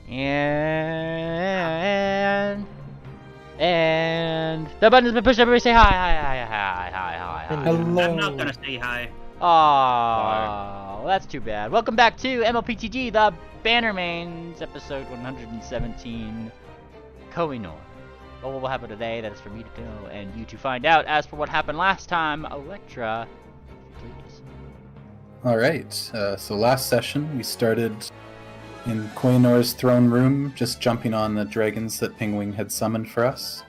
And the button's been pushed. Everybody say hi, hi. Hello. I'm not gonna say hi. Oh, well, that's too bad. Welcome back to mlptg, the Bannermanes, episode 117, Noor. What will happen today? That is for me to know and you to find out. As for what happened last time, Electra, please. Alright, so last session we started in Noor's throne room, just jumping on the dragons that Pingwing had summoned for us.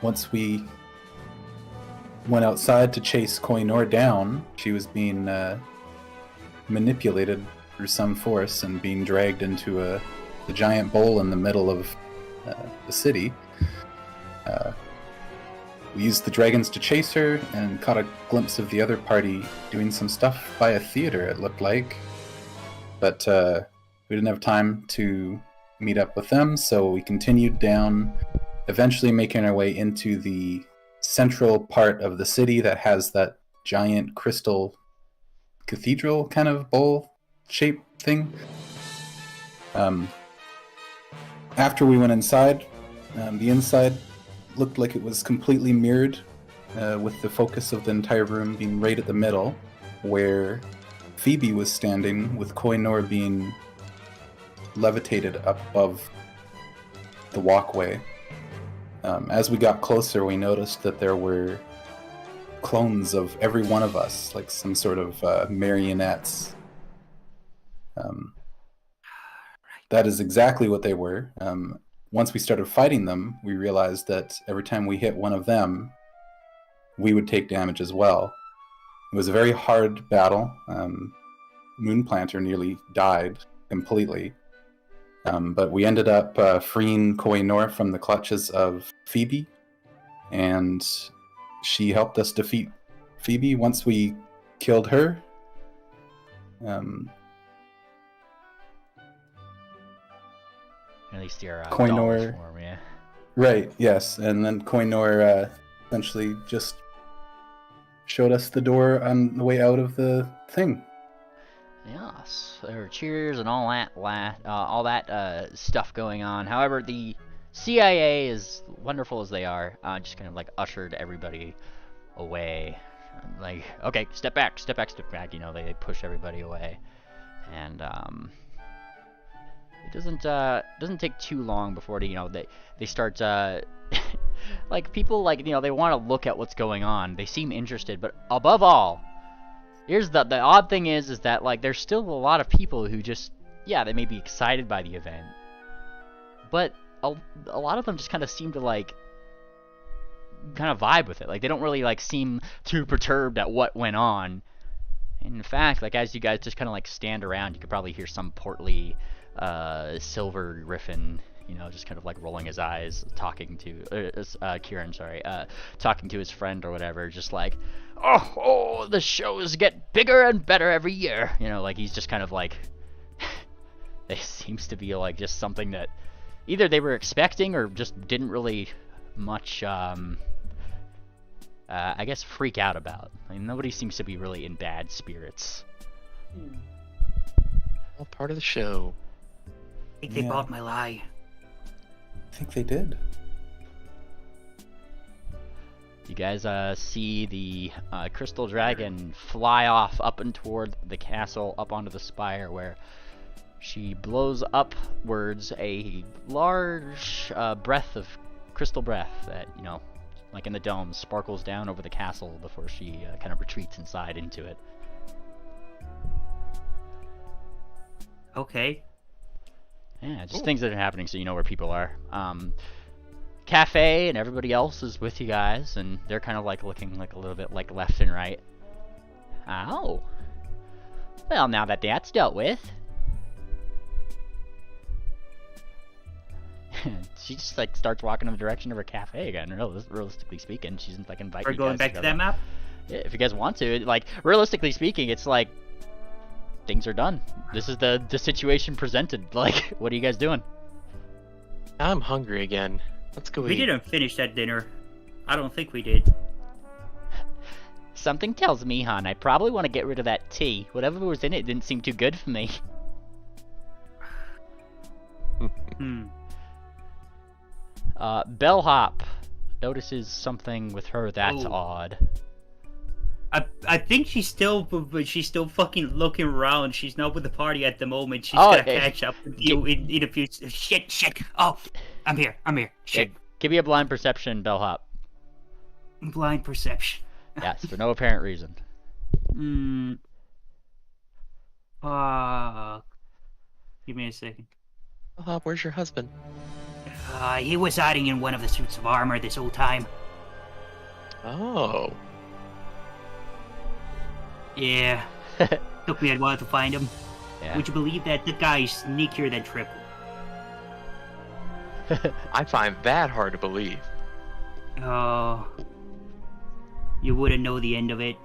Once we went outside to chase Noor down, she was being manipulated through some force and being dragged into the giant bowl in the middle of the city. We used the dragons to chase her and caught a glimpse of the other party doing some stuff by a theater, it looked like. But we didn't have time to meet up with them, so we continued down, eventually making our way into the central part of the city that has that giant crystal cathedral kind of bowl-shaped thing. After we went inside, the inside looked like it was completely mirrored, with the focus of the entire room being right at the middle, where Phoebe was standing, with Noor being levitated up above the walkway. As we got closer, we noticed that there were clones of every one of us, like some sort of marionettes. That is exactly what they were. Once we started fighting them, we realized that every time we hit one of them, we would take damage as well. It was a very hard battle. Moonplanter nearly died completely. But we ended up freeing Noor from the clutches of Phoebe, and she helped us defeat Phoebe once we killed her. At least your Noor form, yeah. Right, yes. And then Noor essentially just showed us the door on the way out of the thing. Yes, there were cheers and all that stuff going on. However, the CIA, as wonderful as they are, just kind of like ushered everybody away. Like, okay, step back. You know, they push everybody away, and it doesn't take too long before they start like people like they want to look at what's going on. They seem interested, but above all, here's the odd thing is that like there's still a lot of people who just they may be excited by the event, but a lot of them just kind of seem to like kind of vibe with it. Like they don't really like seem too perturbed at what went on. In fact, like as you guys just kind of like stand around, you could probably hear some portly Silver Griffin, just kind of like rolling his eyes, talking to Kieran, talking to his friend or whatever, just like, oh, the shows get bigger and better every year. Like he's just kind of like, it seems to be like just something that either they were expecting or just didn't really much, I guess, freak out about. I mean, nobody seems to be really in bad spirits. All part of the show. I think they bought my lie. I think they did. You guys see the crystal dragon fly off up and toward the castle, up onto the spire, where she blows upwards a large breath of crystal breath that, like in the dome, sparkles down over the castle before she kind of retreats inside into it. Okay. Yeah, just things that are happening so you know where people are. Cafe and everybody else is with you guys, and they're kind of like looking like a little bit like left and right. Oh. Well, now that that's dealt with. She just like starts walking in the direction of her cafe again. Realistically speaking, she's like inviting you guys. We're going back to that map? Yeah, if you guys want to. Like, realistically speaking, it's like things are done. This is the situation presented. Like, what are you guys doing? I'm hungry again. Let's go We eat. didn't finish that dinner. I don't think we did. Something tells me, hon, I probably want to get rid of that tea. Whatever was in it didn't seem too good for me. Hmm. Bellhop notices something with her that's Oh. odd. I think she's still fucking looking around. She's not with the party at the moment. She's Oh, gonna catch up with you in a few. Shit. Oh, I'm here. Shit. Give me a blind perception, Bellhop. Blind perception. Yes, for no apparent reason. Hmm. Give me a second. Where's your husband? He was hiding in one of the suits of armor this whole time. Oh. Yeah. Took me a while to find him. Yeah. Would you believe that the guy's sneakier than triple? I find that hard to believe. Oh. You wouldn't know the end of it.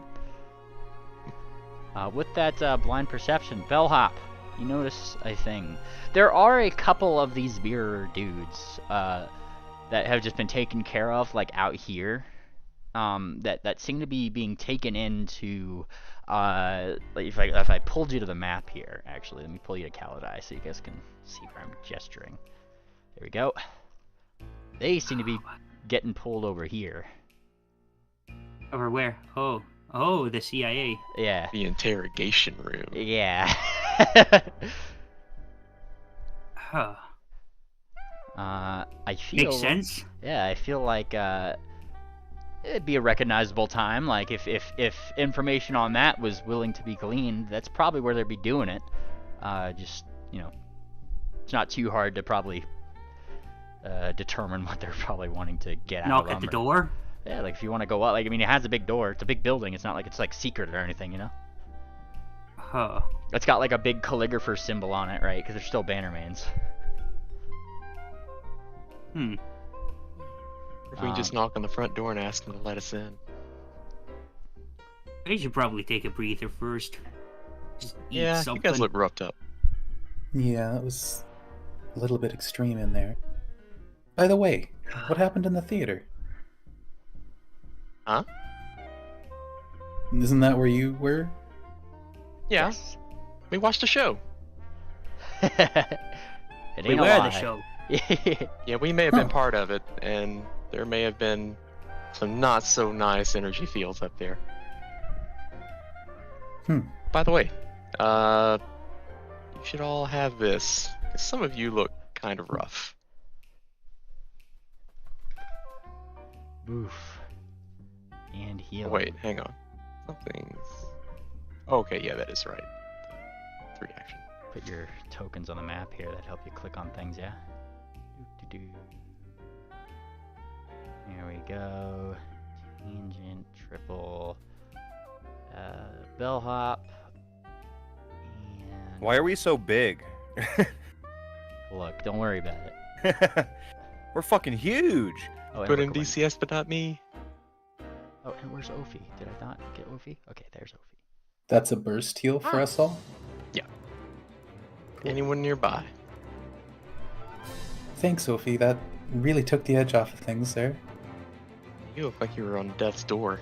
With that blind perception, Bellhop, you notice a thing. There are a couple of these mirror dudes that have just been taken care of, like out here. That seem to be being taken into. If I pulled you to the map here, actually, let me pull you to Kalidai so you guys can see where I'm gesturing. There we go. They seem to be getting pulled over here. Over where? Oh, the CIA. Yeah. The interrogation room. Yeah. Huh. I feel. Makes sense. Yeah, I feel like it'd be a recognizable time. Like if information on that was willing to be gleaned, that's probably where they'd be doing it. Just it's not too hard to probably determine what they're probably wanting to get out of Knock them. at the door. Yeah, like if you want to go out, like I mean, it has a big door. It's a big building. It's not like it's like secret or anything, you know. Huh. It's got like a big calligrapher symbol on it, right? Because they're still Bannermanes. Hmm. If we just knock on the front door and ask them to let us in. I should probably take a breather first. Just eat Yeah, something. you guys look roughed up. Yeah, that was a little bit extreme in there. By the way, what happened in the theater? Huh? Isn't that where you were? Yeah, Yes. we watched a show. It We ain't a were lie. the show. Yeah, we may have been Huh. part of it, and there may have been some not so nice energy fields up there. By the way, you should all have this, 'cause some of you look kind of rough. Oof. And heal. Oh, wait, hang on. Something's... Okay, yeah, that is right. 3 action. Put your tokens on the map here that help you click on things, yeah? Doo-doo-doo. There we go. Tangent, triple, bellhop, and... Why are we so big? Look, don't worry about it. We're fucking huge. Oh, and Put we're in going- DCS, but not me. Oh, and where's Ophi? Did I not get Ophi? Okay, there's Ophi. That's a burst heal for us all? Anyone nearby? Thanks, Sophie. That really took the edge off of things there. You look like you were on death's door.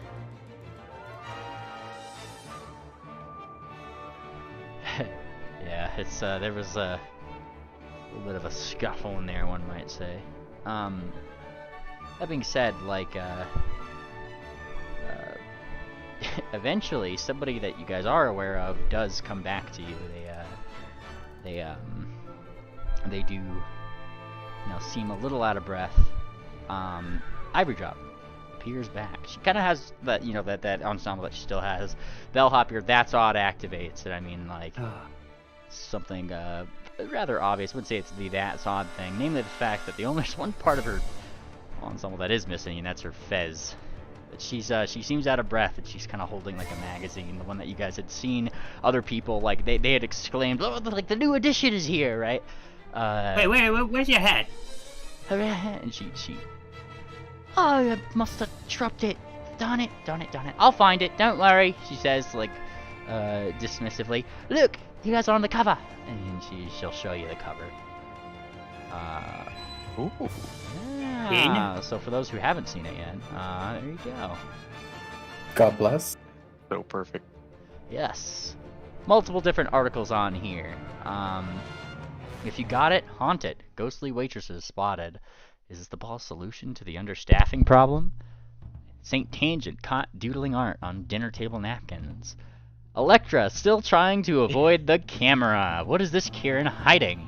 Yeah, it's there was a little bit of a scuffle in there, one might say. That being said, like eventually somebody that you guys are aware of does come back to you. They do, seem a little out of breath. Ivory Drop appears back. She kind of has that, that ensemble that she still has. Bellhop here, that's odd activates. And I mean, like, something rather obvious. I wouldn't say it's the that's odd thing. Namely the fact that there's one part of her ensemble that is missing, and that's her fez. But she seems out of breath, and she's kind of holding like a magazine, the one that you guys had seen other people, like, they had exclaimed, oh, like, the new edition is here, right? Wait, where's your hat? And she, oh, I must have dropped it. Darn it. I'll find it, don't worry, she says, like, dismissively. Look, you guys are on the cover. And she'll show you the cover. Ooh. Yeah, so for those who haven't seen it yet, there you go. God bless. So perfect. Yes. Multiple different articles on here. If you got it, haunt it. Ghostly waitresses spotted. Is this the boss solution to the understaffing problem? St. Tangent caught doodling art on dinner table napkins. Electra still trying to avoid the camera. What is this Kieran hiding?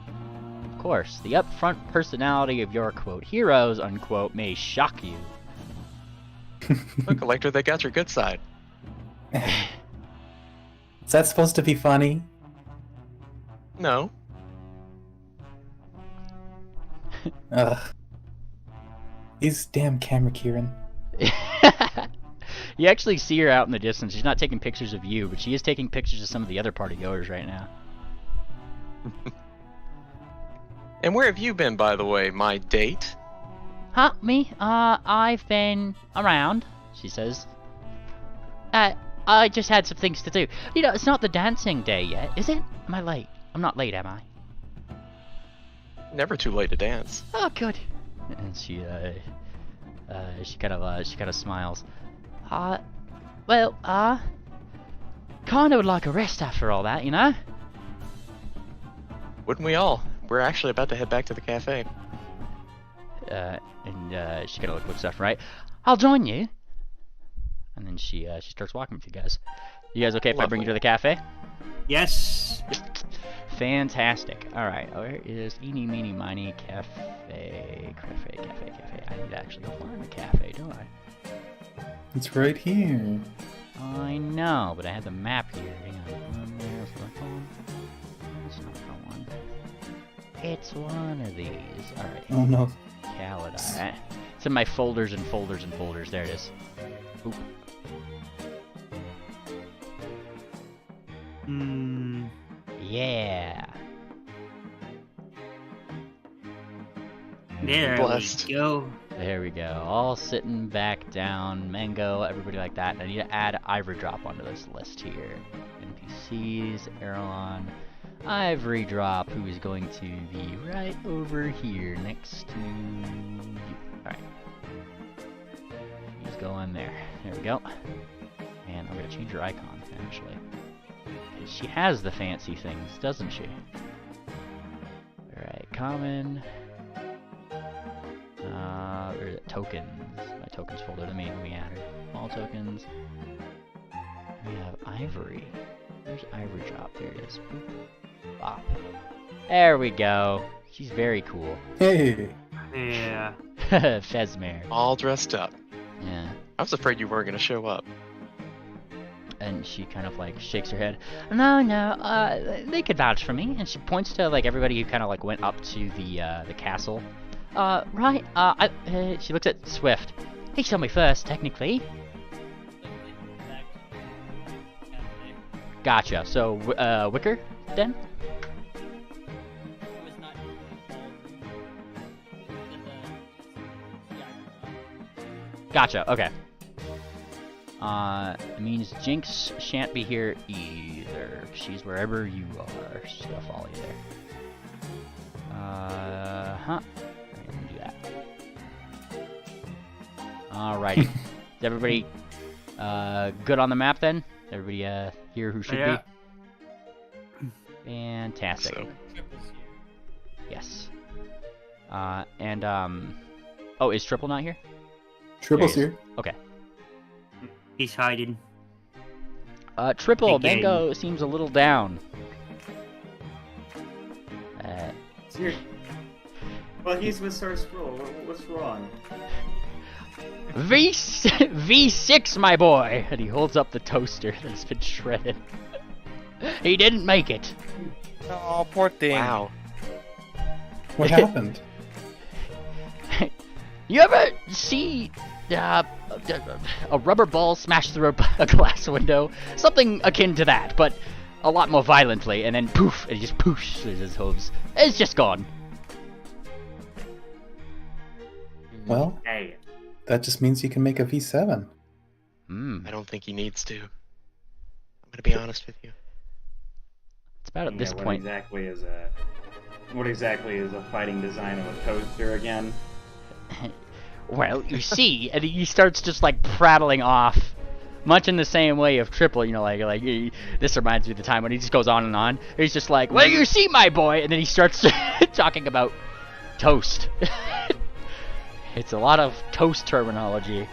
Of course, the upfront personality of your, quote, heroes, unquote, may shock you. Look, Electra, they got your good side. Is that supposed to be funny? No. Ugh. These damn camera Kieran. You actually see her out in the distance. She's not taking pictures of you, but she is taking pictures of some of the other party goers right now. And where have you been, by the way, my date? Huh, me? I've been around, she says. I just had some things to do. You know, it's not the dancing day yet, is it? Am I late? I'm not late, am I? Never too late to dance. Oh, good. And she kind of smiles. Well, kinda would like a rest after all that, you know? Wouldn't we all? We're actually about to head back to the cafe. And she kind of looks left, right. I'll join you. And then she starts walking with you guys. You guys okay if I bring you to the cafe? Yes. Fantastic. Alright, where is Eeny, Meeny, Miny Cafe? Cafe. I need to actually go find the cafe, don't I? It's right here. I know, but I have the map here. Hang on. There's the phone. It's not the one. It's one of these. Alright. Oh no. Calendar. It's in my folders and folders and folders. There it is. Oop. Yeah. There Blessed. we go. There we go. All sitting back down. Mango, everybody like that. And I need to add Ivory Drop onto this list here. NPCs, Erlon, Ivory Drop, who is going to be right over here next to you. Alright. He's going there. There we go. And I'm going to change her icon, actually. Because she has the fancy things, doesn't she? Alright, common. Where's it? Tokens. My tokens folder. Let me add her. All tokens. We have Ivory. Where's Ivory Drop? There it is. Boop. Bop. There we go. She's very cool. Hey. Yeah. Fezmare. All dressed up. Yeah. I was afraid you weren't going to show up. And she kind of like shakes her head. No, they could vouch for me. And she points to like everybody who kind of like went up to the castle. Right. She looks at Swift. He showed me first, technically. Gotcha. So, Wicker, then? Gotcha, okay. It means Jinx shan't be here either. She's wherever you are. She's gonna follow you there. Huh. I'm gonna do that. Alrighty. Is everybody, good on the map then? Everybody, here who should Yeah. be? Fantastic. So, Yes. Oh, is Triple not here? Triple's There he here. Okay. He's hiding. Triple, Again. Mango seems a little down. Here. Well, he's with Sir Scroll. What's wrong? V6, my boy! And he holds up the toaster that's been shredded. He didn't make it. Oh, poor thing. wow. What happened? You ever see a rubber ball smash through a glass window? Something akin to that, but a lot more violently, and then poof, it just poofs his hooves. It's just gone. Well, Hey. that just means you can make a V7. I don't think he needs to. I'm going to be honest with you. It's about at this What point. exactly is a fighting design of a toaster again? Well, you see, and he starts just like prattling off much in the same way of Triple, you know, this reminds me of the time when he just goes on and on. He's just like, "Well, you see, my boy," and then he starts talking about toast. It's a lot of toast terminology.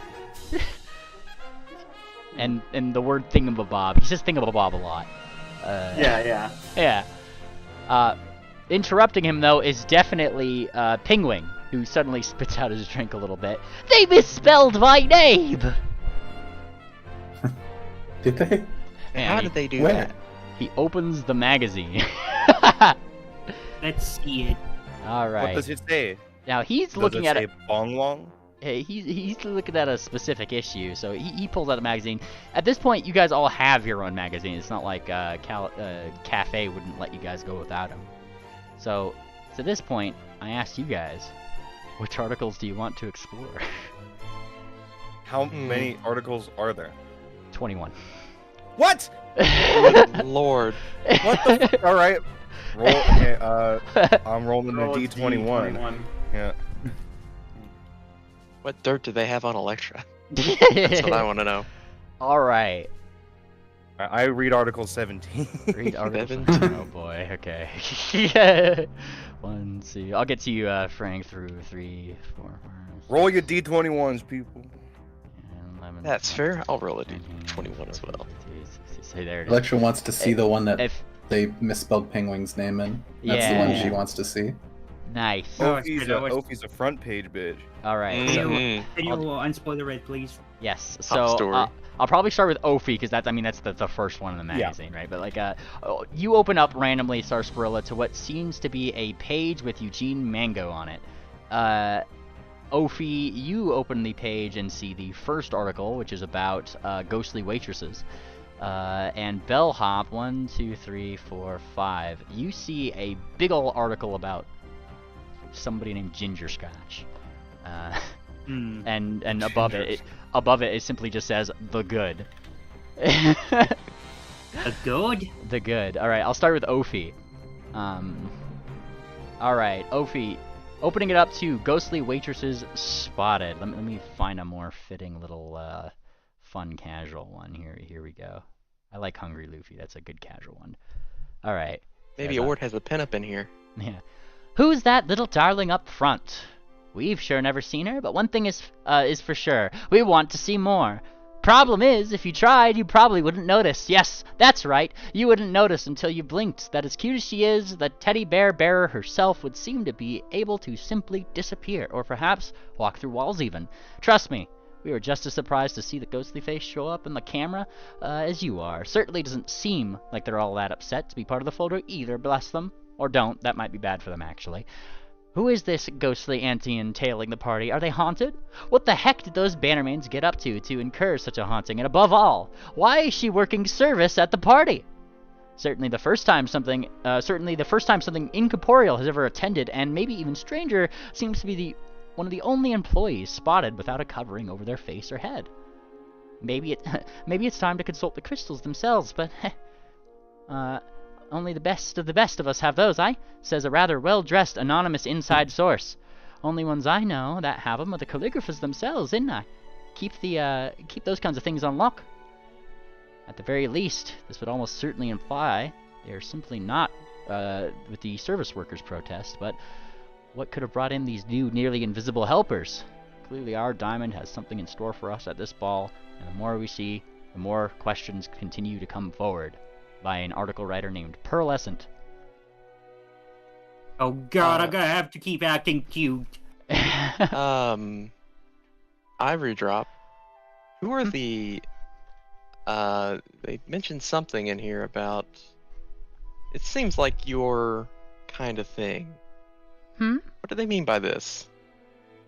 and the word thingamabob. He says thingamabob a lot. Yeah. Interrupting him, though, is definitely Pingwing, who suddenly spits out his drink a little bit. They misspelled my name! Did they? How did they do Where? that? He opens the magazine. Let's see it. Alright. What does it say? Now, he's Does looking it at say Bong Long? Hey, he's looking at a specific issue, so he pulls out a magazine. At this point, you guys all have your own magazine. It's not like Cafe wouldn't let you guys go without him. So, to this point, I asked you guys, which articles do you want to explore? How many articles are there? 21. What? Good Lord. What the? All right. Roll. Okay. I'm rolling Roll the a D21. Yeah. What dirt do they have on Electra? That's what I want to know. Alright. I read Article 17. Read article 17. Oh boy, okay. 1, 2. I'll get to you, Frank, through 3, 4, 5. Roll your D21s, people. 11, That's 12, fair. I'll roll a 13, D21 as well. 14, 15, Say there it is. Electra wants to see the one that If they misspelled Pingwing's name in. That's the Yeah. one she wants to see. nice. Oh, Opie's a front page bitch. All right. So Mhm. Can you unspoiler it, please? yes. Top So story. I'll probably start with Ophi because that's the first one in the magazine, right? But you open up randomly, Sarsaparilla, to what seems to be a page with Eugene Mango on it. Ophi, you open the page and see the first article, which is about ghostly waitresses. And Bellhop, 1, 2, 3, 4, 5. You see a big ol' article about somebody named Ginger Scotch. And above it simply just says the good. A good? The good. All right, I'll start with Ophi. All right, Ophi, opening it up to ghostly waitresses spotted. Let me find a more fitting little fun casual one here. Here we go. I like Hungry Luffy. That's a good casual one. All right. Maybe Ord has a pen up in here. Yeah. Who's that little darling up front? We've sure never seen her, but one thing is for sure. We want to see more. Problem is, if you tried, you probably wouldn't notice. Yes, that's right. You wouldn't notice until you blinked that as cute as she is, the teddy bear bearer herself would seem to be able to simply disappear, or perhaps walk through walls even. Trust me, we were just as surprised to see the ghostly face show up in the camera as you are. Certainly doesn't seem like they're all that upset to be part of the photo either, bless them. Or don't, that might be bad for them actually. Who is this ghostly auntie entailing the party? Are they haunted? What the heck did those Bannermanes get up to incur such a haunting? And above all, why is she working service at the party? Certainly the first time something incorporeal has ever attended, and maybe even stranger, seems to be one of the only employees spotted without a covering over their face or head. Maybe it's time to consult the crystals themselves, but only the best of us have those, says a rather well-dressed anonymous inside source. Only ones I know that have them are the calligraphers themselves, isn't I? Keep those kinds of things on lock. At the very least, this would almost certainly imply they are simply not with the service workers' protest, but what could have brought in these new nearly invisible helpers? Clearly our diamond has something in store for us at this ball, and the more we see, the more questions continue to come forward. By an article writer named Pearlescent. Oh god, I'm gonna have to keep acting cute. Ivory drop. Who are the? They mentioned something in here about. It seems like your kind of thing. What do they mean by this?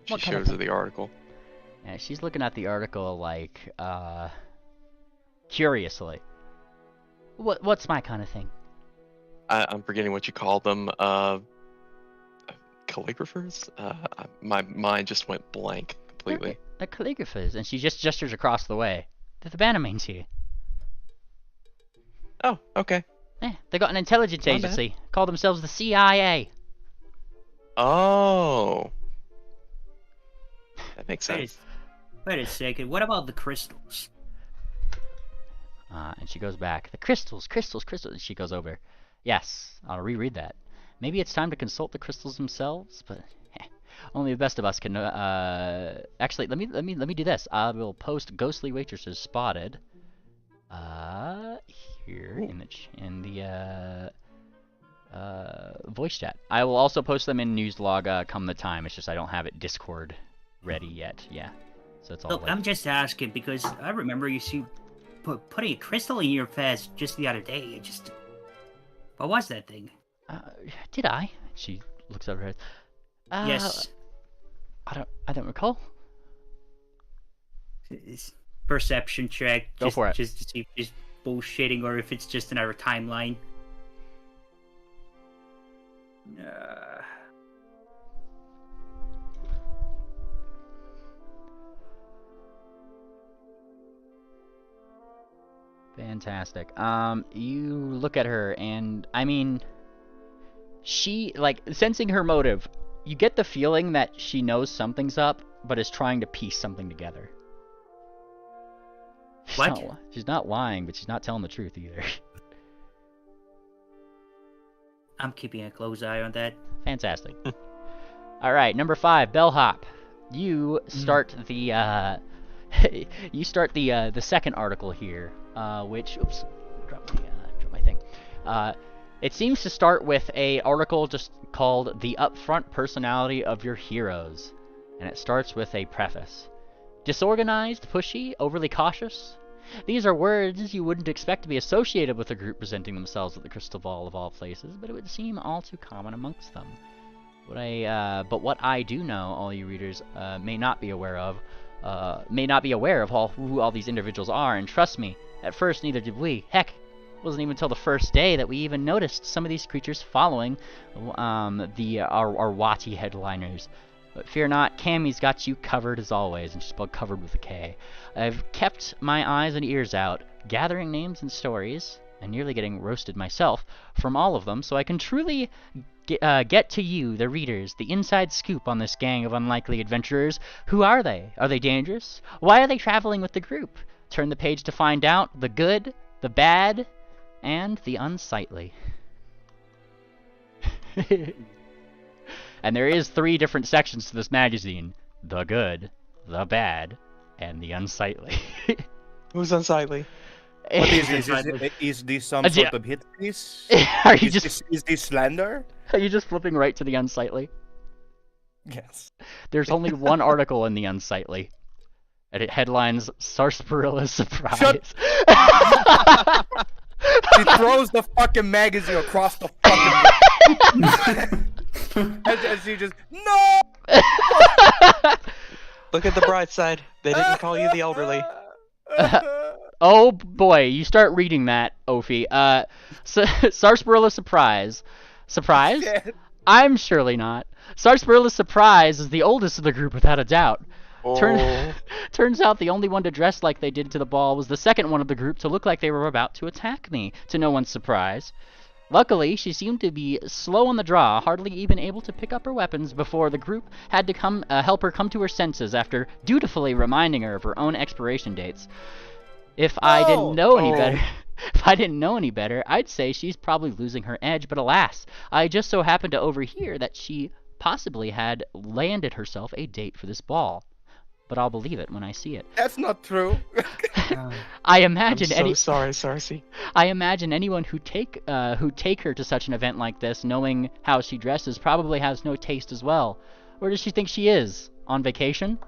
She What kind of shows her the article. Yeah, she's looking at the article like curiously. What's my kind of thing? I'm forgetting what you call them. Calligraphers? My mind just went blank completely. The calligraphers, and she just gestures across the way. They're the Bannermanes here. Oh, okay. Yeah, they got an intelligence Not bad. agency. Call themselves the CIA. Oh. That makes sense. Wait a second, what about the crystals? And she goes back. The crystals, crystals, crystals. And she goes over. Yes, I'll reread that. Maybe it's time to consult the crystals themselves, but only the best of us can. Actually, let me do this. I will post ghostly waitresses spotted. Here in the voice chat. I will also post them in newslog come the time. It's just I don't have it Discord ready yet. Yeah, so it's all. Look, like... I'm just asking because I remember you putting a crystal in your vest just the other day. What was that thing? Did I? She looks over her head. Yes. I don't recall. Perception check. Go for it. Just to see if she's bullshitting or if it's just another timeline. Fantastic. You look at her and, I mean, she, like, sensing her motive, you get the feeling that she knows something's up, but is trying to piece something together. She's not lying, but she's not telling the truth either. I'm keeping a close eye on that. Fantastic. Alright, number 5, bellhop. You start the, you start the second article here, which, oops, drop my thing. It seems to start with a article just called The Upfront Personality of Your Heroes, and it starts with a preface. Disorganized, pushy, overly cautious? These are words you wouldn't expect to be associated with a group presenting themselves at the Crystal Ball of all places, but it would seem all too common amongst them. But what I do know, all you readers may not be aware of who all these individuals are, and trust me, at first neither did we. Heck, it wasn't even until the first day that we even noticed some of these creatures following our Wati headliners. But fear not, Cammy's got you covered as always, and she's spelled covered with a K. I've kept my eyes and ears out, gathering names and stories, and nearly getting roasted myself from all of them, so I can truly get to you, the readers, the inside scoop on this gang of unlikely adventurers. Who are they? Are they dangerous? Why are they traveling with the group? Turn the page to find out the good, the bad, and the unsightly. And there is 3 different sections to this magazine. The good, the bad, and the unsightly. Who's unsightly? What is this some sort of hit piece? Are you Is this slander? Are you just flipping right to the unsightly? Yes. There's only one article in the unsightly. And it headlines Sarsaparilla's surprise. She throws the fucking magazine across the fucking and she just no. Look at the bright side. They didn't call you the elderly. Oh boy, you start reading that, Ophi. Sarsaparilla's surprise. Surprise? Yeah. I'm surely not. Sarsaparilla's surprise is the oldest of the group without a doubt. Oh. Turns out the only one to dress like they did to the ball was the second one of the group to look like they were about to attack me, to no one's surprise. Luckily, she seemed to be slow on the draw, hardly even able to pick up her weapons before the group had to help her come to her senses after dutifully reminding her of her own expiration dates. If I didn't know any better, I'd say she's probably losing her edge, but alas, I just so happened to overhear that she possibly had landed herself a date for this ball. But I'll believe it when I see it. That's not true. I imagine I'm so sorry, Sarcy. I imagine anyone who take her to such an event like this, knowing how she dresses, probably has no taste as well. Where does she think she is? On vacation?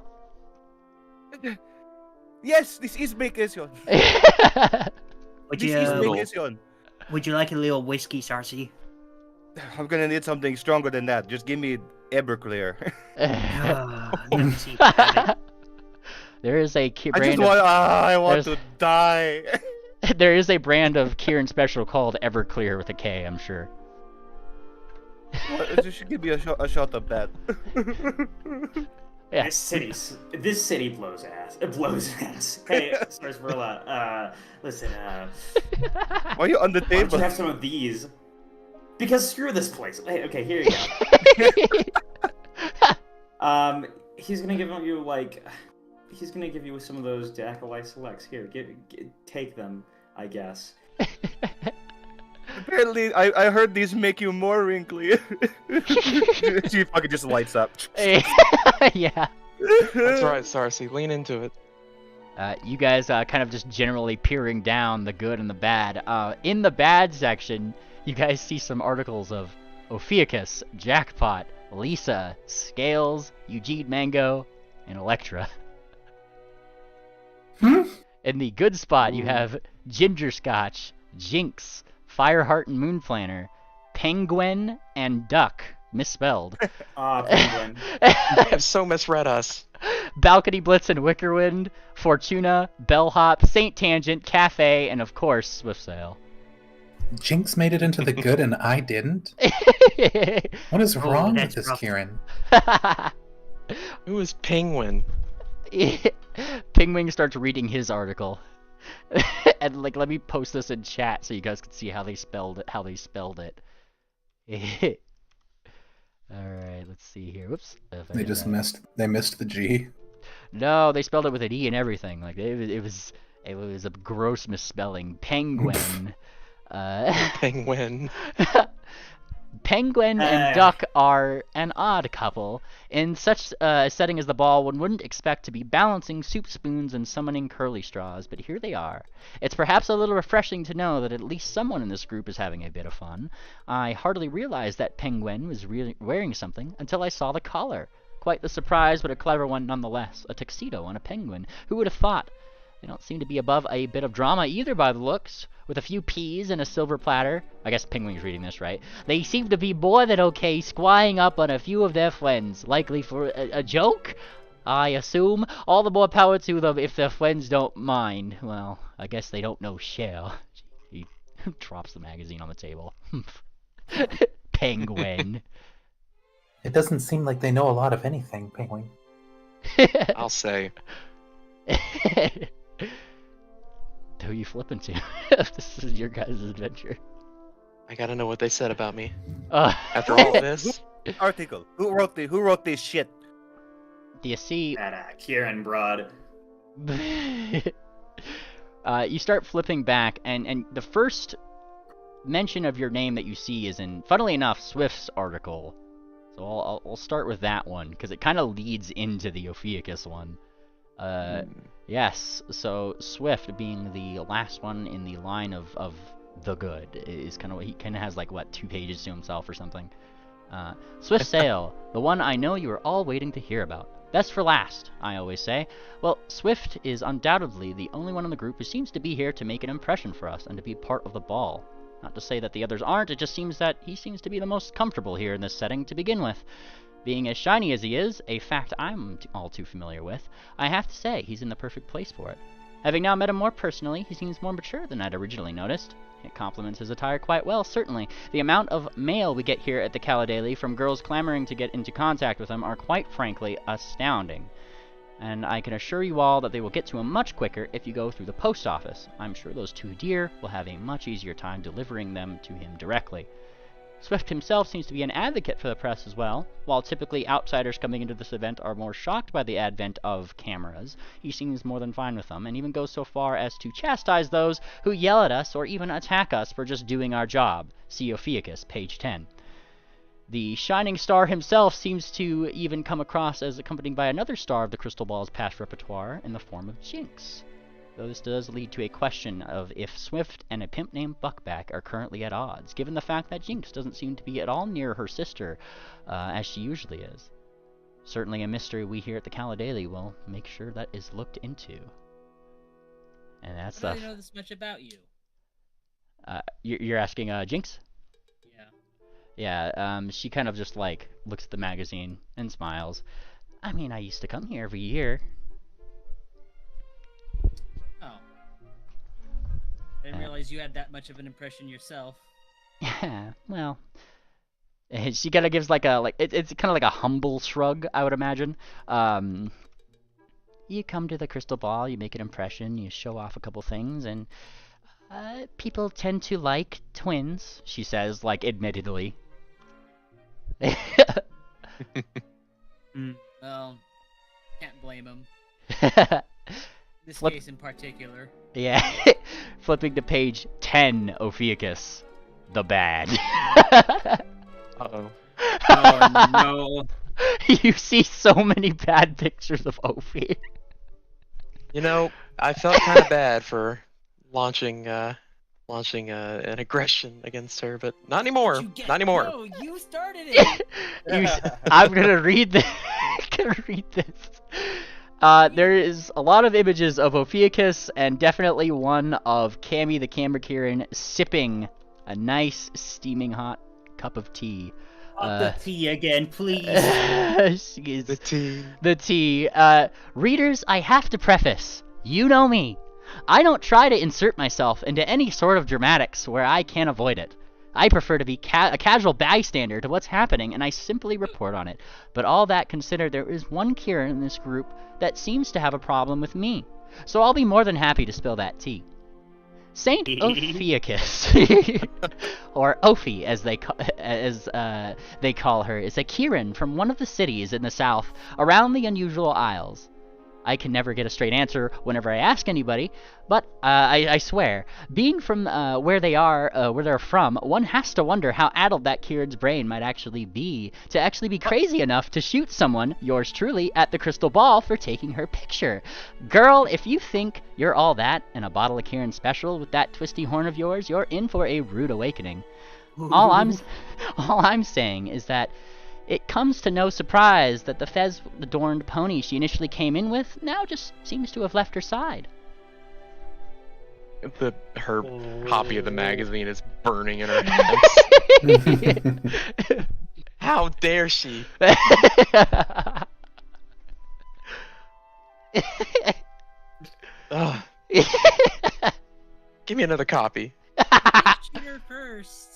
Yes, this is vacation. Would This you, is vacation. would you like a little whiskey, Sarcy? I'm gonna need something stronger than that. Just give me Everclear. Let me see if I have it. There is a I want to die. There is a brand of Kieran Special called Everclear with a K, I'm sure. You should give me a shot of that. Yeah. This city blows ass. It blows ass. Hey, Sarsaparilla's, listen, Why are you on the why don't table? you have some of these? Because screw this place. Hey, okay, here you go. He's gonna give you some of those Acolyte Selects. Here, take them. I guess. Apparently, I heard these make you more wrinkly. She fucking just lights up. Yeah. That's right, Sarcy. Lean into it. You guys kind of just generally peering down the good and the bad. In the bad section, you guys see some articles of Ophiuchus, Jackpot, Lisa, Scales, Eugene Mango, and Electra. In the good spot, you have Ginger Scotch, Jinx, Fireheart and Moonplanner, Penguin, and Duck, misspelled. Penguin. They have so misread us. Balcony Blitz and Wickerwind, Fortuna, Bellhop, Saint Tangent, Cafe, and of course, Swift Sail. Jinx made it into the good and I didn't? What is wrong with that's this, rough. Kieran? Who is Penguin? Pingwing starts reading his article. And like, let me post this in chat so you guys can see how they spelled it. Alright, let's see here. Whoops. They just missed the G. No, they spelled it with an E and everything. Like it was a gross misspelling. Penguin. Penguin. Penguin and Duck are an odd couple. In such a setting as the ball, one wouldn't expect to be balancing soup spoons and summoning curly straws, but here they are. It's perhaps a little refreshing to know that at least someone in this group is having a bit of fun. I hardly realized that Penguin was really wearing something until I saw the collar. Quite the surprise, but a clever one nonetheless. A tuxedo on a penguin. Who would have thought? They don't seem to be above a bit of drama either by the looks. With a few peas and a silver platter. I guess Penguin's reading this, right? They seem to be more than okay squying up on a few of their friends. Likely for a joke? I assume. All the more power to them if their friends don't mind. Well, I guess they don't know share. He drops the magazine on the table. Penguin. It doesn't seem like they know a lot of anything, Penguin. I'll say. Who are you flipping to? This is your guys' adventure. I gotta know what they said about me. Uh, After all this, Article. Who wrote this shit? do you see? That Kieran Broad. You start flipping back, and the first mention of your name that you see is in, funnily enough, Swift's article. So I'll start with that one, because it kind of leads into the Ophiuchus one. Yes, so Swift, being the last one in the line of the good, is kind of what he kind of has, like, what, 2 pages to himself or something. Swift Sail, the one I know you are all waiting to hear about. Best for last, I always say. Well, Swift is undoubtedly the only one in the group who seems to be here to make an impression for us and to be part of the ball. Not to say that the others aren't, it just seems that he seems to be the most comfortable here in this setting to begin with. Being as shiny as he is, a fact I'm all too familiar with, I have to say he's in the perfect place for it. Having now met him more personally, he seems more mature than I'd originally noticed. It complements his attire quite well, certainly. The amount of mail we get here at the Caladaily from girls clamoring to get into contact with him are quite frankly astounding. And I can assure you all that they will get to him much quicker if you go through the post office. I'm sure those 2 dear will have a much easier time delivering them to him directly. Swift himself seems to be an advocate for the press as well. While typically outsiders coming into this event are more shocked by the advent of cameras, he seems more than fine with them, and even goes so far as to chastise those who yell at us or even attack us for just doing our job. See Ophiuchus, page 10. The shining star himself seems to even come across as accompanied by another star of the Crystal Ball's past repertoire in the form of Jinx. Though this does lead to a question of if Swift and a pimp named Buckback are currently at odds, given the fact that Jinx doesn't seem to be at all near her sister, as she usually is. Certainly a mystery we here at the Caladaily will make sure that is looked into. And that's How do I know this much about you? You're asking Jinx? Yeah. Yeah, she kind of just, like, looks at the magazine and smiles. I mean, I used to come here every year. Oh. I didn't realize you had that much of an impression yourself. Yeah, well, she kind of gives like a it's kind of like a humble shrug, I would imagine. You come to the Crystal Ball, you make an impression, you show off a couple things, and people tend to like twins. She says, like, admittedly. Well, can't blame him. This Flip- case in particular. Yeah. flipping to page 10, Ophiuchus. The bad. Uh-oh. Oh no. You see so many bad pictures of Ophi. You know, I felt kind of bad for launching an aggression against her, but not anymore. You get- Not anymore. No, you started it. I'm gonna read this. There is a lot of images of Ophiuchus and definitely one of Cammy the Camera Kieran sipping a nice steaming hot cup of tea. Up the tea again, please. She is The tea. the tea. Readers, I have to preface, you know me. I don't try to insert myself into any sort of dramatics where I can't avoid it. I prefer to be a casual bystander to what's happening, and I simply report on it. But all that considered, there is one Kieran in this group that seems to have a problem with me. So I'll be more than happy to spill that tea. Saint Ophiuchus, or Ophi as they call her, is a Kieran from one of the cities in the south around the unusual isles. I can never get a straight answer whenever I ask anybody, but I swear, being from where they're from, one has to wonder how addled that Kieran's brain might actually be to be crazy enough to shoot someone, yours truly, at the crystal ball for taking her picture. Girl, if you think you're all that and a bottle of Kieran Special with that twisty horn of yours, you're in for a rude awakening. All I'm saying is that it comes to no surprise that the fez-adorned pony she initially came in with now just seems to have left her side. Her copy of the magazine is burning in her hands. How dare she? Ugh. Give me another copy. Shoot her first.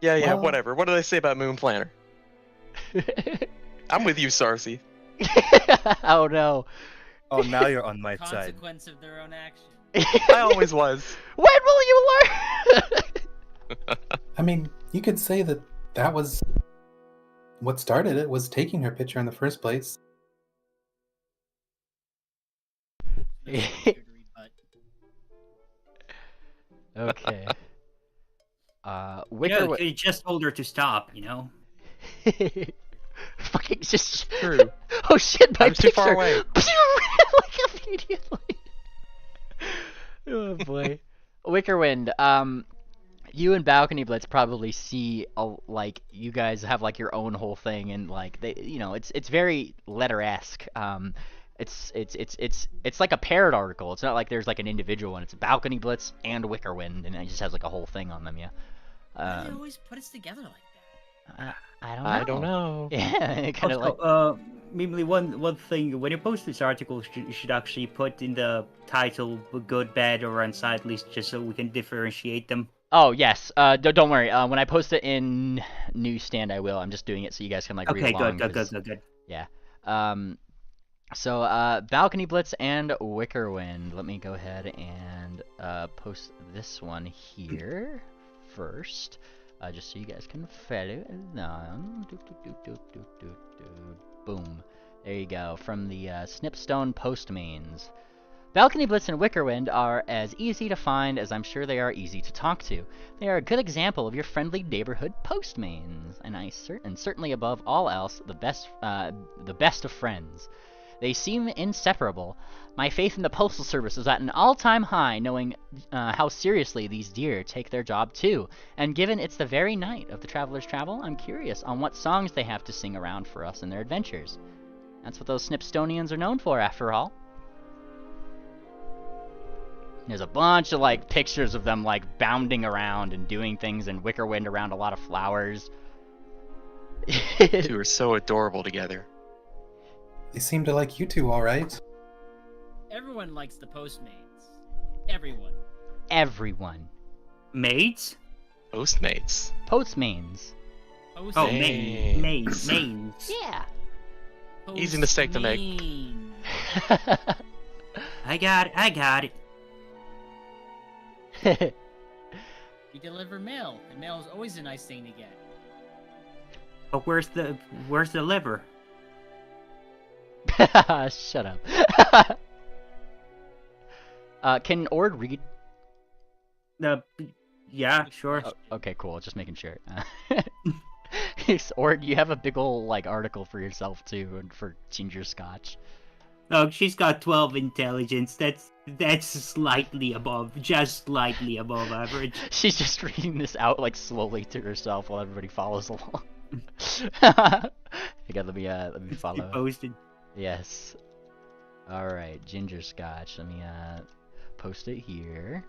Yeah, Well- whatever. What do they say about Moon Planner? I'm with you, Sarcy. Oh no. Oh, now you're on my side. Consequence of their own action. I always was. When will you learn? I mean, you could say that was what started it, was taking her picture in the first place. Okay. You Wicker. know, you just told her to stop, you know? Fucking just. True. Oh shit! My I'm too far picture. away. Like immediately. Oh boy. Wickerwind. You and Balcony Blitz probably see like you guys have like your own whole thing, and like it's very letter-esque. It's like a paired article. It's not like there's like an individual one. It's Balcony Blitz and Wickerwind, and it just has like a whole thing on them. Yeah. Why do they always put us together like that? I don't know. Yeah, kind of like. Also, maybe one thing, when you post this article, you should actually put in the title good, bad, or unsightly, at least just so we can differentiate them. Oh yes. Don't worry. When I post it in Newsstand, I will. I'm just doing it so you guys can like read Okay, along. good. Yeah. So Balcony Blitz and Wickerwind. Let me go ahead and post this one here first, just so you guys can follow along. Boom. There you go. From the Snipstone Postmanes. Balcony Blitz and Wickerwind are as easy to find as I'm sure they are easy to talk to. They are a good example of your friendly neighborhood postmanes, and certainly above all else, the best of friends. They seem inseparable. My faith in the Postal Service is at an all-time high, knowing how seriously these dear take their job too. And given it's the very night of the Traveler's Travel, I'm curious on what songs they have to sing around for us in their adventures. That's what those Snipstonians are known for, after all. There's a bunch of like pictures of them like bounding around and doing things, and Wickerwind around a lot of flowers. Two are so adorable together. They seem to like you two, all right. Everyone likes the Postmates. Everyone. Everyone. Maids? Postmates. Postmanes. Oh, Dang. maids. Yeah. Easy mistake to make. Postmane. I got it. We deliver mail, and mail is always a nice thing to get. But where's the liver? Shut up. Can Ord read? Yeah, sure. Okay, cool. Just making sure. Ord, you have a big ol' like article for yourself too, and for ginger scotch. Oh, she's got 12 intelligence. That's slightly above, just slightly above average. She's just reading this out like slowly to herself while everybody follows along. Okay, let me Keep follow. posted. Yes. All right, ginger scotch. Let me post it here.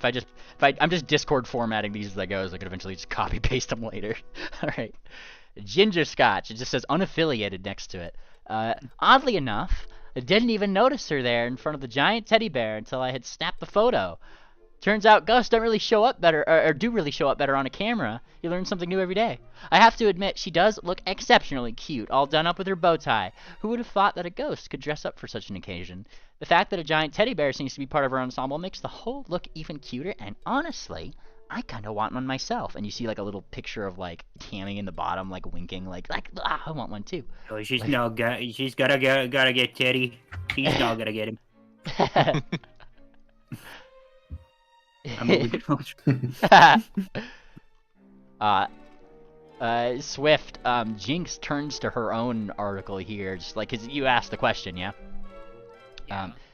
I'm just Discord formatting these as I go, so I can eventually just copy paste them later. All right, ginger scotch. It just says unaffiliated next to it. Oddly enough, I didn't even notice her there in front of the giant teddy bear until I had snapped the photo. Turns out ghosts don't really show up better, or do really show up better on a camera. You learn something new every day. I have to admit, she does look exceptionally cute, all done up with her bow tie. Who would have thought that a ghost could dress up for such an occasion? The fact that a giant teddy bear seems to be part of her ensemble makes the whole look even cuter, and honestly, I kind of want one myself. And you see like a little picture of like Tammy in the bottom, like winking, like I want one too. Oh, she's gotta get Teddy. She's not gonna get him. Swift, Jinx turns to her own article here, just like, 'cause you asked the question, yeah?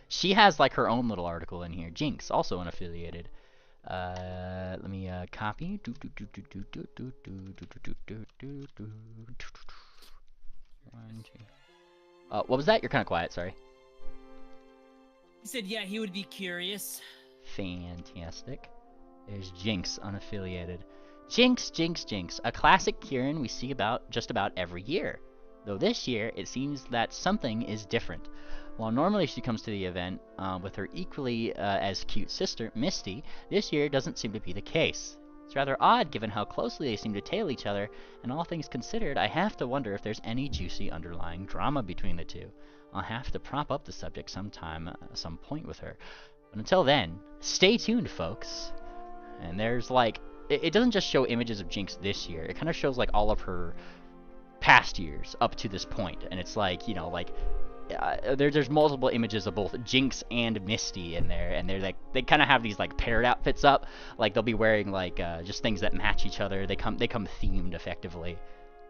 She has like her own little article in here. Jinx, also unaffiliated. Let me copy. What was that? You're kind of quiet. Sorry. He said, yeah, he would be curious. Fantastic. There's Jinx, unaffiliated. Jinx, Jinx, Jinx. A classic Kieran we see just about every year. Though this year, it seems that something is different. While normally she comes to the event with her equally as cute sister, Misty, this year doesn't seem to be the case. It's rather odd given how closely they seem to tail each other, and all things considered, I have to wonder if there's any juicy underlying drama between the two. I'll have to prop up the subject sometime, some point with her. But until then, stay tuned, folks. And there's like, it doesn't just show images of Jinx this year, it kind of shows like all of her past years up to this point, and it's like, you know, like, there's multiple images of both Jinx and Misty in there, and they're like, they kind of have these like paired outfits up, like they'll be wearing like just things that match each other. They come themed effectively.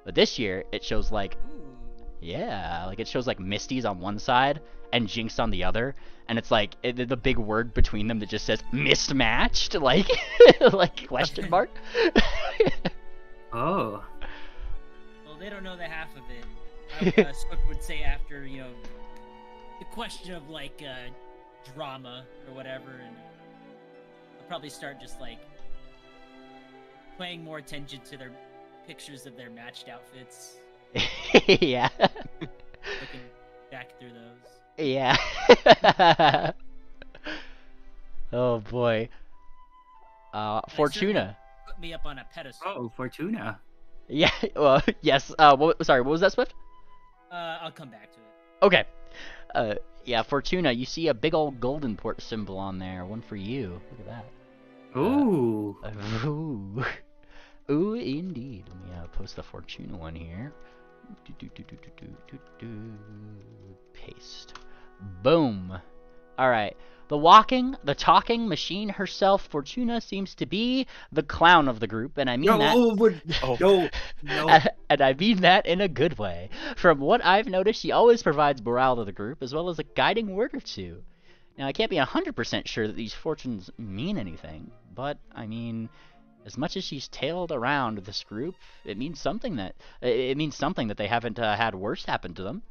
But this year it shows like, yeah, like it shows like Misty's on one side and Jinx on the other, and it's like the big word between them that just says mismatched, like like question mark. Oh. Well, they don't know the half of it. Swift would say after, you know, the question of like drama or whatever, and I'll probably start just like paying more attention to their pictures of their matched outfits. Yeah. Looking back through those. Yeah. Oh boy. Fortuna. Put me up on a pedestal. Oh, Fortuna. Yeah. Well, yes. Sorry. What was that, Swift? I'll come back to it. Okay. Yeah, Fortuna. You see a big old golden port symbol on there. One for you. Look at that. Ooh. Ooh. Ooh, indeed. Let me post the Fortuna one here. Paste. Boom. Alright. The talking machine herself, Fortuna, seems to be the clown of the group, and I mean No. and I mean that in a good way. From what I've noticed, she always provides morale to the group, as well as a guiding word or two. Now, I can't be 100% sure that these fortunes mean anything, but, I mean, as much as she's tailed around this group, it means something that they haven't had worse happen to them.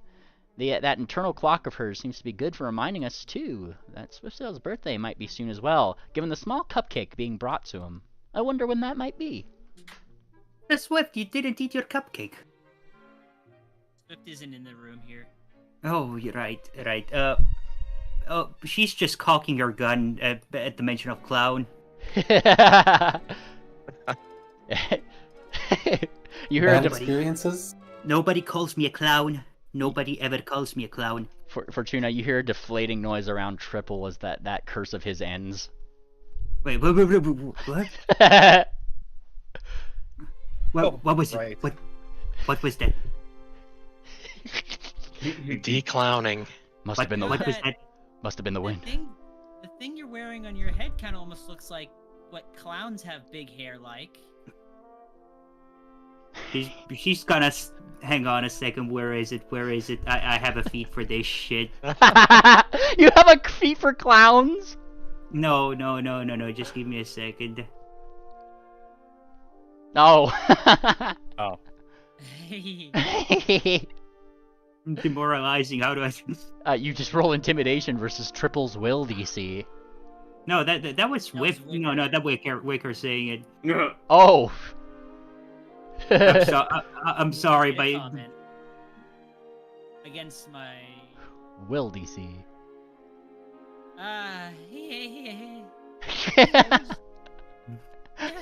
That internal clock of hers seems to be good for reminding us, too, that Swiftsail's birthday might be soon as well, given the small cupcake being brought to him. I wonder when that might be. Swift, you didn't eat your cupcake. Swift isn't in the room here. Oh, you're right. Oh, she's just cocking her gun at the mention of clown. You Bad heard experiences? Nobody calls me a clown. Nobody ever calls me a clown. Fortuna, you hear a deflating noise around Triple as that curse of his ends. Wait, what? What was right. it? What was that? Declowning. Must have been the What wind. was that? Must have been the wind. Thing the thing you're wearing on your head kind of almost looks like what clowns have big hair like. She's gonna hang on a second. Where is it? Where is it? I have a feat for this shit. You have a feat for clowns? No. Just give me a second. Oh. Oh. Demoralizing. How do I? You just roll intimidation versus triples will DC. No, that was That Whip. was Wicker. No, that Wicker saying it. Oh. I'm sorry, Made a but comment against my Will DC.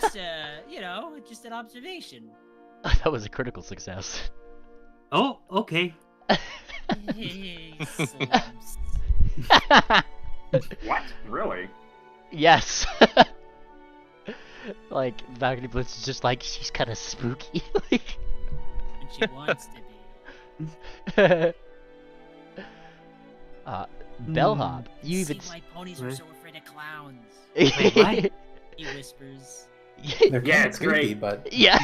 just just an observation. That was a critical success. oh, okay. Slumps. What? Really? Yes. Like, Valkyrie Blitz is just like, she's kind of spooky. And she wants to be. Bellhop, you even. See why ponies were so afraid of clowns. Wait, what? He whispers. They're Yeah, kind it's of creepy, great. but Yeah.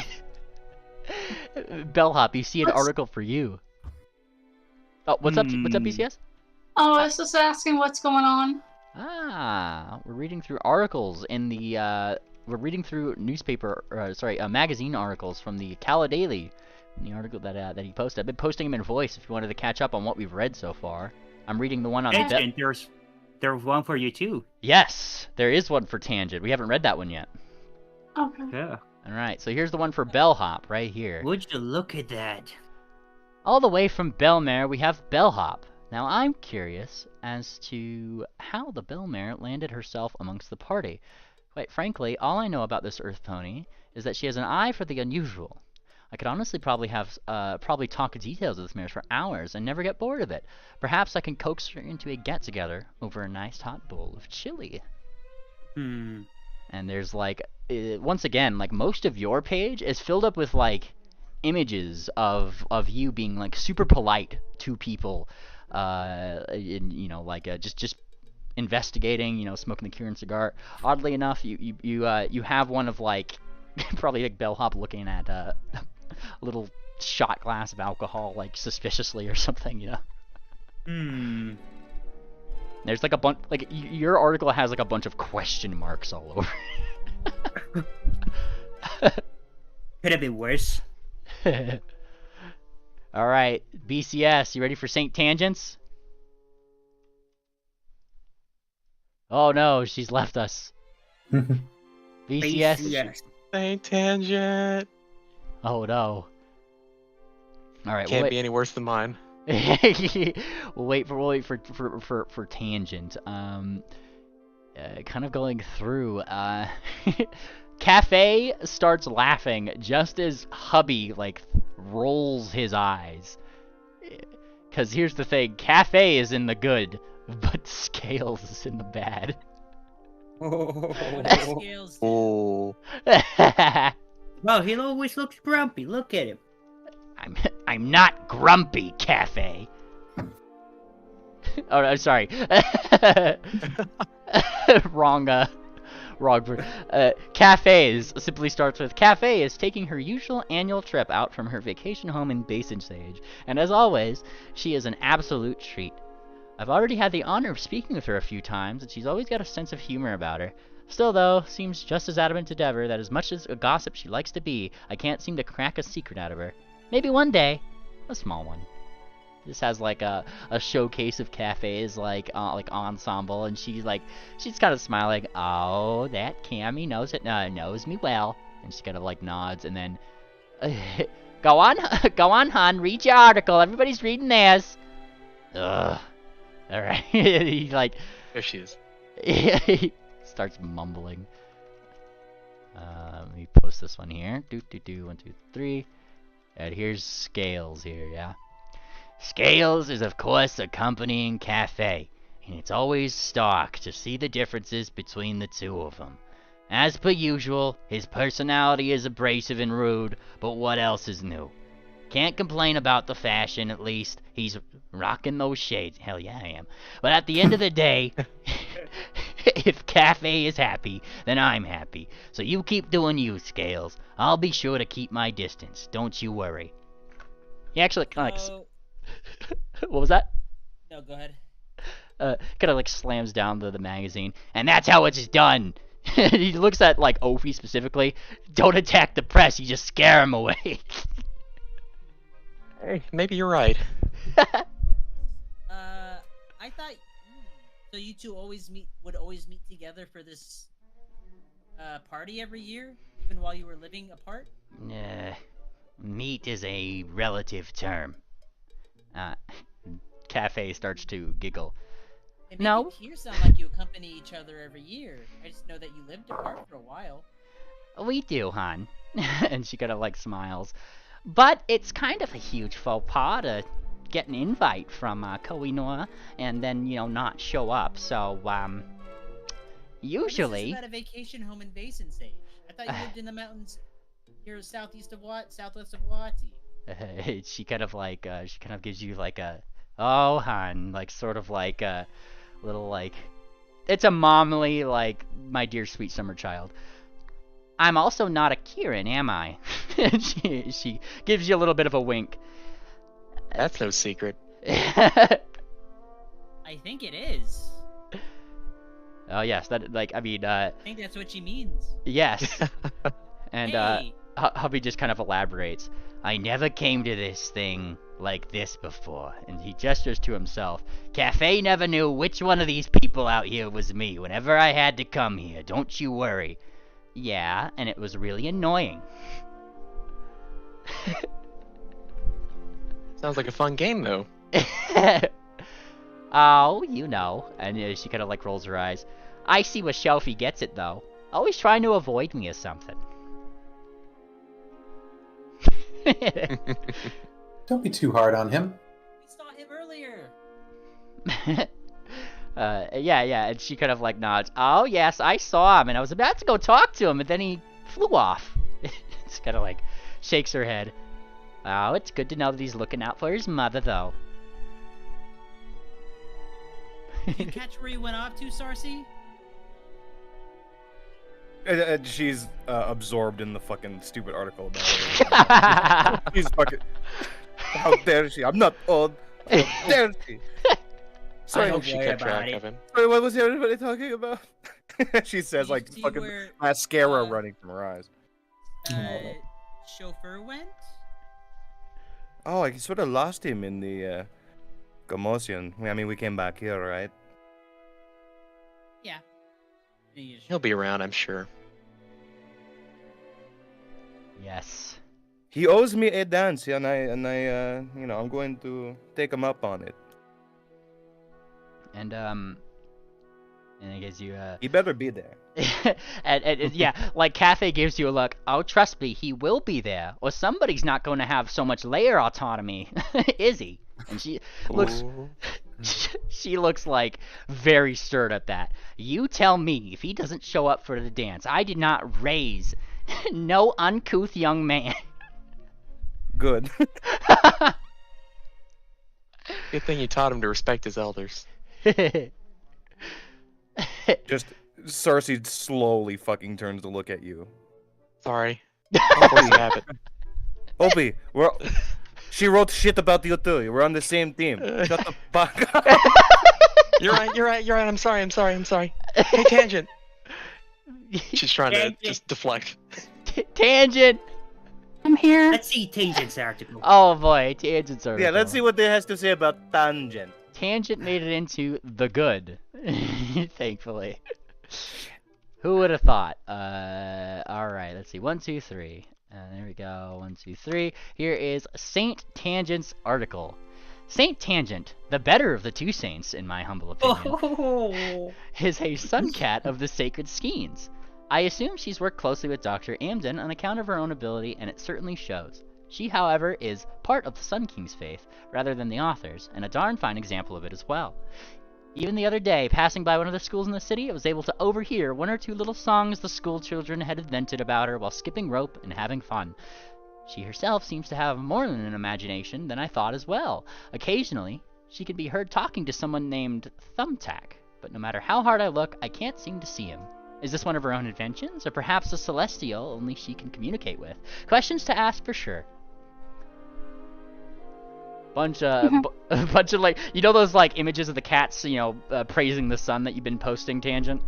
Bellhop, you see an What's- article for you. Oh, what's up? What's up, BCS? Oh, I was just asking what's going on. Ah, we're reading through articles in the. We're reading through magazine articles from the Cala Daily. The article that he posted. I've been posting them in voice if you wanted to catch up on what we've read so far. I'm reading the one on And there's one for you too. Yes, there is one for Tangent. We haven't read that one yet. Okay. Yeah. All right, so here's the one for Bellhop right here. Would you look at that? All the way from Bellmare, we have Bellhop. Now, I'm curious as to how the Bellmare landed herself amongst the party. Quite frankly, all I know about this Earth Pony is that she has an eye for the unusual. I could honestly probably talk details of this mare for hours and never get bored of it. Perhaps I can coax her into a get-together over a nice hot bowl of chili. Hmm. And there's like, once again, like most of your page is filled up with like images of you being like super polite to people, just investigating, smoking the Kieran cigar. Oddly enough, you have one of like probably like Bellhop looking at a little shot glass of alcohol like suspiciously or something. Hmm. There's like a bunch, like your article has like a bunch of question marks all over. Could have been worse. All right, BCS, you ready for Saint Tangents? Oh no, she's left us. BCS. Saint Tangent. Oh no. All right, Can't be any worse than mine. we'll wait for Tangent. Kind of going through. Cafe starts laughing just as Hubby like rolls his eyes. Cause here's the thing: Cafe is in the good, but Scales is in the bad. What does Scales do? Oh. Well, he always looks grumpy. Look at him. I'm not grumpy, Cafe. Oh, I'm sorry. Wrong word. Cafes simply starts with Cafe is taking her usual annual trip out from her vacation home in Basin Sage, and as always, she is an absolute treat. I've already had the honor of speaking with her a few times, and she's always got a sense of humor about her. Still, though, seems just as adamant as ever that as much as a gossip she likes to be, I can't seem to crack a secret out of her. Maybe one day. A small one. This has like a showcase of Cafe's like ensemble, and she's kind of smiling. Oh, that Cammy knows me well, and she kind of like nods, and then go on, hon, read your article. Everybody's reading theirs. Ugh. All right. He like There she is. he starts mumbling. Let me post this one here. 1, 2, 3. And here's Scales here, yeah. Scales is of course accompanying Cafe, and it's always stark to see the differences between the two of them. As per usual, his personality is abrasive and rude, but what else is new? Can't complain about the fashion, at least. He's rocking those shades. Hell yeah, I am. But at the end of the day, If Cafe is happy, then I'm happy. So you keep doing you, Scales. I'll be sure to keep my distance. Don't you worry. He actually kind of So, what was that? no, go ahead. Kind of like slams down the magazine, and that's how it's done. He looks at like Ophi specifically. Don't attack the press. You just scare him away. Hey, maybe you're right. I thought. So you two would always meet together for this party every year, even while you were living apart? Meet is a relative term. Cafe starts to giggle. It makes No. it here sound like you accompany each other every year. I just know that you lived apart for a while. We do, hon. And she kind of like smiles. But it's kind of a huge faux pas to get an invite from Koh-i-Noor and then, not show up. So, usually... This is about a vacation home in Basin Sage. I thought you lived in the mountains here southwest of Wati. She kind of gives you like a, oh, hon, like sort of like a little like, it's a momly, like, my dear sweet summer child. I'm also not a Kieran, am I? And she gives you a little bit of a wink. That's no secret. I think it is. Oh yes, that like I mean I think that's what she means. yes. And Hey. Hubby just kind of elaborates. I never came to this thing like this before, and he gestures to himself. Cafe never knew which one of these people out here was me whenever I had to come here, don't you worry. Yeah, and it was really annoying. Sounds like a fun game, though. Oh, and she kind of like rolls her eyes. I see where Shelfie gets it, though. Always trying to avoid me or something. Don't be too hard on him. We saw him earlier. Yeah, and she kind of like nods. Oh, yes, I saw him, and I was about to go talk to him, and then he flew off. It's kind of like shakes her head. Oh, it's good to know that he's looking out for his mother, though. Did you catch where he went off to, Sarcy? She's absorbed in the fucking stupid article about it. She's fucking. How dare she? I'm not old. How dare she? Sorry, I Don't hope she worry kept about track it. of him. Sorry, what was everybody talking about? She says Did you like see fucking where, mascara running from her eyes. Chauffeur went? Oh, I sort of lost him in the commotion. I mean, we came back here, right? Yeah. He'll be around, I'm sure. Yes. He owes me a dance, and I, I'm going to take him up on it. And I guess you He better be there. and yeah, like Cafe gives you a look. Oh, trust me, he will be there, or somebody's not going to have so much layer autonomy, is he? And she looks, Ooh. she looks like very stirred at that. You tell me if he doesn't show up for the dance. I did not raise no uncouth young man. Good. Good thing you taught him to respect his elders. Just Cersei slowly fucking turns to look at you. Sorry. Force of habit. Opie, she wrote shit about you too. We're on the same team. Shut the fuck up. You're right. I'm sorry. Hey, Tangent. She's trying to just deflect. Tangent. I'm here. Let's see Tangent's article. Oh boy, Tangent's article. Yeah, let's see what it has to say about Tangent. Tangent made it into the good, thankfully. Who would have thought? Alright, let's see. 1, 2, 3. There we go. 1, 2, 3. Here is Saint Tangent's article. Saint Tangent, the better of the two saints, in my humble opinion, Oh. is a sun cat of the sacred skeins. I assume she's worked closely with Dr. Amden on account of her own ability, and it certainly shows. She, however, is part of the Sun King's faith, rather than the author's, and a darn fine example of it as well. Even the other day, passing by one of the schools in the city, I was able to overhear 1 or 2 little songs the school children had invented about her while skipping rope and having fun. She herself seems to have more than an imagination than I thought as well. Occasionally, she can be heard talking to someone named Thumbtack. but no matter how hard I look, I can't seem to see him. Is this one of her own inventions, or perhaps a celestial only she can communicate with? Questions to ask for sure. Bunch of like, you know those like images of the cats, praising the sun that you've been posting, Tangent?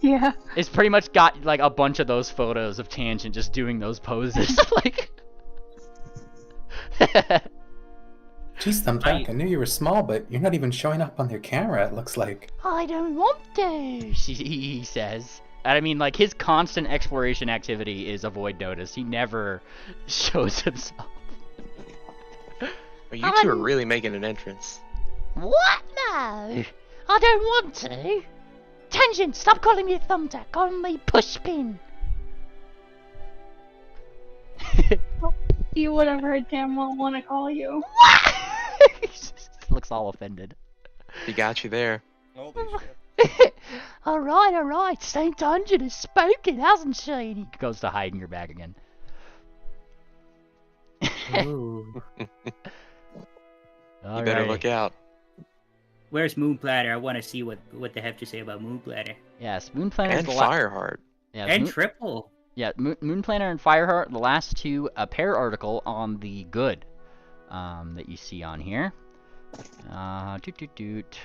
Yeah. It's pretty much got like a bunch of those photos of Tangent just doing those poses. Like, Geez, Thumbtack, I knew you were small, but you're not even showing up on their camera, it looks like. I don't want to, he says. I mean, like, his constant exploration activity is avoid notice. He never shows himself. Well, you two are really making an entrance. What? No, I don't want to. Tangent, stop calling me Thumbtack. Call me Pushpin. You whatever I damn well want to call you. Looks all offended. He got you there. Holy shit. Alright. St. Tangent has spoken, hasn't she? And he goes to hide in your bag again. Ooh. You better look out. Where's Moonplatter? I want to see what they have to say about Moonplatter. Yes, Moonplatter And Fireheart. Yes, And Triple. Yeah, Moonplaner and Fireheart, the last two, a pair article on the good that you see on here.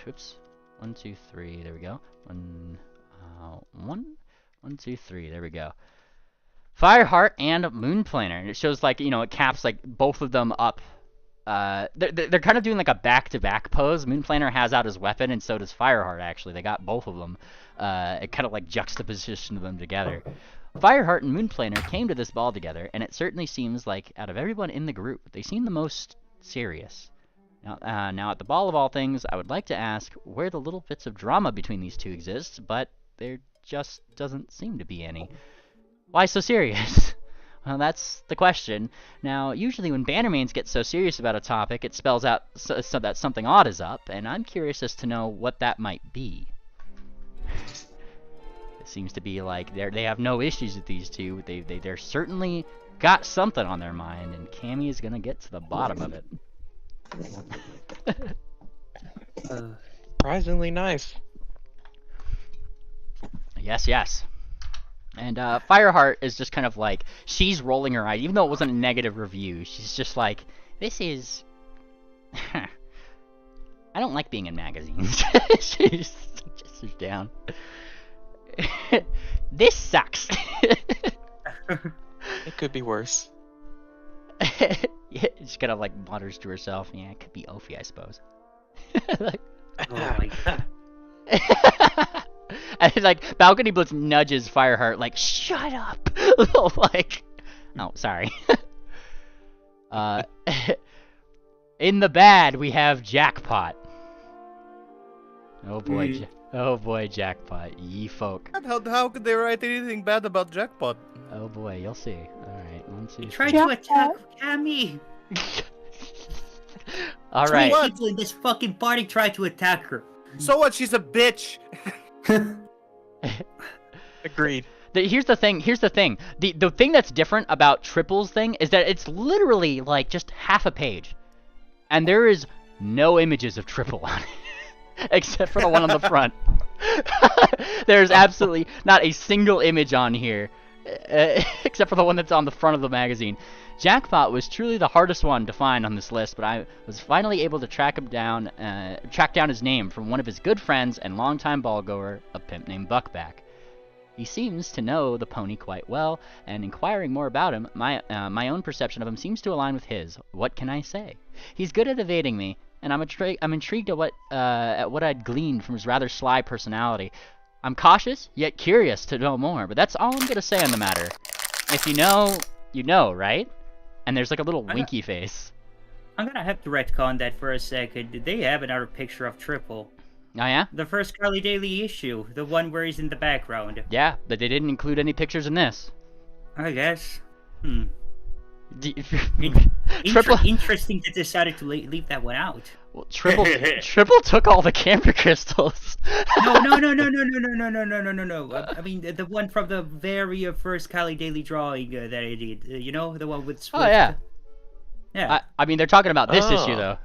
Oops. 1, 2, 3. There we go. 1, 2, 3. There we go. Fireheart and Moonplaner, and it shows like it caps like both of them up. They're kind of doing like a back-to-back pose. Moonplaner has out his weapon, and so does Fireheart. Actually, they got both of them. It kind of like juxtapositioned them together. Fireheart and Moonplaner came to this ball together, and it certainly seems like out of everyone in the group, they seem the most serious. Now at the ball of all things, I would like to ask where the little bits of drama between these two exists, but there just doesn't seem to be any. Why so serious? Well, that's the question. Now, usually when Bannermanes get so serious about a topic, it spells out so that something odd is up, and I'm curious as to know what that might be. It seems to be like they have no issues with these two. They're certainly got something on their mind, and Cammy is gonna get to the bottom of it. Surprisingly nice. Yes. And Fireheart is just kind of like, she's rolling her eyes, even though it wasn't a negative review. She's just like, this is... I don't like being in magazines. She just sits down. This sucks. It could be worse. Yeah, she kind of like mutters to herself, yeah, it could be Ophi, I suppose. Like, Oh my god. And like Balcony Blitz nudges Fireheart like, shut up. Like, oh, sorry. In the bad we have Jackpot. Oh boy, Jackpot, ye folk. How could they write anything bad about Jackpot? Oh boy, you'll see. Alright, 1, 2, 3. Try to attack Cammy. Alright. Three people in this fucking party tried to attack her. So what? She's a bitch. Agreed. Here's the thing. The thing that's different about Triple's thing is that it's literally like just half a page. And there is no images of Triple on it. Except for the one on the front. There's absolutely not a single image on here. Except for the one that's on the front of the magazine. Jackpot was truly the hardest one to find on this list, but I was finally able to track down his name from one of his good friends and longtime ballgoer, a pimp named Buckback. He seems to know the pony quite well, and inquiring more about him, my own perception of him seems to align with his. What can I say? He's good at evading me, and I'm intrigued at what I'd gleaned from his rather sly personality. I'm cautious, yet curious to know more, but that's all I'm gonna say on the matter. If you know, you know, right? And there's like a little winky face. I'm gonna have to retcon that for a second. They have another picture of Triple. Oh yeah? The first Carly Daily issue, the one where he's in the background. Yeah, but they didn't include any pictures in this. I guess. Triple... Interesting that they decided to leave that one out. Well, Triple took all the camper crystals. No. I mean, the one from the very first Cali Daily drawing that I did. You know, the one with Swift. Oh, yeah. Yeah. I mean, they're talking about this issue, though.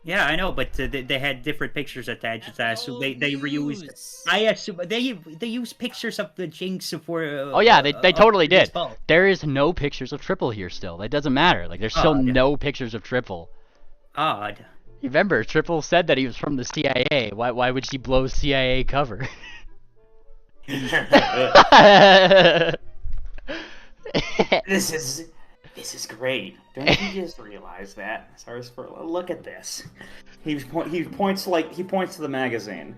Yeah, I know, but they had different pictures attached to that, so they reused. News. I assume they use pictures of the Jinx for. Oh yeah, they totally this did. fall. There is no pictures of Triple here still. It doesn't matter. Like there's still Odd. no pictures of Triple. Odd. Remember, Triple said that he was from the CIA. Why would she blow CIA cover? This is great. Don't you just realize that? Stars Furla, look at this. He points to the magazine.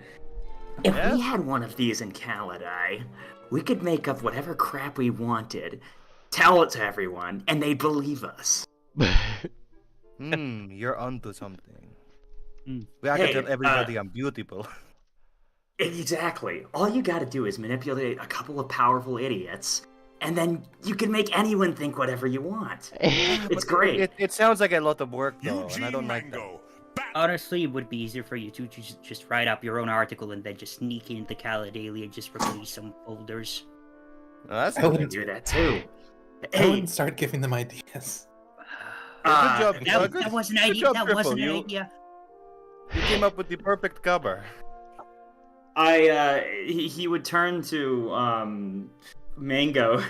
If we had one of these in Kaladai, we could make up whatever crap we wanted, tell it to everyone, and they'd believe us. You're onto something. Mm. We have Hey, to tell everybody I'm beautiful. Exactly. All you gotta do is manipulate a couple of powerful idiots, and then you can make anyone think whatever you want. It's great. It sounds like a lot of work though, and I don't like that. Honestly, it would be easier for you to just write up your own article and then just sneak into Daily and just release some folders. No, that's I not wouldn't, Do that too. I Hey, wouldn't start giving them ideas. good job. That was an idea. job, That Triple. wasn't an You idea. came up with the perfect cover. he would turn to Mango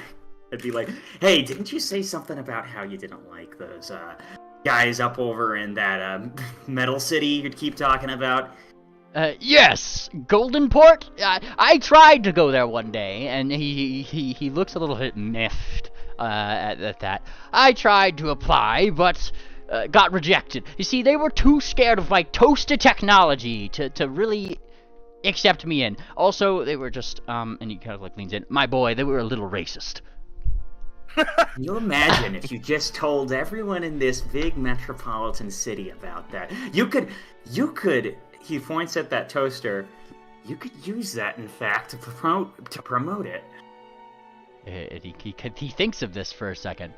and be like, "Hey, didn't you say something about how you didn't like those guys up over in that Metal City you'd keep talking about?" Yes, Golden Port. I tried to go there one day, and he looks a little bit miffed at that. I tried to apply, but got rejected. You see, they were too scared of my toaster technology to really accept me in. Also, they were just and he kind of like leans in. My boy, they were a little racist. Can you imagine if you just told everyone in this big metropolitan city about that? You could, he points at that toaster, you could use that, in fact, to promote it. And he thinks of this for a second.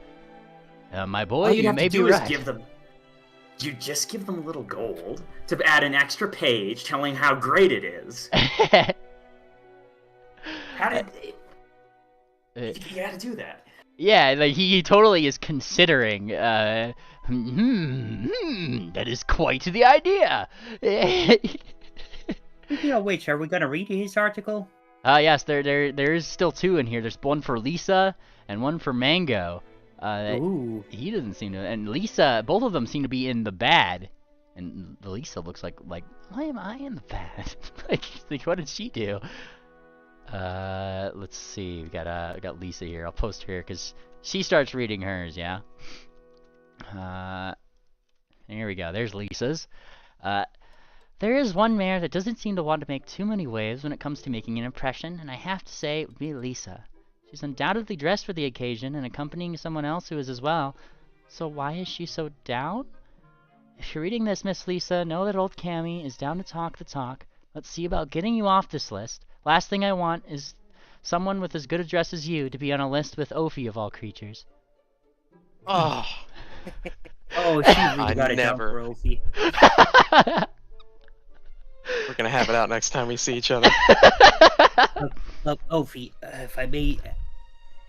My All boy, you'd you have may to be do is right. you just give them a little gold to add an extra page telling how great it is. How did, you gotta do that. Yeah, like he totally is considering. That is quite the idea. Speaking of which, are we gonna read his article? Yes, there is still two in here. There's one for Lisa and one for Mango. Ooh. He doesn't seem to, and Lisa, both of them seem to be in the bad, and Lisa looks like why am I in the bad? like what did she do? Let's see. We got Lisa here. I'll post her here because she starts reading hers. Yeah. Here we go. There's Lisa's. There is one mare that doesn't seem to want to make too many waves when it comes to making an impression, and I have to say it would be Lisa. She's undoubtedly dressed for the occasion and accompanying someone else who is as well. So why is she so down? If you're reading this, Miss Lisa, know that old Cammy is down to talk the talk. Let's see about getting you off this list. Last thing I want is someone with as good a dress as you to be on a list with Ophi of all creatures. Oh, Oh, she really I got a jump never- for Ophi. we're gonna have it out next time we see each other. Look, Ophi, if I may,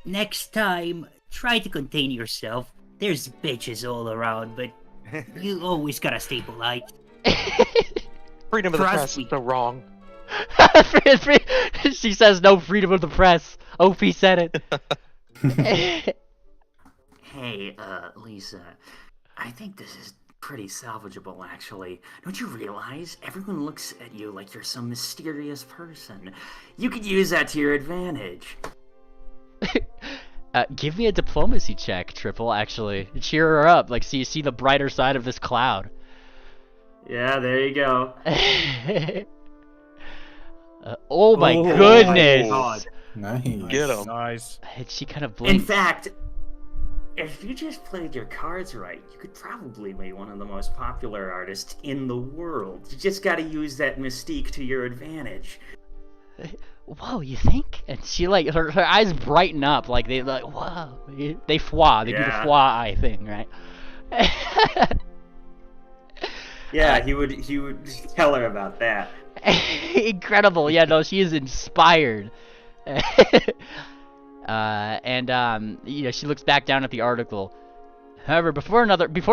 next time, try to contain yourself. There's bitches all around, but you always gotta stay polite. Freedom of the Trust press me. is so wrong. She says no freedom of the press. Ophi said it. Hey, Lisa, I think this is pretty salvageable, actually. Don't you realize everyone looks at you like you're some mysterious person? You could use that to your advantage. Give me a diplomacy check, Triple, actually. Cheer her up, like, so you see the brighter side of this cloud. Yeah, there you go. Oh my Oh, goodness! my God. Nice. Get 'em. Nice. And she kind of In blinked. fact, if you just played your cards right, you could probably be one of the most popular artists in the world. You just gotta use that mystique to your advantage. Whoa, you think? And she like her eyes brighten up, like they like whoa. They fwa, they do the Yeah. fwa eye thing, right? Yeah, he would tell her about that. Incredible. Yeah, no, she is inspired. And you know, she looks back down at the article. However, before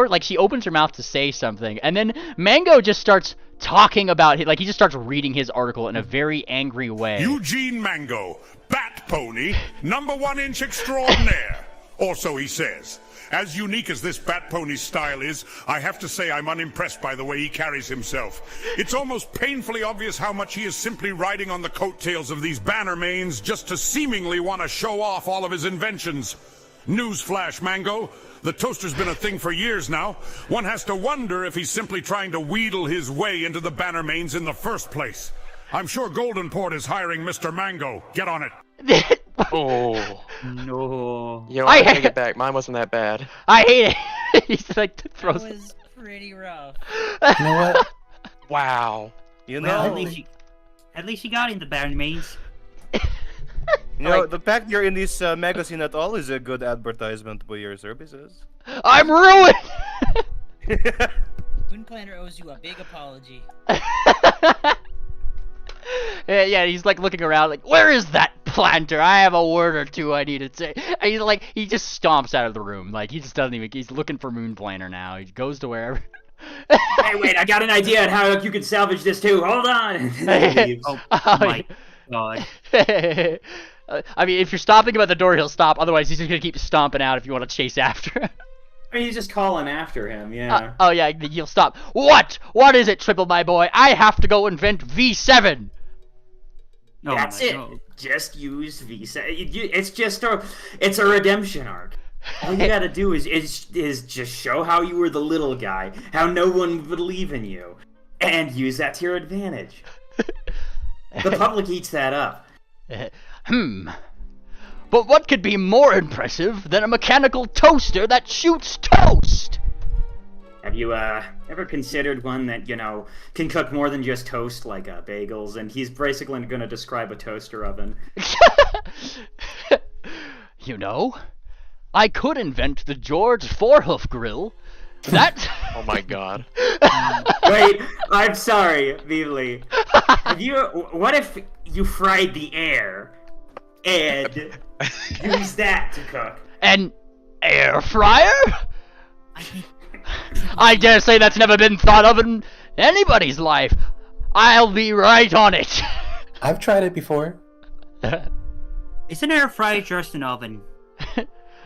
like she opens her mouth to say something, and then Mango just starts talking about it, like he just starts reading his article in a very angry way. Eugene Mango, bat pony, number 1 inch extraordinaire. Or so he says. As unique as this bat pony's style is, I have to say I'm unimpressed by the way he carries himself. It's almost painfully obvious how much he is simply riding on the coattails of these Bannermanes just to seemingly want to show off all of his inventions. Newsflash, Mango. The toaster's been a thing for years now. One has to wonder if he's simply trying to wheedle his way into the Bannermanes in the first place. I'm sure Goldenport is hiring Mr. Mango. Get on it. Oh. No. You know, I take it back. Mine wasn't that bad. I hate it. He's like That throws. was pretty rough. You know what? Wow. You know, Well, at least you got in the Bannermanes. you know, the fact you're in this magazine at all is a good advertisement for your services. I'm ruined. Moon Planner owes you a big apology. Yeah, he's like looking around, like, where is that planter? I have a word or two I need to say. And he's like, he just stomps out of the room. Like, he just doesn't even. He's looking for Moon Planner now. He goes to wherever. Hey, wait, I got an idea on how you can salvage this too. Hold on. And then he leaves. Oh Oh, my god. I mean, if you're stopping him at the door, he'll stop. Otherwise, he's just gonna keep stomping out if you want to chase after him. I mean, he's just calling after him, yeah. Oh yeah, you'll stop. What? What is it, Triple, my boy? I have to go invent V7. Oh That's my it. God. Just use Visa. It's just it's a redemption arc. All you gotta do is just show how you were the little guy, how no one would believe in you, and use that to your advantage. The public eats that up. But what could be more impressive than a mechanical toaster that shoots toast? Have you ever considered one that, can cook more than just toast, like bagels? And he's basically going to describe a toaster oven. You know, I could invent the George Fourhoof grill. That. Oh my god. Wait, I'm sorry, Beasley. What if you fried the air and used that to cook? An air fryer? I dare say that's never been thought of in anybody's life. I'll be right on it. I've tried it before. Is an air fryer just an oven?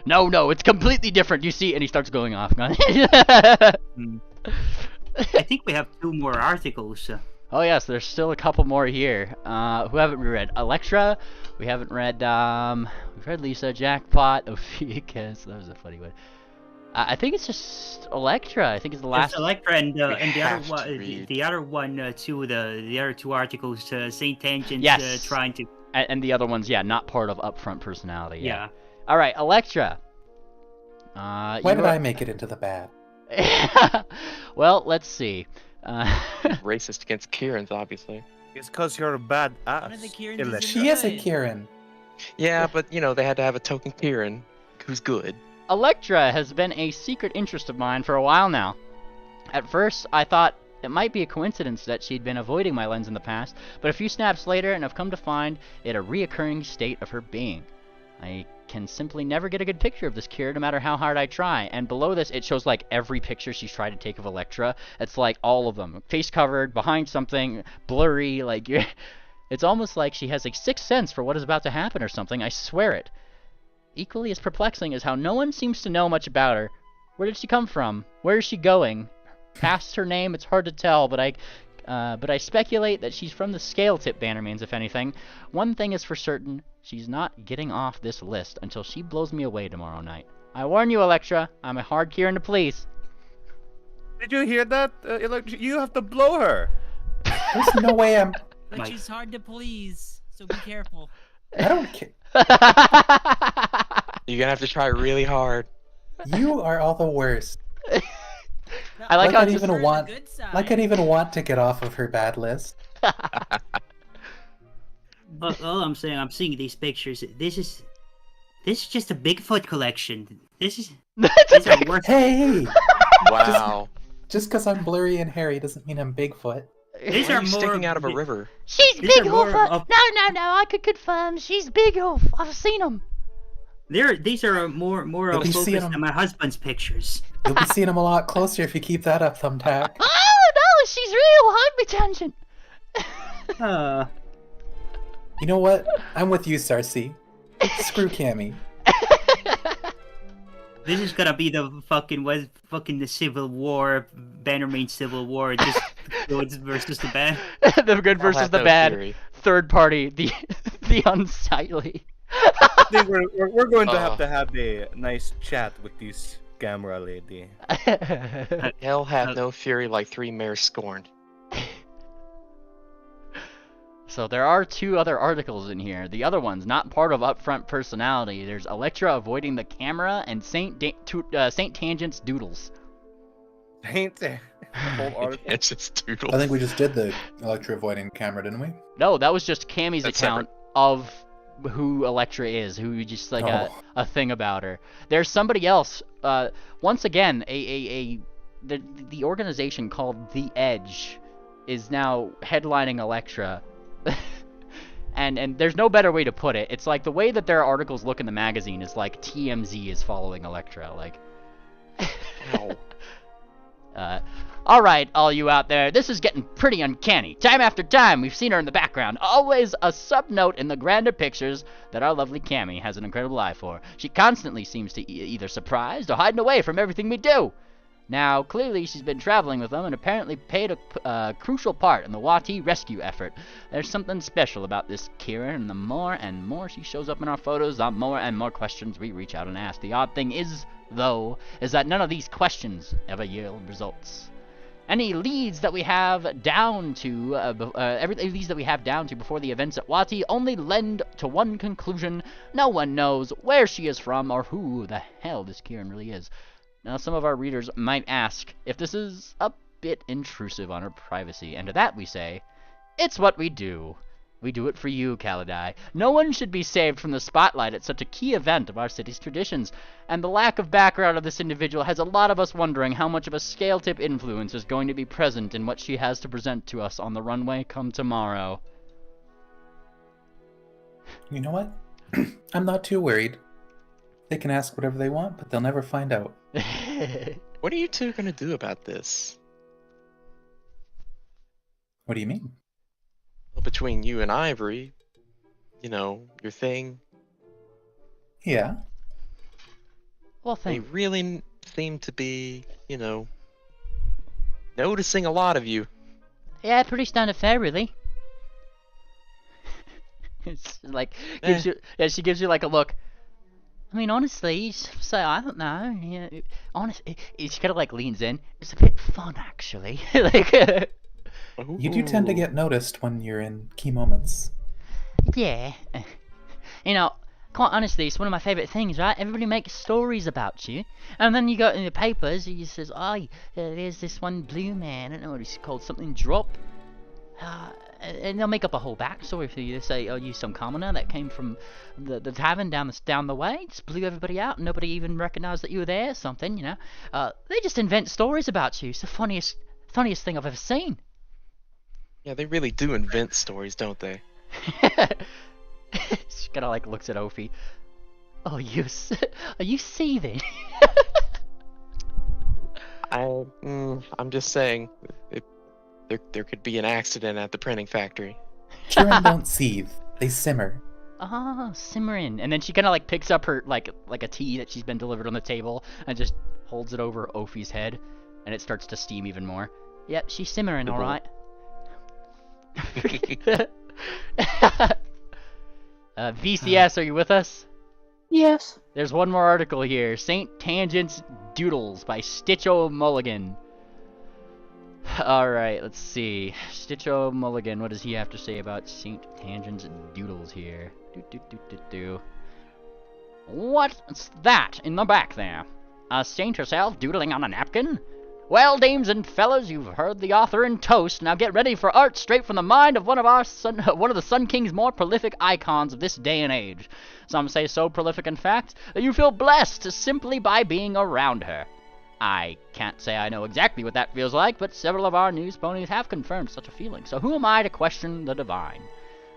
No, it's completely different. You see, and he starts going off. I think we have 2 more articles. Oh yes, there's still a couple more here. Who haven't we read? Electra. We haven't read. We've read Lisa, Jackpot, Ophiuchus. That was a funny one. I think it's just Electra. I think it's the last. It's Electra and the other have one, to read. the other one too. The other 2 articles, Saint Tangent Yes. trying to. And the other ones, yeah, not part of upfront personality. Yeah. All right, Electra. Why did I make it into the bad? Well, let's see. Racist against Kieran's, obviously. It's because you're a bad One of the ass. Kierans Electra. is She is a good. Kieran. Yeah, but you know, they had to have a token Kieran who's good. Electra has been a secret interest of mine for a while now. At first, I thought it might be a coincidence that she'd been avoiding my lens in the past, but a few snaps later, and I've come to find it a reoccurring state of her being. I can simply never get a good picture of this Kira, no matter how hard I try. And below this, it shows like every picture she's tried to take of Electra. It's like all of them, face covered, behind something, blurry. Like it's almost like she has a sixth sense for what is about to happen or something. I swear it. Equally as perplexing is how no one seems to know much about her. Where did she come from? Where is she going? Past her name, it's hard to tell, but I speculate that she's from the scale tip Bannermanes, if anything. One thing is for certain, she's not getting off this list until she blows me away tomorrow night. I warn you, Electra, I'm a hard Kieran to please. Did you hear that? Electra? You have to blow her. There's no way I'm. But Mike. she's hard to please, so be careful. I don't care. You're gonna have to try really hard. You are all the worst. No, I like how I'd it's even for the want. good side. Like I'd even want to get off of her bad list. But all I'm saying, I'm seeing these pictures. This is just a Bigfoot collection. These are worth. Hey, Wow. just because I'm blurry and hairy doesn't mean I'm Bigfoot. These Why are are you more sticking out of a river? She's These are big more Hoof. of- No, I could confirm she's big Hoof. I've seen him. These are more You'll be seeing focused them. than my husband's pictures. You'll be seeing them a lot closer if you keep that up, Thumbtack. Oh no, she's real hypertension. You know what? I'm with you, Sarcy. Screw Cammy. This is gonna be the fucking the Civil War, Bannermanes Civil War, just goods versus the bad. The good versus have the no bad. theory. Third party, the unsightly. I think we're going to have a nice chat with this camera lady. Hell hath no fury like three mares scorned. So there are two other articles in here. The other one's not part of upfront personality. There's Electra avoiding the camera and Saint Tangent's doodles. Ain't there? The whole article. It's just doodles. I think we just did the Electra avoiding camera, didn't we? No, that was just Cammy's That's account of who Electra is, who just like a thing about her. There's somebody else. Once again, the organization called The Edge is now headlining Electra. and there's no better way to put it. It's like the way that their articles look in the magazine is like TMZ is following Electra. Like, alright, all you out there, this is getting pretty uncanny. Time after time, we've seen her in the background. Always a sub-note in the grander pictures that our lovely Cammy has an incredible eye for. She constantly seems to either surprised or hiding away from everything we do. Now, clearly she's been traveling with them and apparently played a crucial part in the Wati rescue effort. There's something special about this Kieran, and the more and more she shows up in our photos, the more and more questions we reach out and ask. The odd thing is, though, is that none of these questions ever yield results. Any leads that we have down to, every leads that we have down to before the events at Wati only lend to one conclusion. No one knows where she is from or who the hell this Kieran really is. Now, some of our readers might ask if this is a bit intrusive on her privacy, and to that we say, it's what we do. We do it for you, Kalidai. No one should be saved from the spotlight at such a key event of our city's traditions, and the lack of background of this individual has a lot of us wondering how much of a scale-tip influence is going to be present in what she has to present to us on the runway come tomorrow. You know what? I'm not too worried. They can ask whatever they want, but they'll never find out. What are you two gonna do about this? What do you mean? Well, between you and Ivory, you know, your thing, Yeah. Well, they thank really seem to be, you know, noticing a lot of you. Yeah, pretty standard fare, really. It's like, gives you, yeah, she gives you like a look. I mean, honestly, so I don't know. Yeah, honestly, she kind of like leans in. It's a bit fun, actually. Like, You do tend to get noticed when you're in key moments. yeah. You know, quite honestly, it's one of my favourite things, right? Everybody makes stories about you, and then you go in the papers, and you says, "Oh, there's this one blue man. I don't know what he's called, something drop." And they'll make up a whole backstory for you. They say, "Oh, you some commoner that came from the tavern down the way, just blew everybody out, and nobody even recognised that you were there." Or something, you know. They just invent stories about you. It's the funniest thing I've ever seen. Yeah, they really do invent stories, don't they? She kind of like looks at Ophi. Oh, are you seething? I'm just saying, there could be an accident at the printing factory. Children don't seethe; they simmer. Ah, simmering. And then she kind of like picks up her like a tea that she's been delivered on the table and just holds it over Ophi's head, and it starts to steam even more. Yep, she's simmering, all right. VCS, are you with us? Yes. There's one more article here. Saint Tangent's Doodles by Stitcho Mulligan. Alright, let's see. Stitcho Mulligan, what does he have to say about Saint Tangent's Doodles here? What's that in the back there? A saint herself doodling on a napkin? Well, dames and fellas, you've heard the author in toast. Now get ready for art straight from the mind of one of the Sun King's more prolific icons of this day and age. Some say so prolific, in fact, that you feel blessed simply by being around her. I can't say I know exactly what that feels like, but several of our news ponies have confirmed such a feeling, so who am I to question the divine?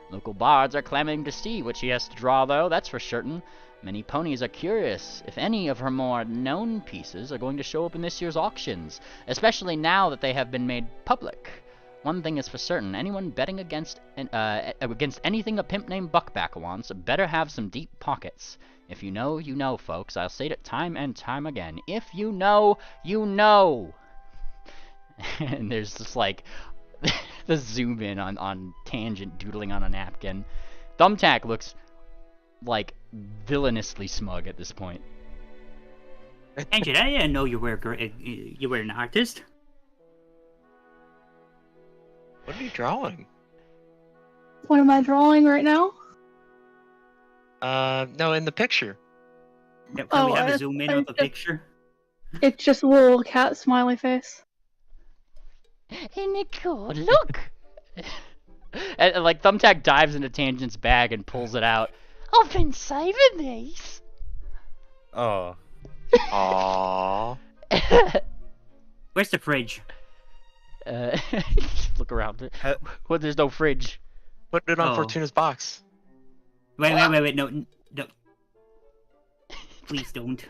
Local bards are clamoring to see what she has to draw, though, that's for certain. Many ponies are curious if any of her more known pieces are going to show up in this year's auctions, especially now that they have been made public. One thing is for certain, anyone betting against anything a pimp named Buckback wants better have some deep pockets. If you know, you know, folks. I'll say it time and time again. If you know, you know. And there's just like the zoom in on Tangent doodling on a napkin. Thumbtack looks like villainously smug at this point. Angel, I didn't know you were an artist. What are you drawing? What am I drawing right now? No, in the picture. Can we have a zoom in of the picture? It's just a little cat smiley face. Isn't it cool? Look! And like Thumbtack dives into Tangent's bag and pulls it out. I've been saving these. Oh. Aww. Where's the fridge? Look around. Well, there's no fridge. Put it on Oh. Fortuna's box. Wait, no. Please don't.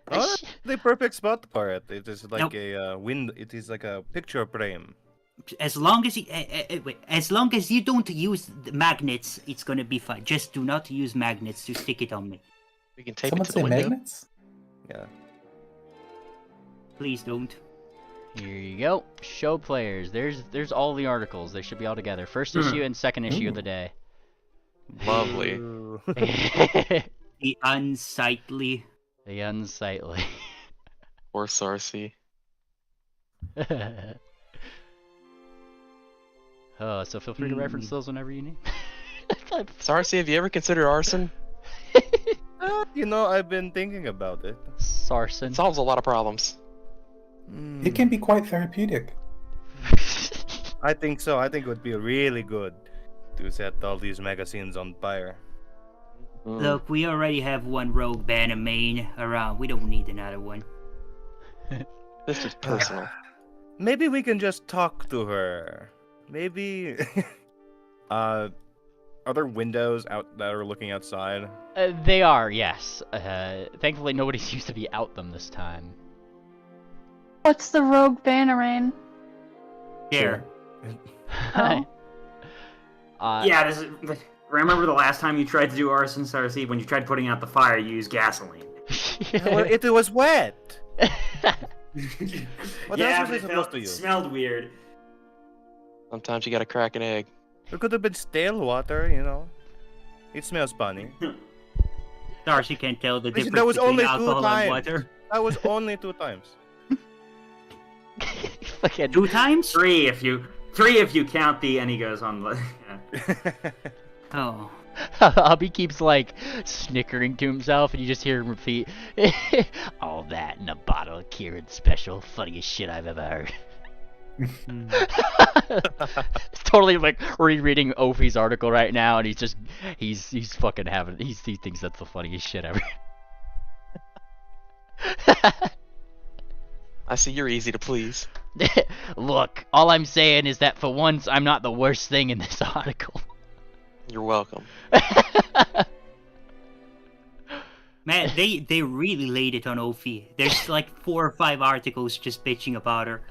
Oh, the perfect spot for it. It is like Nope. a It is like a picture frame. As long as as long as you don't use the magnets, it's gonna be fine. Just do not use magnets to stick it on me. We can tape Someone it to the say window. magnets? Yeah. Please don't. Here you go. Show players. There's all the articles. They should be all together. First issue and second issue of the day. Lovely. Ooh. The unsightly. The unsightly. Poor Sarcy. Oh, so feel free to reference those whenever you need. Sarcy, have you ever considered arson? You know, I've been thinking about it. Sarson. It solves a lot of problems. It can be quite therapeutic. I think so. I think it would be really good to set all these magazines on fire. Look, we already have one rogue Bannermane around. We don't need another one. This is personal. Maybe we can just talk to her. Maybe. Are there windows out that are looking outside? They are, yes. Thankfully, nobody seems to be out them this time. What's the rogue Bannerane? Here. Oh. Yeah, this is. Remember the last time you tried to do arson, Sarcy? When you tried putting out the fire, you used gasoline. Well, it was wet. What yeah, else was but I it supposed to use? smelled weird. Sometimes you gotta crack an egg. It could have been stale water, you know. It smells funny. Darcy can't tell the Listen, difference that was between only 2 alcohol and times. water. That was only 2 times. Fucking 2 times? Three if you count the, and he goes on. Yeah. Oh. Hubby keeps like snickering to himself, and you just hear him repeat, "All that in a bottle of Kieran Special, funniest shit I've ever heard." It's totally like rereading Ophi's article right now, and he's fucking having he thinks that's the funniest shit ever. I see you're easy to please. Look, all I'm saying is that for once I'm not the worst thing in this article. You're welcome. Man, they really laid it on Ophi. There's like 4 or 5 articles just bitching about her.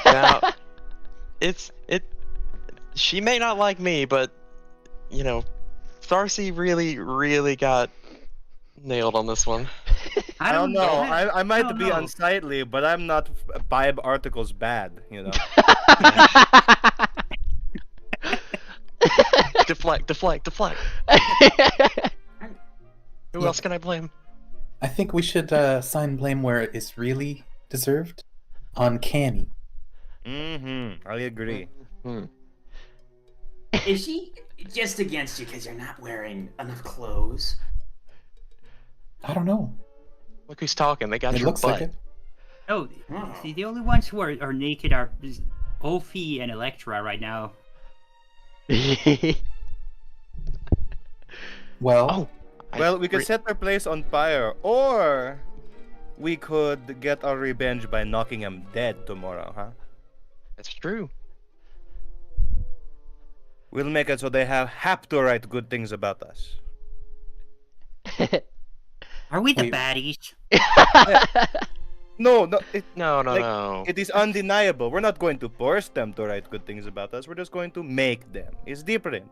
Now, she may not like me, but, you know, Sarcy really got nailed on this one. I don't know. I might don't be know. unsightly, but I'm not 5 articles bad, you know. Deflect. Who else can I blame? I think we should assign blame where it is really deserved. On Cammy. I agree. Is she just against you because you're not wearing enough clothes? I don't know. Look who's talking. They got It your looks butt. like it. Oh, Oh. see, the only ones who are naked are Ophi and Electra right now. Well, Well, we could set their place on fire, or we could get our revenge by knocking them dead tomorrow, huh? That's true. We'll make it so they have to write good things about us. Are we the Wait. baddies? No, No, like, no. it is undeniable. We're not going to force them to write good things about us. We're just going to make them. It's different.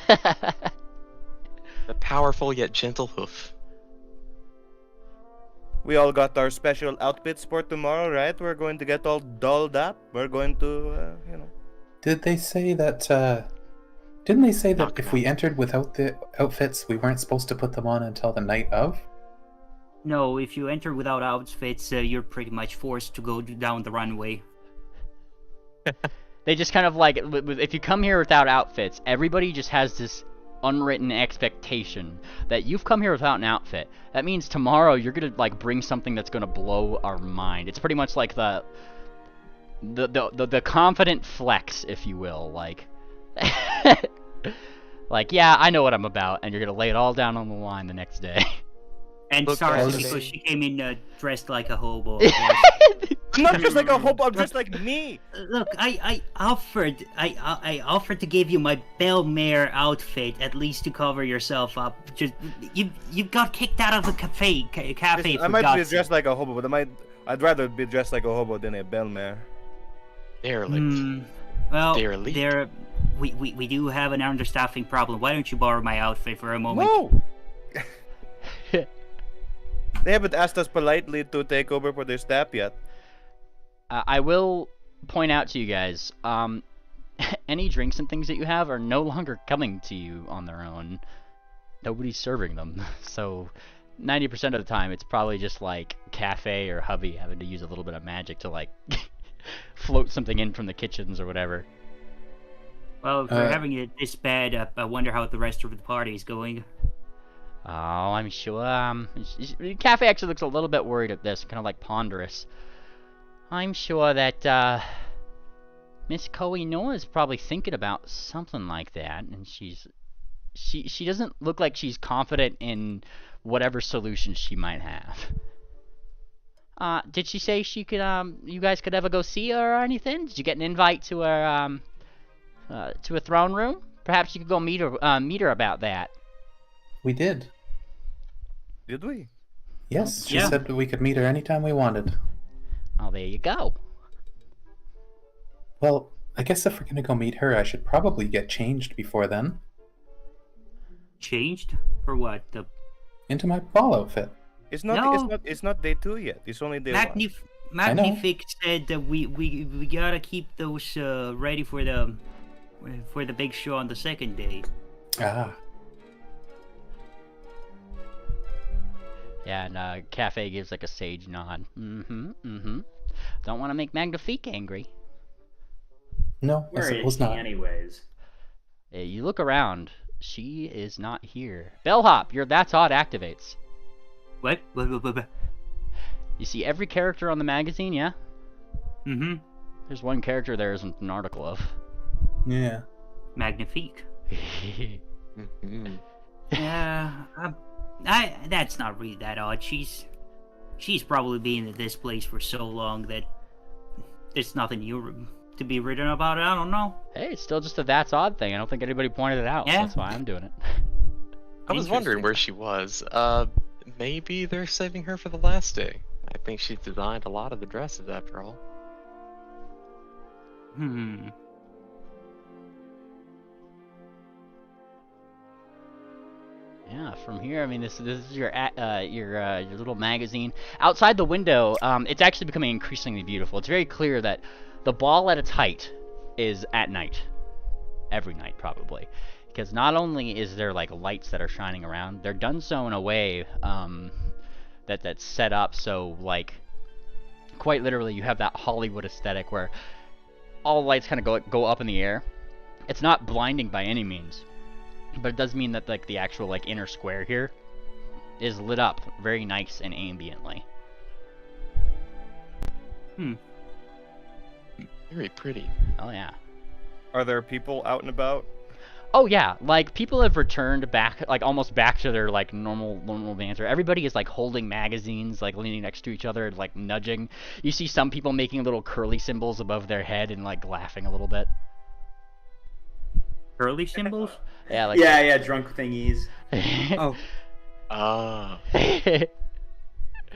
The powerful yet gentle hoof. We all got our special outfits for tomorrow, right? We're going to get all dolled up. We're going to, Did they say that? Didn't they say that Knock 'em if we out. entered without the outfits, we weren't supposed to put them on until the night of? No, if you enter without outfits, you're pretty much forced to go down the runway. They just kind of like, if you come here without outfits, everybody just has this unwritten expectation that you've come here without an outfit. That means tomorrow you're gonna like bring something that's gonna blow our mind. It's pretty much like the confident flex, if you will, like, like, yeah, I know what I'm about, and you're gonna lay it all down on the line the next day. And Look, sorry, guys. because she came in dressed like a hobo. Of course. I'm not just like a hobo, I'm just like me. Look, I offered to give you my Bellmare outfit at least to cover yourself up. Just you got kicked out of the cafe Listen, for I might be God's dressed sake. like a hobo, but I'd rather be dressed like a hobo than a bellmare. Derelict. Well, Derelict. we do have an understaffing problem. Why don't you borrow my outfit for a moment? No! They haven't asked us politely to take over for their staff yet. I will point out to you guys, any drinks and things that you have are no longer coming to you on their own. Nobody's serving them, so 90% of the time it's probably just like Cafe or Hubby having to use a little bit of magic to like float something in from the kitchens or whatever. Well, if we're having it this bad, I wonder how the rest of the party is going. Oh, I'm sure. Cafe actually looks a little bit worried at this, kind of like ponderous. I'm sure that Miss Koh-i-Noor is probably thinking about something like that, and she doesn't look like she's confident in whatever solution she might have. Did she say she could you guys could ever go see her or anything? Did you get an invite to her to a throne room? Perhaps you could go meet her about that. We did. Did we? Yes, she Yeah. said that we could meet her anytime we wanted. Oh, there you go. Well, I guess if we're gonna go meet her, I should probably get changed before then. Changed for what? The Into my ball outfit. It's not. No. It's not day 2 yet. It's only day 1. Magnific said that we gotta keep those ready for the big show on the second day. Ah. Yeah, and Cafe gives like a sage nod. Mm-hmm. Don't want to make Magnifique angry. No, I Where is suppose she, not. anyways? You look around. She is not here. Bellhop, your That's Odd activates. What? You see every character on the magazine, yeah? Mm-hmm. There's one character there isn't an article of. Yeah. Magnifique. Mhm. Yeah, that's not really that odd. She's probably been at this place for so long that there's nothing new to be written about it. I don't know. Hey, it's still just a That's Odd thing. I don't think anybody pointed it out. Yeah. That's why I'm doing it. I was wondering where she was. Maybe they're saving her for the last day. I think she designed a lot of the dresses after all. Yeah, from here, I mean, this is your little magazine. Outside the window, it's actually becoming increasingly beautiful. It's very clear that the ball at its height is at night, every night probably, because not only is there like lights that are shining around, they're done so in a way that's set up so like quite literally you have that Hollywood aesthetic where all the lights kind of go up in the air. It's not blinding by any means. But it does mean that like the actual like inner square here is lit up very nice and ambiently. Very pretty. Oh yeah. Are there people out and about? Oh yeah, like people have returned back, like almost back to their like normal banter. Everybody is like holding magazines, like leaning next to each other, and, like nudging. You see some people making little curly symbols above their head and like laughing a little bit. Curly symbols? Yeah, like Yeah, drunk thingies. Oh. Ah.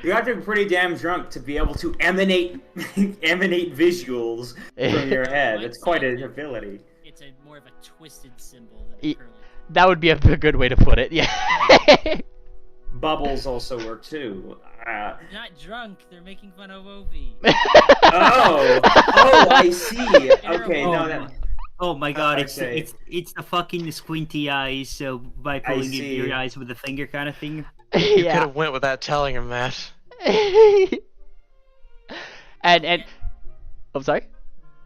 You have to be pretty damn drunk to be able to emanate visuals from your head. It's quite an ability. It's a more of a twisted symbol than a curly. That would be a good way to put it. Yeah. Bubbles also work too. They're not drunk. They're making fun of Ovi. Oh, I see. Okay, Oh, no, that. oh my god, I it's see. it's the fucking squinty eyes. So by pulling see. your eyes with a finger, kind of thing. You could Yeah. have went without telling him that. and I'm sorry.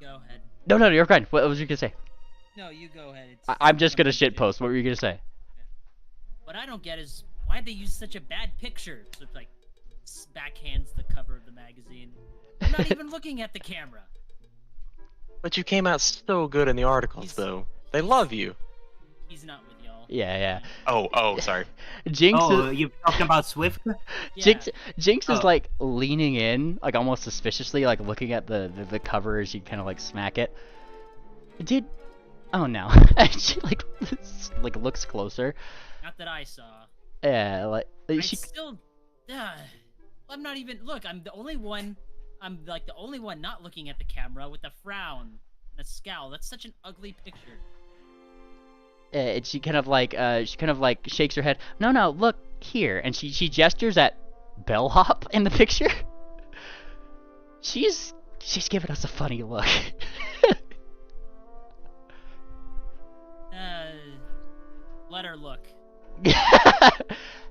Go ahead. No, you're fine. What was you gonna say? No, you go ahead. It's I'm just gonna something shit post. What were you gonna say? What I don't get is why'd they use such a bad picture? So it's like backhands the cover of the magazine. I'm not even looking at the camera. But you came out so good in the articles, He's- though. They love you. He's not with y'all. Yeah. Oh, sorry. Jinx. Oh, you're talking about Swift? Yeah. Jinx is Oh. like leaning in, like almost suspiciously, like looking at the cover as you kind of like smack it. Oh no. And she like looks closer. Not that I saw. Yeah, like I she. still. I'm not even. Look, I'm the only one. I'm like the only one not looking at the camera with a frown and a scowl. That's such an ugly picture. And she kind of like shakes her head. No, look here, and she gestures at Bellhop in the picture. She's giving us a funny look. Let her look.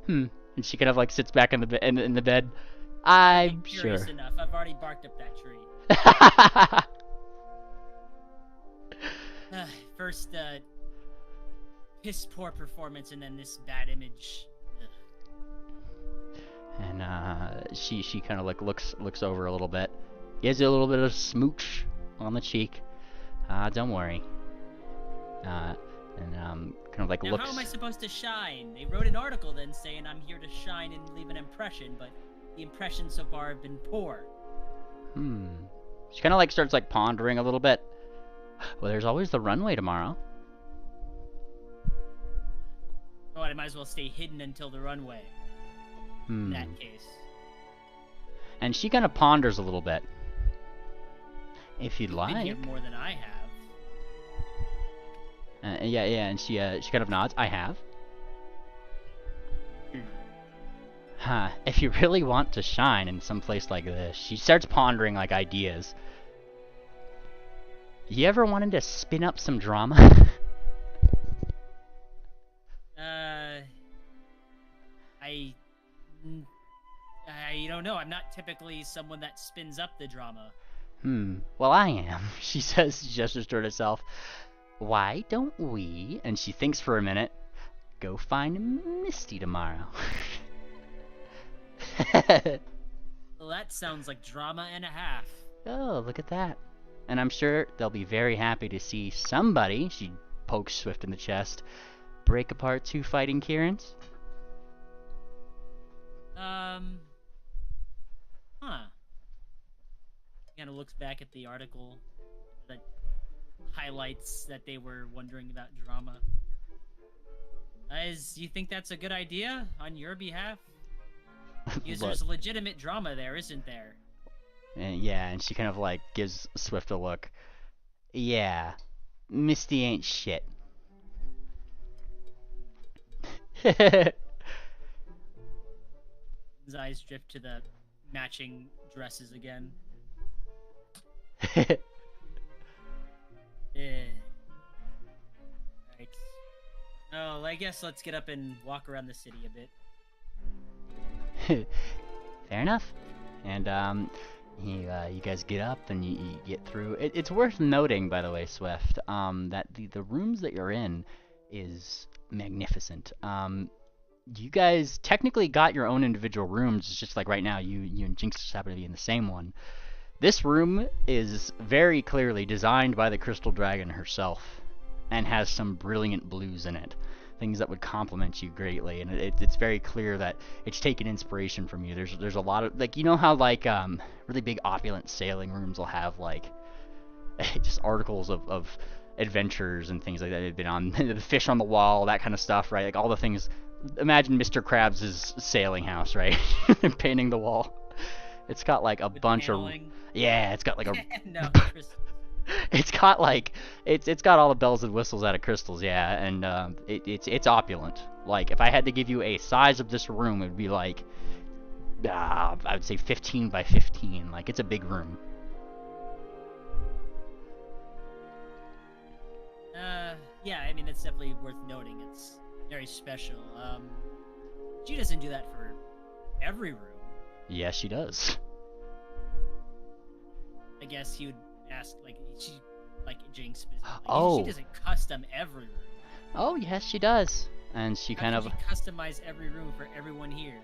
And she kind of like sits back in the bed. I'm Curious sure. enough. I've already barked up that tree. First, piss poor performance, and then this bad image. And she kind of like looks over a little bit, gives you a little bit of smooch on the cheek. Don't worry. And kind of like Now, looks. how am I supposed to shine? They wrote an article then saying I'm here to shine and leave an impression, but the impressions so far have been poor. She kind of like starts like pondering a little bit. Well, there's always the runway tomorrow. Oh, I might as well stay hidden until the runway. In that case. And she kind of ponders a little bit. If you'd You've like. been here more than I have. Yeah, and she kind of nods. I have. If you really want to shine in some place like this, she starts pondering like ideas. You ever wanted to spin up some drama? I don't know. I'm not typically someone that spins up the drama. Well, I am. She says, she gestures toward herself. Why don't we, and she thinks for a minute, go find Misty tomorrow? Well, that sounds like drama and a half. Oh, look at that. And I'm sure they'll be very happy to see somebody, she pokes Swift in the chest, break apart two fighting Kierans. Kind of looks back at the article that highlights that they were wondering about drama. You think that's a good idea on your behalf? Because there's legitimate drama there, isn't there? And yeah, and she kind of like gives Swift a look. Yeah, Misty ain't shit. His eyes drift to the matching dresses again. Right. Oh, I guess let's get up and walk around the city a bit. Fair enough. And you guys get up and you get through. It's worth noting, by the way, Swift, that the rooms that you're in is magnificent. You guys technically got your own individual rooms. It's just like right now, you and Jinx just happen to be in the same one. This room is very clearly designed by the Crystal Dragon herself, and has some brilliant blues in it. Things that would complement you greatly, and it's very clear that it's taken inspiration from you. There's a lot of, like, you know how like really big opulent sailing rooms will have like just articles of adventures and things like that they've been on, the fish on the wall, that kind of stuff, right? Like all the things imagine Mr. Krabs' sailing house, right? They're painting the wall. It's got like a With bunch paneling. of yeah. It's got like a No, crystal. it's got like it's got all the bells and whistles out of crystals, yeah, and it's opulent. Like if I had to give you a size of this room, it would be like I would say 15 by 15. Like it's a big room. Yeah, I mean, it's definitely worth noting. It's very special. She doesn't do that for every room. Yes, she does. I guess you would ask, like, Jinx specifically. Oh. She doesn't custom every room. Oh yes, she does. And she How kind can of she customize every room for everyone here?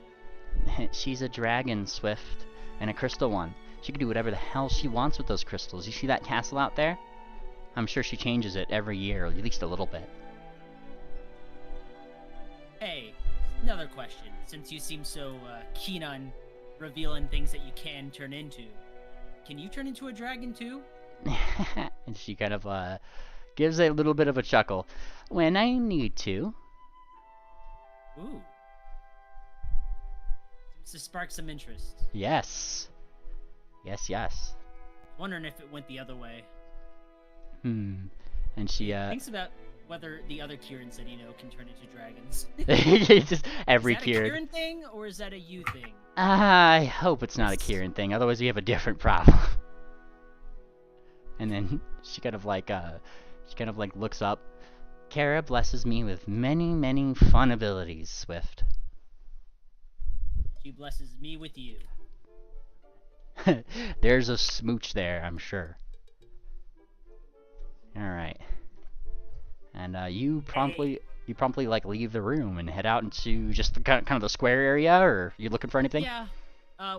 she's a dragon, Swift, and a crystal one. She can do whatever the hell she wants with those crystals. You see that castle out there? I'm sure she changes it every year, at least a little bit. Hey, another question. Since you seem so keen on revealing things that you can turn into, can you turn into a dragon too? And she kind of gives a little bit of a chuckle. When I need to. Ooh. Seems to spark some interest. Yes. Yes. Wondering if it went the other way. And she Thinks about whether the other Kieran said, can turn into dragons. just every Is that a Kieran. Kieran thing, or is that a you thing? I hope it's not a Kieran thing, otherwise we have a different problem. And then she kind of like looks up. Kara blesses me with many, many fun abilities, Swift. She blesses me with you. There's a smooch there, I'm sure. Alright. And you promptly like leave the room and head out into just the, kind of the square area, or you looking for anything? Yeah.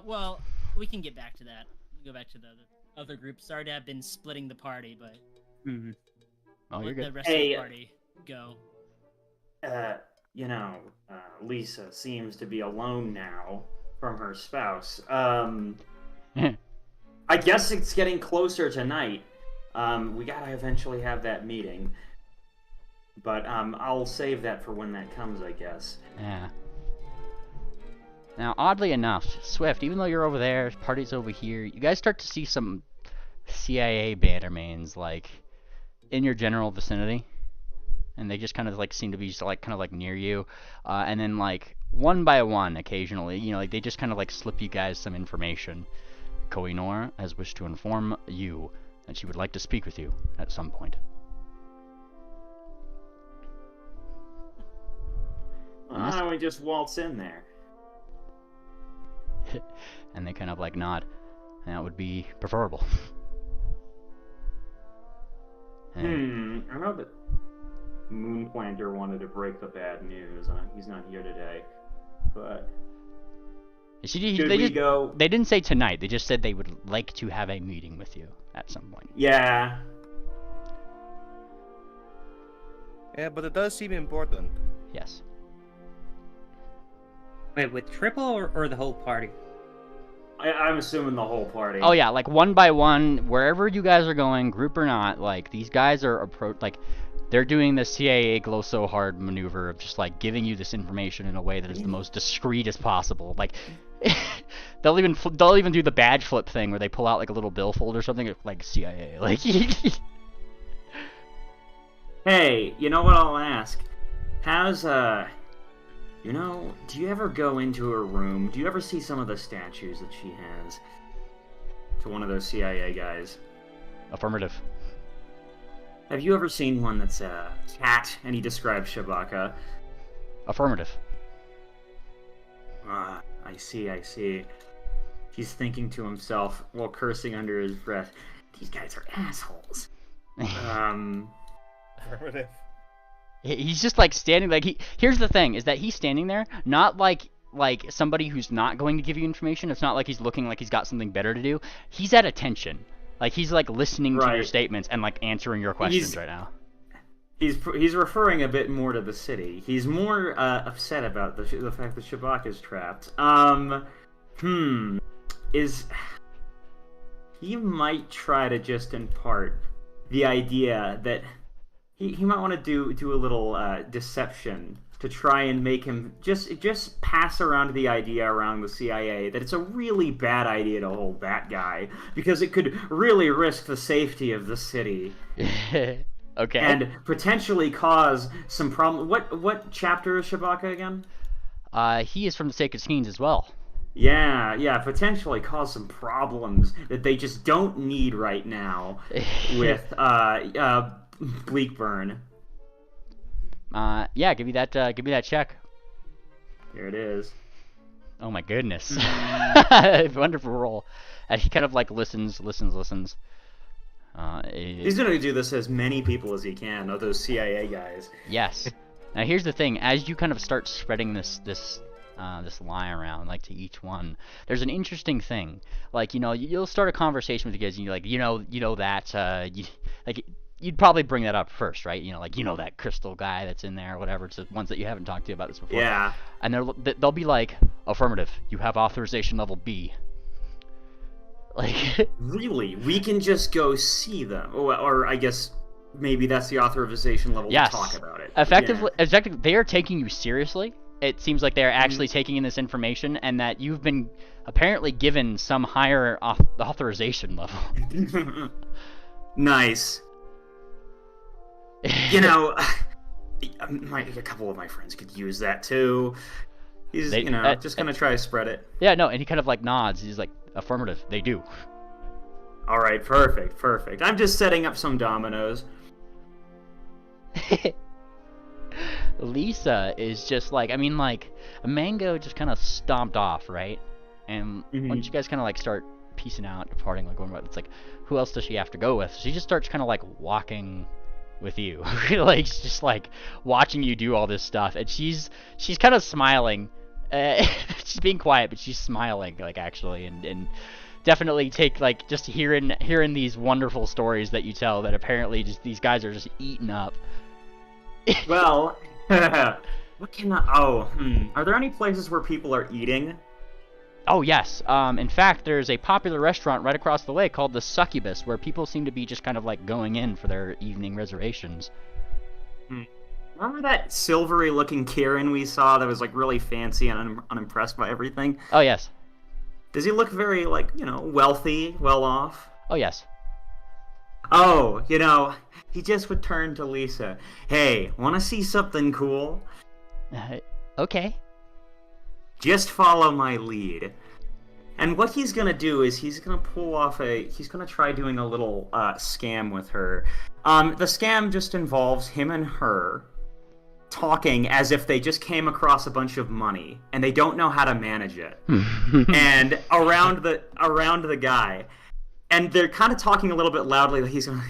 Well, we can get back to that. We'll go back to the other group. Sorry to have been splitting the party, but Oh, you're let good. the rest of the party go. Lisa seems to be alone now from her spouse. I guess it's getting closer tonight. We gotta eventually have that meeting. But I'll save that for when that comes, I guess. Yeah. Now, oddly enough, Swift, even though you're over there, party's over here, you guys start to see some CIA Bannermanes, like, in your general vicinity. And they just kind of, like, seem to be just, like, kind of, like, near you. And then, like, one by one, occasionally, like, they just kind of, like, slip you guys some information. Noor has wished to inform you that she would like to speak with you at some point. Why don't we just waltz in there? And they kind of like nod. That would be preferable. I know that Moonplanter wanted to break the bad news. He's not here today. But they didn't say tonight. They just said they would like to have a meeting with you at some point. Yeah. Yeah, but it does seem important. Yes. Wait, with Triple or the whole party? I'm assuming the whole party. Oh yeah, like one by one, wherever you guys are going, group or not, like these guys are they're doing the CIA glow so hard maneuver of just like giving you this information in a way that is the most discreet as possible. Like they'll even do the badge flip thing where they pull out like a little billfold or something like CIA. Like Hey, you know what I'll ask? How's do you ever go into her room? Do you ever see some of the statues that she has? To one of those CIA guys. Affirmative. Have you ever seen one that's a cat, and he describes Shabaka? Affirmative. I see. He's thinking to himself, while cursing under his breath, these guys are assholes. Affirmative. He's just like standing here's the thing is that he's standing there not like somebody who's not going to give you information. It's not like he's looking like he's got something better to do. He's at attention. Like he's like listening to your statements and like answering your questions right now. He's referring a bit more to the city. He's more upset about the fact that Shabak is trapped. He might try to just impart the idea that he might want to do a little deception to try and make him just pass around the idea around the CIA that it's a really bad idea to hold that guy because it could really risk the safety of the city. Okay. And potentially cause some problem. What chapter is Shabaka again? He is from the Sacred Skeins as well. Yeah, potentially cause some problems that they just don't need right now with Bleakburn. Yeah, give me that check. Here it is. Oh my goodness. Wonderful roll. And he kind of like listens. He's gonna do this as many people as he can, of those CIA guys. Yes. Now here's the thing: as you kind of start spreading this lie around, like to each one, there's an interesting thing. Like you'll start a conversation with you guys, and you're like, that you'd probably bring that up first, right? That crystal guy that's in there, or whatever. It's the ones that you haven't talked to about this before. Yeah. And they'll be like, affirmative. You have authorization level B. Like. Really? We can just go see them, or I guess maybe that's the authorization level Yes. to talk about it. Effectively, they are taking you seriously. It seems like they're actually taking in this information, and that you've been apparently given some higher authorization level. Nice. A couple of my friends could use that too. He's, just gonna try to spread it. Yeah, no, and he kind of like nods. He's like, affirmative, they do. All right, perfect. I'm just setting up some dominoes. Lisa is just like, Mango just kind of stomped off, right? And once you guys kind of like start piecing out, departing, like going, it's like, who else does she have to go with? She just starts kind of like walking with you, like just like watching you do all this stuff, and she's kind of smiling. She's being quiet, but she's smiling, like actually, and definitely take like just hearing these wonderful stories that you tell that apparently just these guys are just eating up. Well, what can are there any places where people are eating? Oh yes. In fact, there's a popular restaurant right across the way called the Succubus, where people seem to be just kind of like going in for their evening reservations. Remember that silvery-looking Kieran we saw that was like really fancy and unimpressed by everything? Oh yes. Does he look very wealthy, well off? Oh yes. Oh, he just would turn to Lisa. Hey, want to see something cool? Okay. Just follow my lead. And what he's gonna do is he's gonna try doing a little scam with her. The scam just involves him and her talking as if they just came across a bunch of money and they don't know how to manage it. And around the guy. And they're kind of talking a little bit loudly that he's gonna,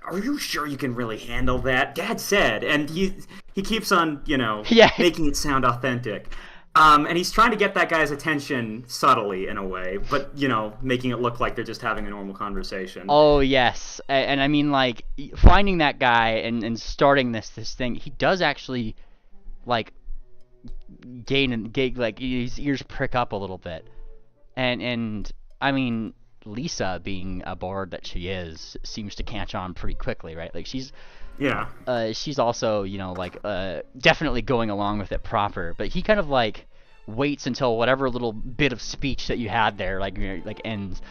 are you sure you can really handle that? Dad said, and he keeps on, making it sound authentic. And he's trying to get that guy's attention subtly in a way, but, making it look like they're just having a normal conversation. Oh, yes. And finding that guy and starting this thing, he does actually, gain, his ears prick up a little bit. And Lisa, being aboard that she is, seems to catch on pretty quickly, right? Like, she's also, definitely going along with it proper, but he kind of, waits until whatever little bit of speech that you had there, ends.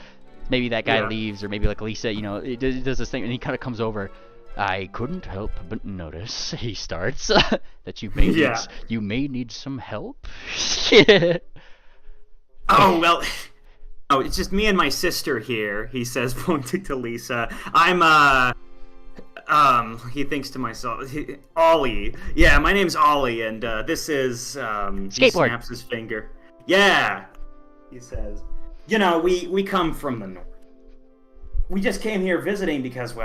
Maybe that guy leaves, or maybe, Lisa, does this thing, and he kind of comes over. I couldn't help but notice, he starts, that you may need some help. Oh, well... Oh, it's just me and my sister here, he says, pointing to Lisa. He thinks to myself, Ollie. Yeah, my name's Ollie, and this is, Skateboard. He snaps his finger. Yeah, he says. We come from the north. We just came here visiting because,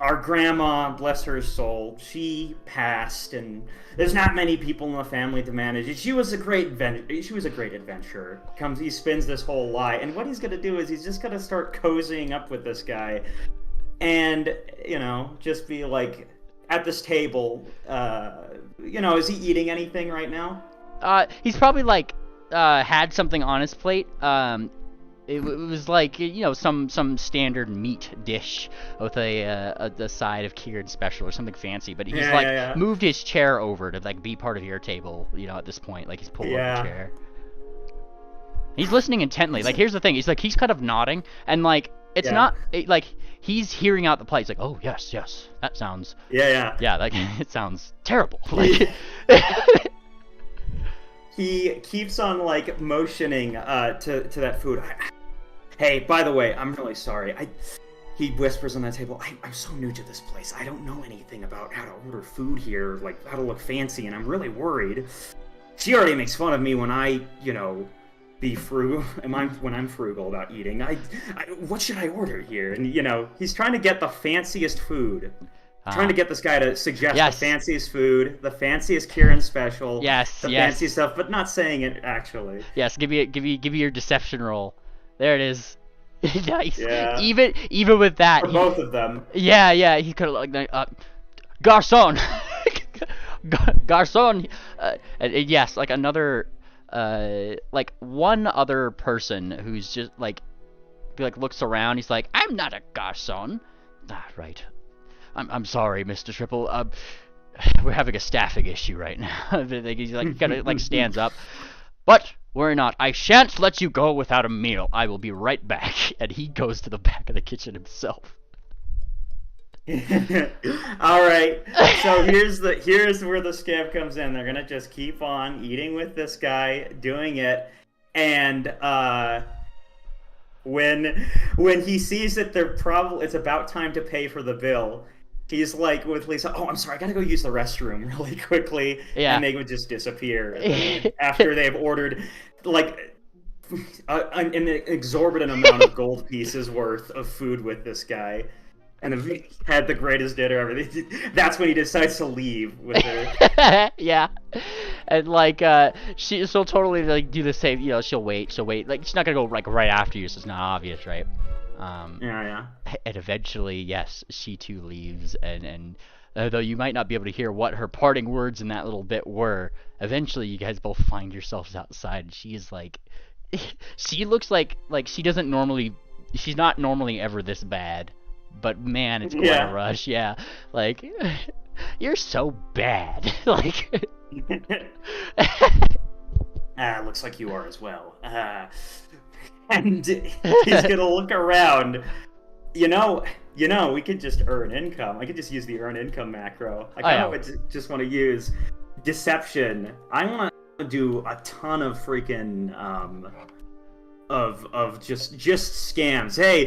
our grandma, bless her soul, she passed, and there's not many people in the family to manage it. She was a great adventurer. He spins this whole lie, and what he's gonna do is he's just gonna start cozying up with this guy, and just be at this table. Is he eating anything right now? He's probably had something on his plate. it was like, you know, some standard meat dish with a side of Kieran special or something fancy. But he's Yeah, like yeah. moved his chair over to like be part of your table. You know, at this point, like he's pulled up the chair. He's listening intently. Like, here's the thing. He's kind of nodding, and like it's not like he's hearing out the play. He's like, oh yes, that sounds. Yeah. Like it sounds terrible. Like. He keeps on like motioning to that food. Hey, by the way, I'm really sorry. He whispers on that table. I'm so new to this place. I don't know anything about how to order food here, like how to look fancy, and I'm really worried. She already makes fun of me when I, you know, be frugal. When I'm frugal about eating. What should I order here? And you know, he's trying to get the fanciest food. Trying to get this guy to suggest the fanciest food, the fanciest Kieran special, the fancy stuff, but not saying it actually. Yes, give me your deception roll. There it is. Nice. Yeah. Even with that, For both of them. Yeah. He could have like, garçon, garçon. Yes, like another, like one other person who's just like looks around. He's like, I'm not a garçon. Ah, right. I'm sorry, Mr. Triple. We're having a staffing issue right now. He's like, kind of like stands up. But worry not. I shan't let you go without a meal. I will be right back. And he goes to the back of the kitchen himself. All right. So here's where the scam comes in. They're gonna just keep on eating with this guy, doing it, and when he sees that it's about time to pay for the bill. He's like with Lisa, oh, I'm sorry, I gotta go use the restroom really quickly. Yeah. And they would just disappear after they've ordered like an exorbitant amount of gold pieces worth of food with this guy. And have had the greatest dinner ever. That's when he decides to leave with her. Yeah. And like she'll totally like do the same, you know, she'll wait. Like she's not gonna go like right after you, so it's not obvious, right? Yeah. And eventually, yes, she too leaves, and though you might not be able to hear what her parting words in that little bit were, eventually you guys both find yourselves outside, and she is like, she looks like she's not normally ever this bad, but man, it's quite a rush, yeah. Like, you're so bad, like. Looks like you are as well. And he's gonna look around. You know, we could just earn income. I could just use the earn income macro. I kind of just want to use deception. I want to do a ton of freaking of just scams. Hey,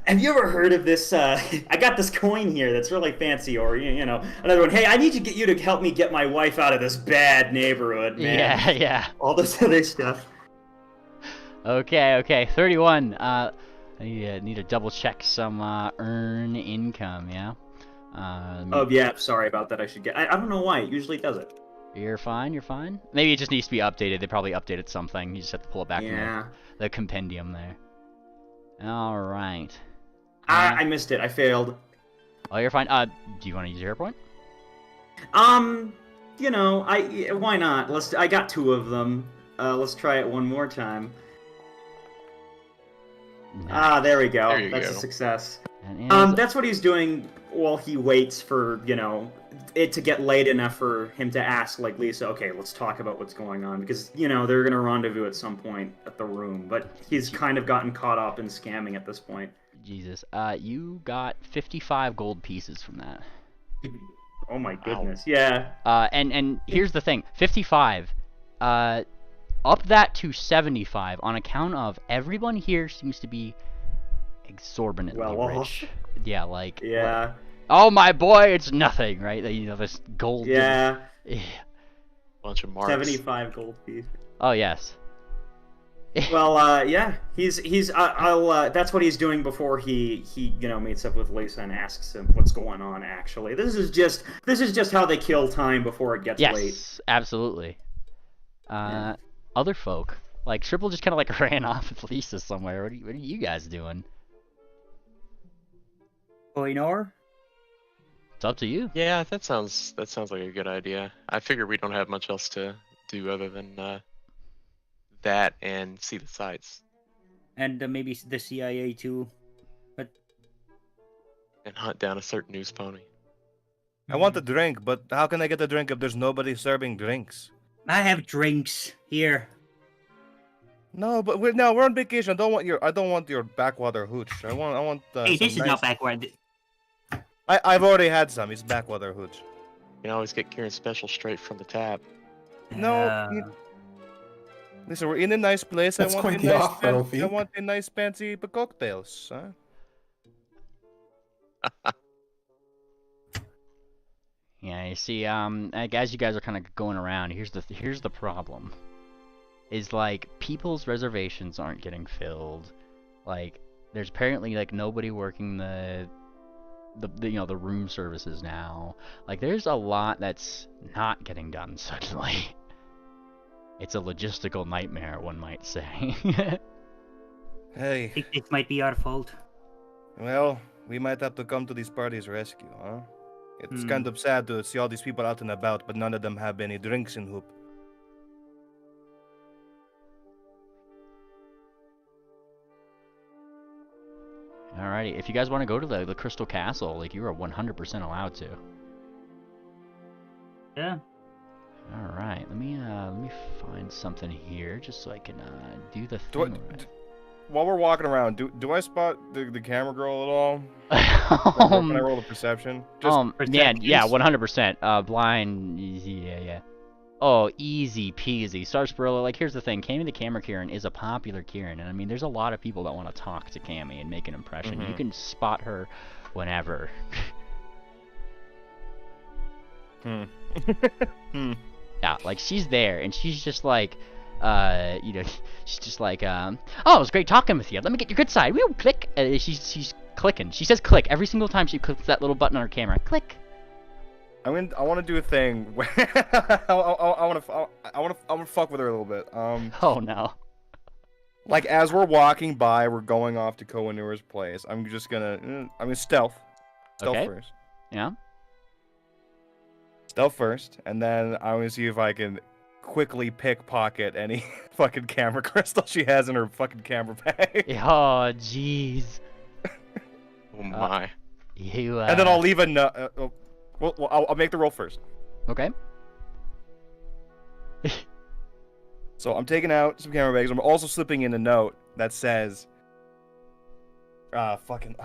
have you ever heard of this? I got this coin here that's really fancy. Or you know, another one. Hey, I need to get you to help me get my wife out of this bad neighborhood, man. Yeah. All this other stuff. Okay, 31. I need to double check some earn income, yeah? Oh, yeah, sorry about that. I don't know why. It usually does it. You're fine. Maybe it just needs to be updated. They probably updated something. You just have to pull it back from the compendium there. Alright. I missed it. I failed. Oh, you're fine. Do you want to use your hero point? You know, why not? I got 2 of them. Let's try it one more time. Nice. There we go. That's a success. That's what he's doing while he waits for, you know, it to get late enough for him to ask, like, Lisa, okay, let's talk about what's going on. Because, you know, they're going to rendezvous at some point at the room. But he's kind of gotten caught up in scamming at this point. Jesus. You got 55 gold pieces from that. Oh my goodness. Yeah. And here's the thing. 55. Up that to 75 on account of everyone here seems to be exorbitantly rich. Yeah, like. Yeah. Like, oh my boy, it's nothing, right? You know, this gold. Yeah. Bunch of marks. 75 gold pieces. Oh yes. Well, yeah, he's that's what he's doing before he you know meets up with Lisa and asks him what's going on. Actually, this is just how they kill time before it gets late. Yes, absolutely. Other folk, like Triple, just kind of like ran off with Lisa somewhere. What are you guys doing? Noor? It's up to you. Yeah, that sounds like a good idea. I figure we don't have much else to do other than that and see the sights. and maybe the CIA too. But And hunt down a certain news pony. I want a drink, but how can I get a drink if there's nobody serving drinks? I have drinks here. No, but we're on vacation. I don't want your backwater hooch. I want. Hey, some this is nice... not backward. I've already had some. It's backwater hooch. You can always get Kieran special straight from the tap. No. Listen, we're in a nice place. That's quite the offer, Ophi. I want a nice fancy cocktails. Huh? Yeah, you see, like, as you guys are kind of going around, here's the problem. Is like people's reservations aren't getting filled. Like, there's apparently like nobody working the room services now. Like, there's a lot that's not getting done suddenly. It's a logistical nightmare, one might say. Hey. It might be our fault. Well, we might have to come to these parties' rescue, huh? It's kind of sad to see all these people out and about, but none of them have any drinks in Hoop. Alrighty, if you guys want to go to the Crystal Castle, like, you are 100% allowed to. Yeah. Alright, let me find something here just so I can do the thing. While we're walking around, do I spot the camera girl at all? Can I roll the perception? Yeah, 100%. Blind, yeah. Oh, easy peasy. Sarsaparilla, like, here's the thing. Cammy the Camera Kieran is a popular Kieran, and I mean, there's a lot of people that want to talk to Cammy and make an impression. You can spot her whenever. Yeah, like, she's there, and she's just like, she's just like, oh, it was great talking with you. Let me get your good side. Woo, click. She's clicking. She says click every single time she clicks that little button on her camera. Click. I want to do a thing where I want to fuck with her a little bit. Oh no. Like, as we're walking by, we're going off to Koa Noor's place. I'm just gonna stealth. Stealth first. Yeah. Stealth first, and then I'm gonna see if I can quickly pickpocket any fucking camera crystal she has in her fucking camera bag. Oh jeez. Oh my. And then I'll leave a note. Well, I'll make the roll first. Okay. So I'm taking out some camera bags. I'm also slipping in a note that says, something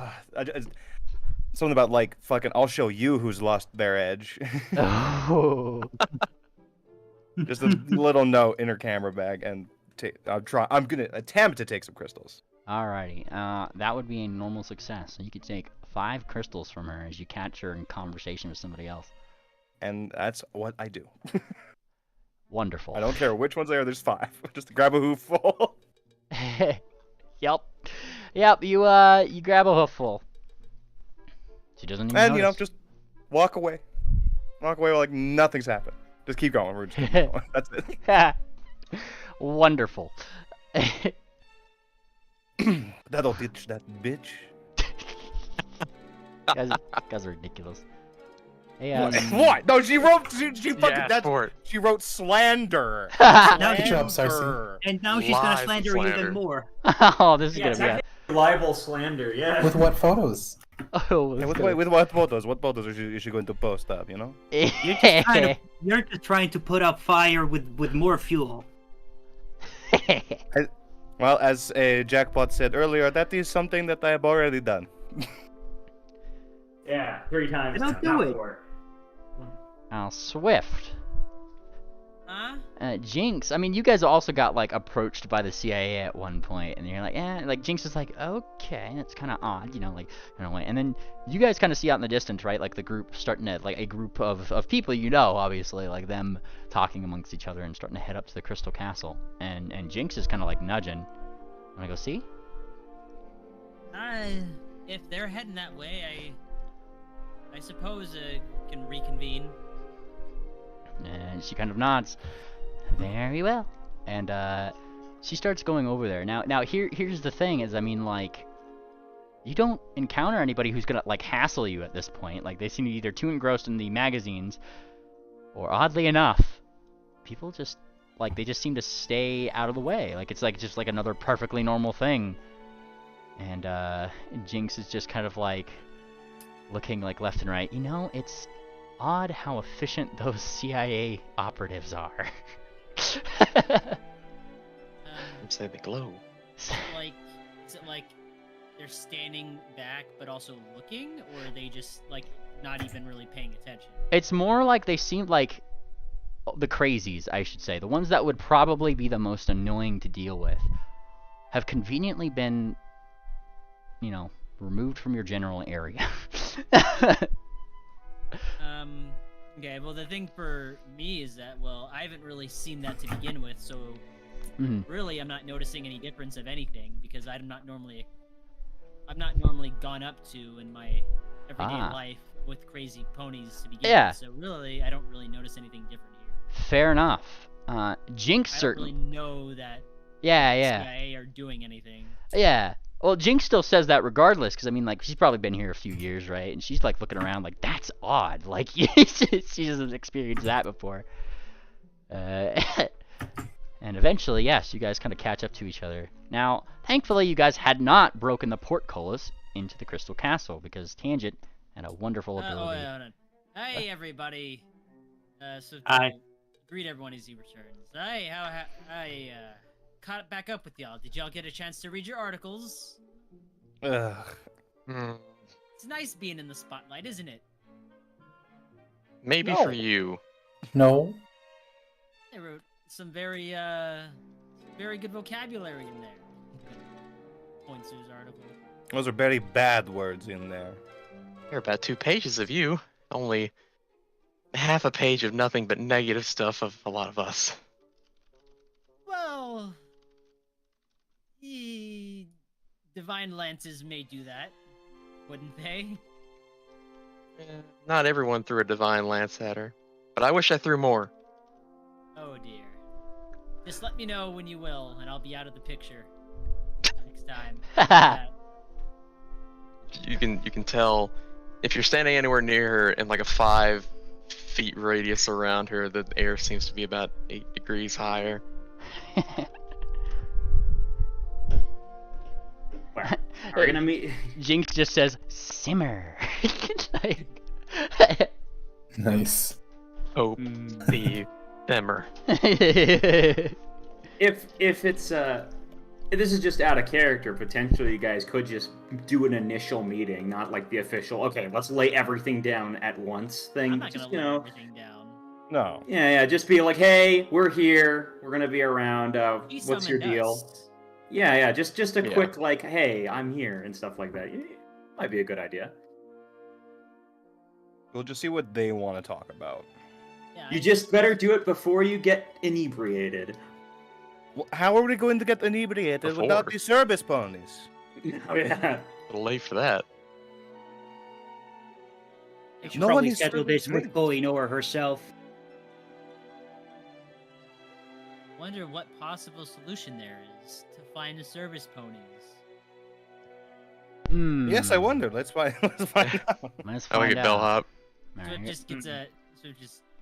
about, like, fucking, I'll show you who's lost their edge. Oh. Just a little note in her camera bag, and I'm gonna attempt to take some crystals. Alrighty. That would be a normal success. So you could take 5 crystals from her as you catch her in conversation with somebody else. And that's what I do. Wonderful. I don't care which ones they are. There's 5. Just grab a hoofful. Yep. You grab a hoofful. She doesn't even and notice. just walk away. Walk away like nothing's happened. Just keep going. We're just keep going. That's it. Wonderful. That'll ditch that bitch. Guys are ridiculous. Hey, what? No, she wrote. She fucking. Yeah, she wrote slander. Good job, Sarsi. And now she's gonna Live slander slander. even more. Oh, this is Yeah, gonna it's be. actually libel slander, yeah. With what photos? Oh, With what photos? What photos is she going to post up? You know. You're just trying to put up fire with more fuel. Well, as Jackpot said earlier, that is something that I have already done. Yeah, 3 times. Don't now, do not it. 4. Now, Swift. Huh? Jinx, I mean, you guys also got, like, approached by the CIA at one point, and you're like, like, Jinx is like, okay, that's kind of odd, like, in a way. And then you guys kind of see out in the distance, right, like, the group starting to, like, a group of people obviously, like, them talking amongst each other and starting to head up to the Crystal Castle. And Jinx is kind of, like, nudging. Wanna go see? If they're heading that way, I suppose can reconvene. And she kind of nods. Very well. And she starts going over there. Now here's the thing is, I mean, like, you don't encounter anybody who's gonna, like, hassle you at this point. Like, they seem either too engrossed in the magazines, or oddly enough, people just like they just seem to stay out of the way. Like it's like just like another perfectly normal thing. And Jinx is just kind of like looking like left and right. You know, it's odd how efficient those CIA operatives are. I'd say they glow. Is it like they're standing back but also looking, or are they just like not even really paying attention? It's more like they seem like the crazies, I should say. The ones that would probably be the most annoying to deal with have conveniently been, you know, removed from your general area. Okay, well the thing for me is that, well, I haven't really seen that to begin with, so really I'm not noticing any difference of anything, because I'm not normally gone up to in my everyday life with crazy ponies to begin with, so really I don't really notice anything different here. Fair enough. Jinx I don't certainly really know that yeah. CIA are doing anything. Yeah. Well, Jinx still says that regardless, because I mean, like, she's probably been here a few years, right? And she's like looking around, like, that's odd. Like, she hasn't experienced that before. And eventually, yes, you guys kind of catch up to each other. Now, thankfully, you guys had not broken the portcullis into the Crystal Castle, because Tangent had a wonderful ability. Hold on. Hey, everybody. Hi. Greet everyone as he returns. Hey, I caught back up with y'all. Did y'all get a chance to read your articles? Ugh. It's nice being in the spotlight, isn't it? Maybe for you. No. They wrote some very good vocabulary in there. Points to his article. Those are very bad words in there. There are about 2 pages of you. Only half a page of nothing but negative stuff of a lot of us. Well, divine lances may do that, wouldn't they? Not everyone threw a divine lance at her, but I wish I threw more. Oh dear. Just let me know when you will, and I'll be out of the picture next time. You can tell if you're standing anywhere near her in like a 5 feet radius around her, the air seems to be about 8 degrees higher. We're gonna meet. Jinx just says, simmer. Nice. Hope the simmer. If it's this is just out of character, potentially you guys could just do an initial meeting, not like the official, okay, let's lay everything down at once thing. I'm not Just, gonna lay everything down. No. Yeah, just be like, hey, we're here, we're gonna be around, He what's your summoned deal? us. Yeah, just a quick, like, hey, I'm here, and stuff like that. Might be a good idea. We'll just see what they want to talk about. Yeah, You just better do it before you get inebriated. How are we going to get inebriated without Before. the service ponies? Oh, yeah. A little late for that. I should No one probably is settle this really- with Bully Noor herself. wonder what possible solution there is to find the service ponies. Yes, I wonder. Let's find out. Let's I like find it, bellhop. So Alright. it just gets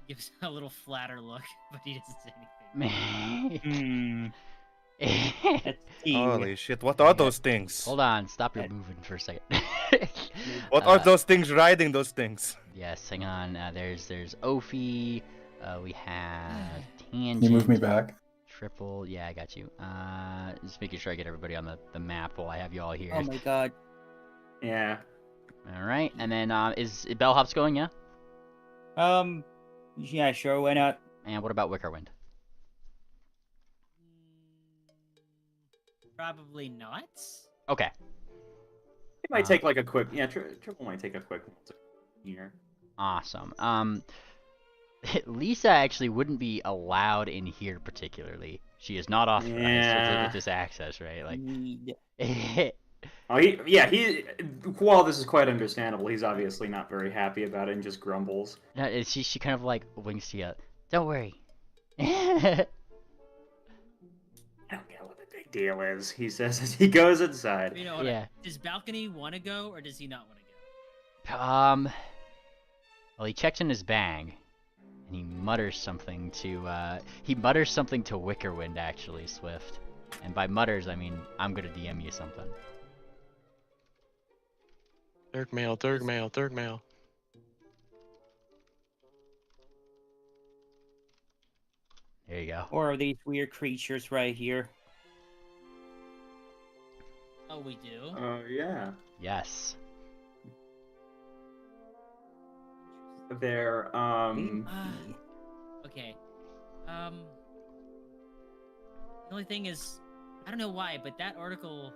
gives a little flatter look, but he doesn't say Hmm. anything. Let's see. Holy shit! What are those things? Hold on, stop your moving for a second. What are those things riding those things? Yes, hang on. There's Ophi. We have Tangent. You move me back. Triple. Yeah, I got you. Just making sure I get everybody on the map while I have you all here. Oh my god. Yeah. All right, and then is Bellhop's going? Yeah. Yeah, sure, why not? And what about Wickerwind? Probably not. Okay. It might take like a quick. Yeah, Triple might take a quick here. Awesome. Lisa actually wouldn't be allowed in here particularly. She is not authorized with this access, right? Like. Oh, he. While this is quite understandable, he's obviously not very happy about it and just grumbles. Yeah, she kind of like winks to you. Don't worry. I don't get what the big deal is, he says as he goes inside. You know, Yeah. Does Balcony want to go, or does he not want to go? Well, he checked in his bag, And he mutters something to Wickerwind, actually, Swift. And by mutters, I mean I'm gonna DM you something. Third mail, third mail, third mail. There you go. Or are these weird creatures right here? Oh, we do? Yeah. Yes. They're, Okay. The only thing is, I don't know why, but that article...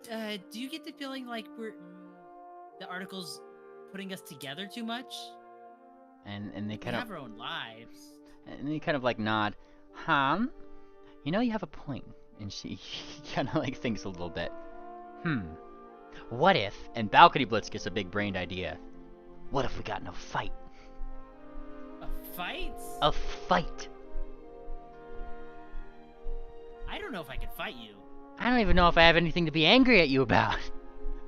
do you get the feeling like the article's putting us together too much? And they We kind have of our own lives. and they kind of like nod. You know, you have a point. And she kind of like thinks a little bit. What if? And Balcony Blitz gets a big brained idea. What if we got in a fight? A fight? A fight. I don't know if I could fight you. I don't even know if I have anything to be angry at you about.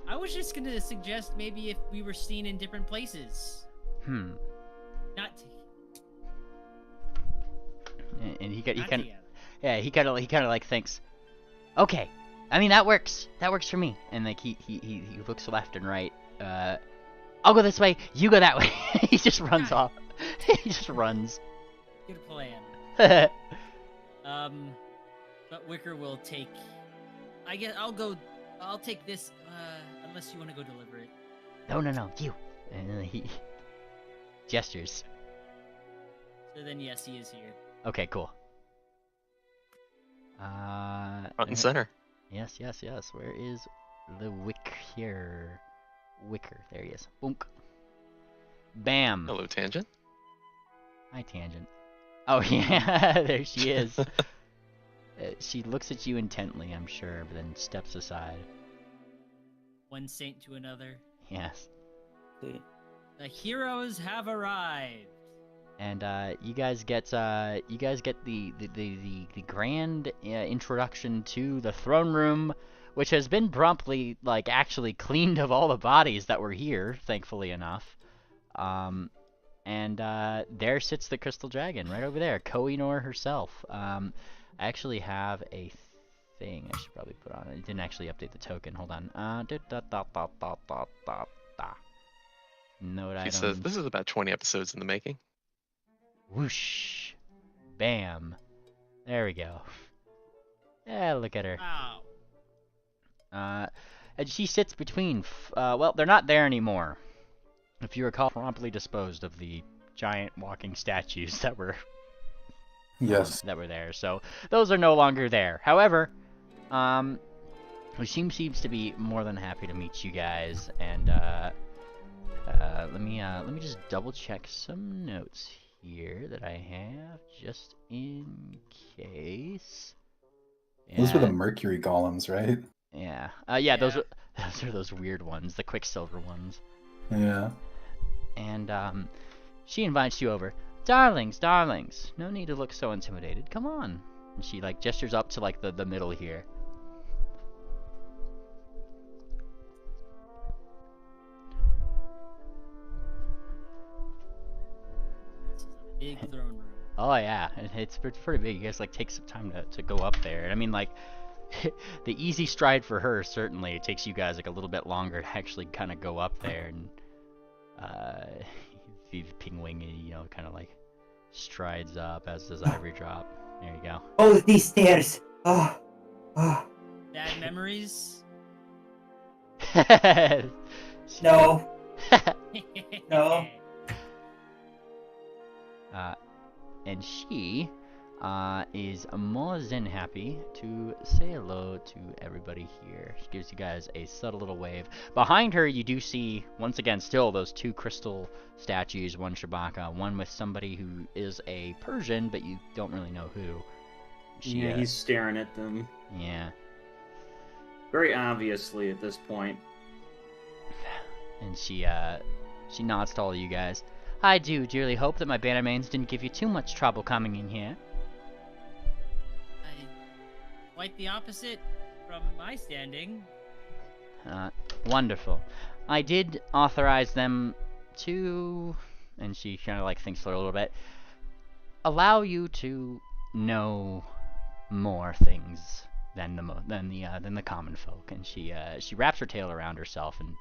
I was just gonna suggest maybe if we were seen in different places. Not And he not kind of, together. yeah, he kind of like thinks, okay, I mean that works for me. And like he looks left and right. I'll go this way, you go that way. He just runs off. He just runs. Good plan. But Wicker will take. I guess I'll take this. Unless you want to go deliver it. No, you. And then he gestures. So then, yes, he is here. Okay, cool. Front and center. Yes. Where is the Wicker? There he is. Boonk. Bam. Hello, Tangent. Hi, Tangent. Oh, yeah, there she is. She looks at you intently, I'm sure, but then steps aside. One saint to another. Yes. The heroes have arrived. And you guys get the grand introduction to the throne room, which has been promptly actually cleaned of all the bodies that were here, thankfully enough. And there sits the crystal dragon right over there, Noor herself. I actually have a thing I should probably put on. It didn't actually update the token. Hold on. Note She items. says this is about 20 episodes in the making. Whoosh. Bam. There we go. Yeah, look at her. Wow. And she sits between. Well, they're not there anymore. If you recall, promptly disposed of the giant walking statues that were. Yes. That were there. So those are no longer there. However, seems to be more than happy to meet you guys. And let me just double check some notes here that I have just in case. Those were the Mercury golems, right? Yeah. Yeah. Those are those weird ones, the Quicksilver ones. Yeah. And she invites you over. Darlings, no need to look so intimidated. Come on. And she gestures up to the middle here. Big throne room. Oh yeah, it's pretty big. You guys take some time to go up there. I mean the easy stride for her, certainly. It takes you guys a little bit longer to actually kind of go up there, and Pingwing, kind of strides up, as does Ivory Drop. There you go. Oh, these stairs. Oh. Bad memories? No. No. And she is more than happy to say hello to everybody here. She gives you guys a subtle little wave. Behind her, you do see, once again, still those two crystal statues, one Shabaka, one with somebody who is a Persian, but you don't really know who. Yeah, he's staring at them. Yeah. Very obviously at this point. And she nods to all of you guys. I do dearly hope that my Bannermanes didn't give you too much trouble coming in here. Quite the opposite from my standing. Wonderful. I did authorize them to, and she kind of like thinks for a little bit, allow you to know more things than the common folk. And she wraps her tail around herself, and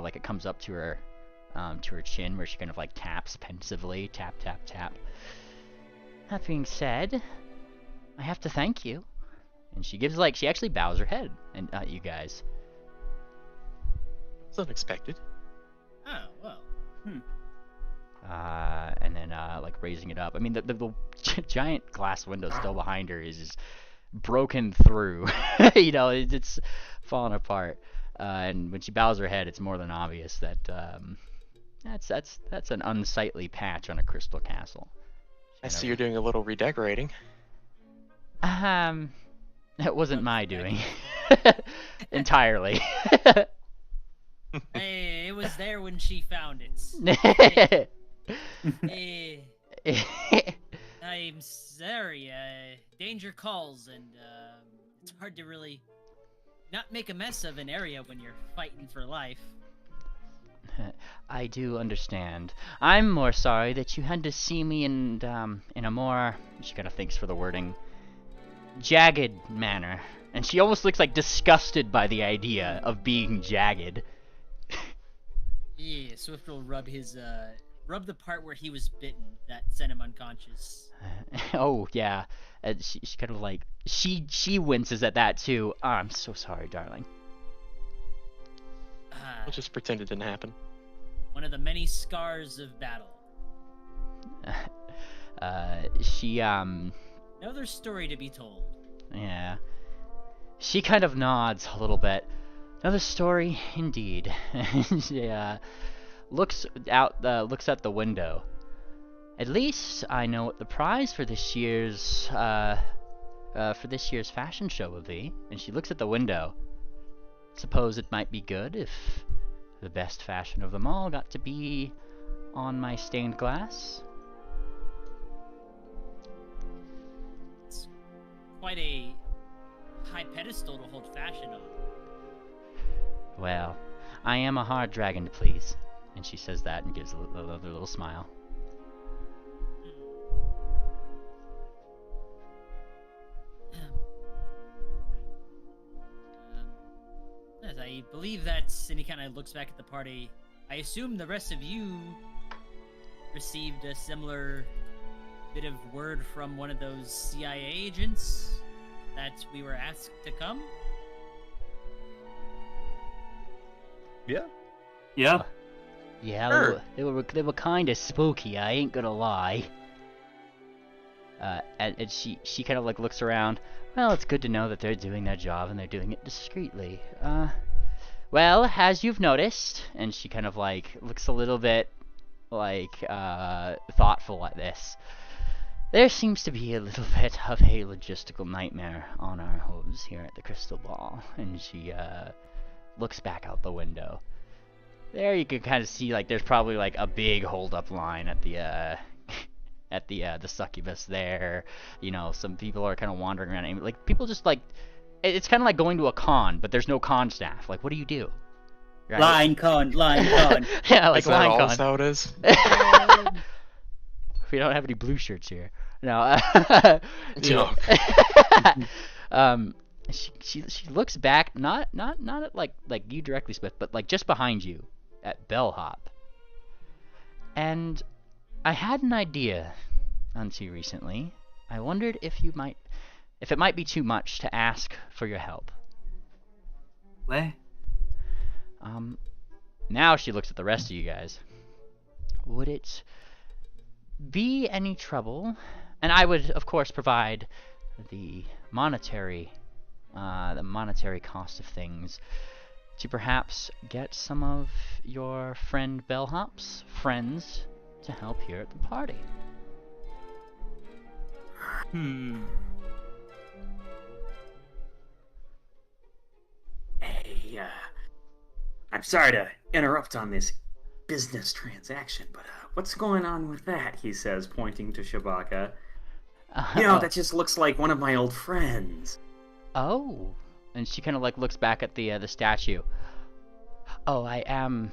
like it comes up to her chin, where she kind of like taps pensively, tap tap tap. That being said, I have to thank you. And she actually bows her head and you guys. It's unexpected. Oh, well. And then like raising it up. I mean, the giant glass window still behind her is broken through. It's falling apart. And when she bows her head, it's more than obvious that that's an unsightly patch on a crystal castle. I see you're doing a little redecorating. That wasn't my doing. Entirely. Hey, it was there when she found it. I'm sorry, danger calls, and it's hard to really not make a mess of an area when you're fighting for life. I do understand. I'm more sorry that you had to see me in a more, she kind of thinks for the wording, jagged manner. And she almost looks like disgusted by the idea of being jagged. Yeah, Swift will rub the part where he was bitten that sent him unconscious. Oh, yeah. She kind of like, she winces at that too. Oh, I'm so sorry, darling. We'll just pretend it didn't happen. One of the many scars of battle. Another story to be told. Yeah. She kind of nods a little bit. Another story, indeed. She looks at the window. At least I know what the prize for this year's fashion show will be. And she looks at the window. Suppose it might be good if the best fashion of them all got to be on my stained glass. It's quite a high pedestal to hold fashion on. Well, I am a hard dragon to please. And she says that and gives another little smile. Yes, I believe that's, and he kind of looks back at the party. I assume the rest of you received a similar bit of word from one of those CIA agents that we were asked to come? Yeah. Yeah. Yeah, Sure. they were kind of spooky, I ain't gonna lie. And she kind of like looks around. Well, it's good to know that they're doing their job and they're doing it discreetly. Well, as you've noticed, and she kind of like looks a little bit like thoughtful at this. There seems to be a little bit of a logistical nightmare on our hooves here at the Crystal Ball, and she looks back out the window. There you can kind of see like there's probably like a big hold-up line at the the succubus there. Some people are kind of wandering around, and like people just like it's kind of like going to a con, but there's no con staff. Like, what do you do? Right? Line con. Yeah, like Is that line all con. how it is? We don't have any blue shirts here. No. Joke. She looks back, not at like you directly, Smith, but like just behind you at Bellhop. And I had an idea until recently. I wondered if it might be too much to ask for your help. What? Now she looks at the rest of you guys. Would it be any trouble? And I would, of course, provide the monetary cost of things to perhaps get some of your friend Bellhop's friends to help here at the party. Hey, I'm sorry to interrupt on this business transaction, but what's going on with that? He says, pointing to Shabaka. That just looks like one of my old friends. Oh, and she kind of like looks back at the statue. Oh, I am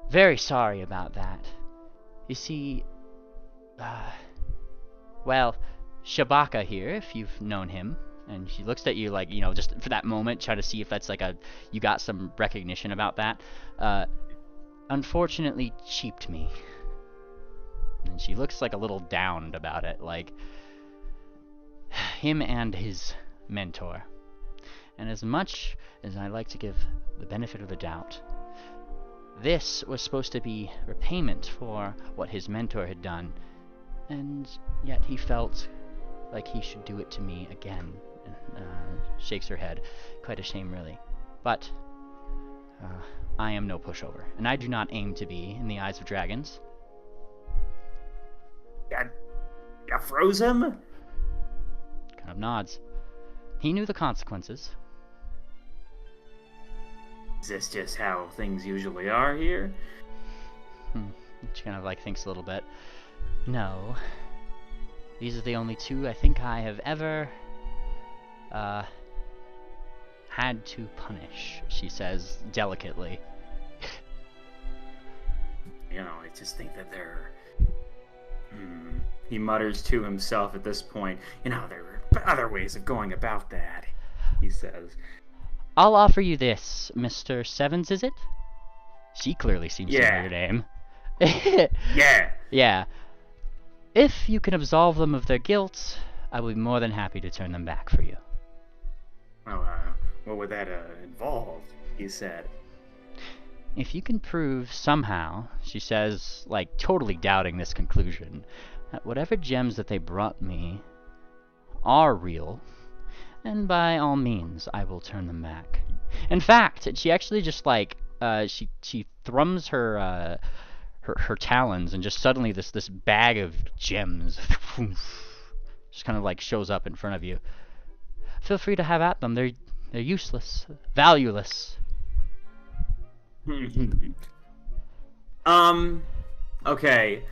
very sorry about that. You see, well, Shabaka here, if you've known him, and she looks at you like, you know, just for that moment, try to see if that's like you got some recognition about that, unfortunately cheaped me. And she looks like a little downed about it, like him and his mentor. And as much as I like to give the benefit of the doubt, this was supposed to be repayment for what his mentor had done, and yet he felt like he should do it to me again. Shakes her head. Quite a shame, really. But I am no pushover, and I do not aim to be in the eyes of dragons. You froze him? Kind of nods. He knew the consequences. Is this just how things usually are here? She kind of like thinks a little bit. No. These are the only two I think I have ever had to punish, she says delicately. You know, I just think that they're... He mutters to himself at this point. You know, there are other ways of going about that, he says. I'll offer you this, Mr. Sevens, is it? She clearly seems to know your name. Yeah. Yeah. If you can absolve them of their guilt, I will be more than happy to turn them back for you. Well, what would that involve? He said. If you can prove somehow, she says, like totally doubting this conclusion, that whatever gems that they brought me are real, and by all means, I will turn them back. In fact, she actually just like she thrums her her talons, and just suddenly this bag of gems just kind of like shows up in front of you. Feel free to have at them. They're useless, valueless. Okay.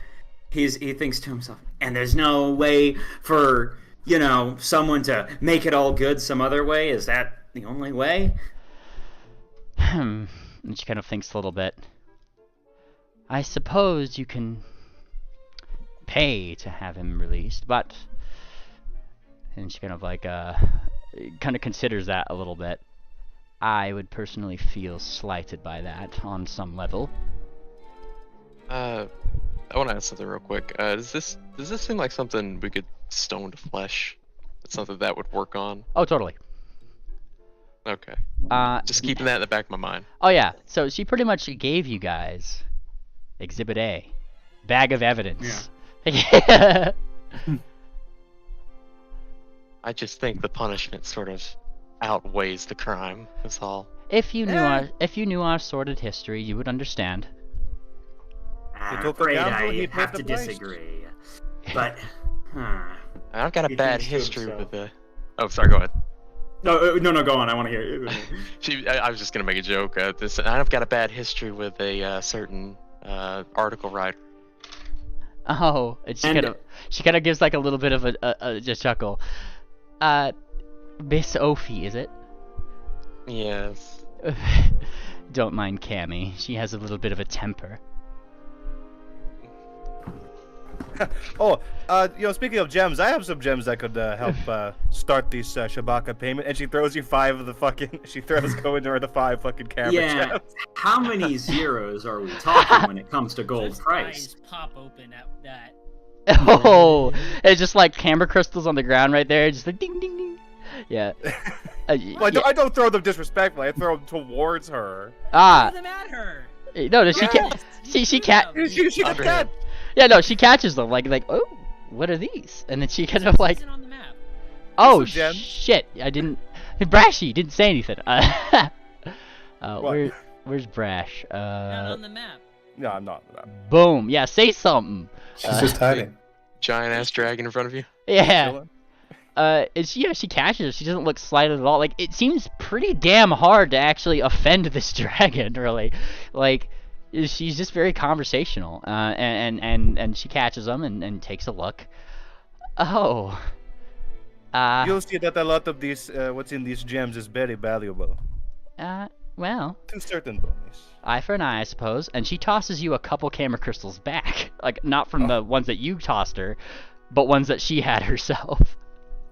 He thinks to himself, and there's no way for, you know, someone to make it all good some other way? Is that the only way? And she kind of thinks a little bit. I suppose you can pay to have him released, but... And she kind of like, kind of considers that a little bit. I would personally feel slighted by that on some level. I want to ask something real quick. Does this seem like something we could stone to flesh? It's something that would work on? Oh, totally. Okay. Just keeping that in the back of my mind. Oh yeah, so she pretty much gave you guys Exhibit A. Bag of evidence. Yeah. I just think the punishment sort of outweighs the crime, that's all. If you knew our sordid history, you would understand. I'm afraid I have to disagree. But I've got a bad history with the... Oh, sorry, go ahead. No, go on. I want to hear it. I was just gonna make a joke. I've got a bad history with a certain article writer. Oh, and she kind of gives like a little bit of a chuckle. Miss Ophi, is it? Yes. Don't mind Cammy. She has a little bit of a temper. Oh, speaking of gems, I have some gems that could help start this Shabaka payment. And she throws you 5 of the fucking. She throws go into her the 5 fucking camera gems. How many zeros are we talking when it comes to gold Just price? eyes pop open at that. Oh, it's just like camera crystals on the ground right there, just like ding ding ding. Yeah. Well, I don't throw them disrespectfully. I throw them towards her. Ah. Throw them at her. No, she can't. She can't. She got that. Yeah, no, she catches them like, oh, what are these? And then she kind of like, On the map. oh shit, I didn't. Brashy didn't say anything. Where's Brash? Not on the map. No, I'm not. Boom. Yeah, say something. She's just hiding. Giant ass dragon in front of you. Yeah. And she catches her. She doesn't look slighted at all. Like, it seems pretty damn hard to actually offend this dragon, really. Like, she's just very conversational. And she catches them and takes a look. Oh. You'll see that a lot of these, what's in these gems is very valuable. Well, In certain ponies. eye for an eye, I suppose. And she tosses you a couple camera crystals back. Like, not from the ones that you tossed her, but ones that she had herself.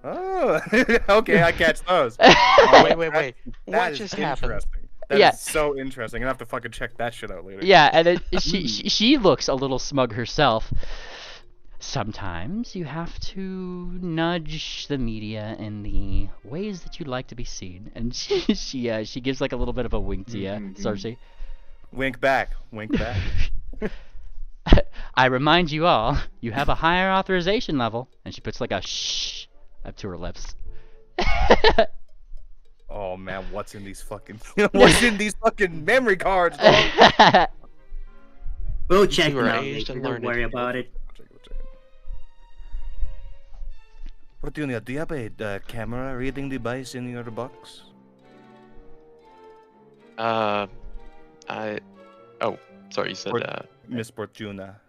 Oh, okay, I catch those. Wait. What That is just happened? interesting. That Yeah. is so interesting. I'm gonna have to fucking check that shit out later. Yeah, and then she looks a little smug herself. Sometimes you have to nudge the media in the ways that you'd like to be seen, and she gives like a little bit of a wink to you, Cersei. Wink back. Wink back. I remind you all, you have a higher authorization level, and she puts like a shh up to her lips. Oh man, what's in these fucking memory cards, dog? We'll check You it were out aged later. and Don't learned. worry about it. What do you need? Do you have a camera reading device in your box? Oh, sorry, you said, Miss Fortuna.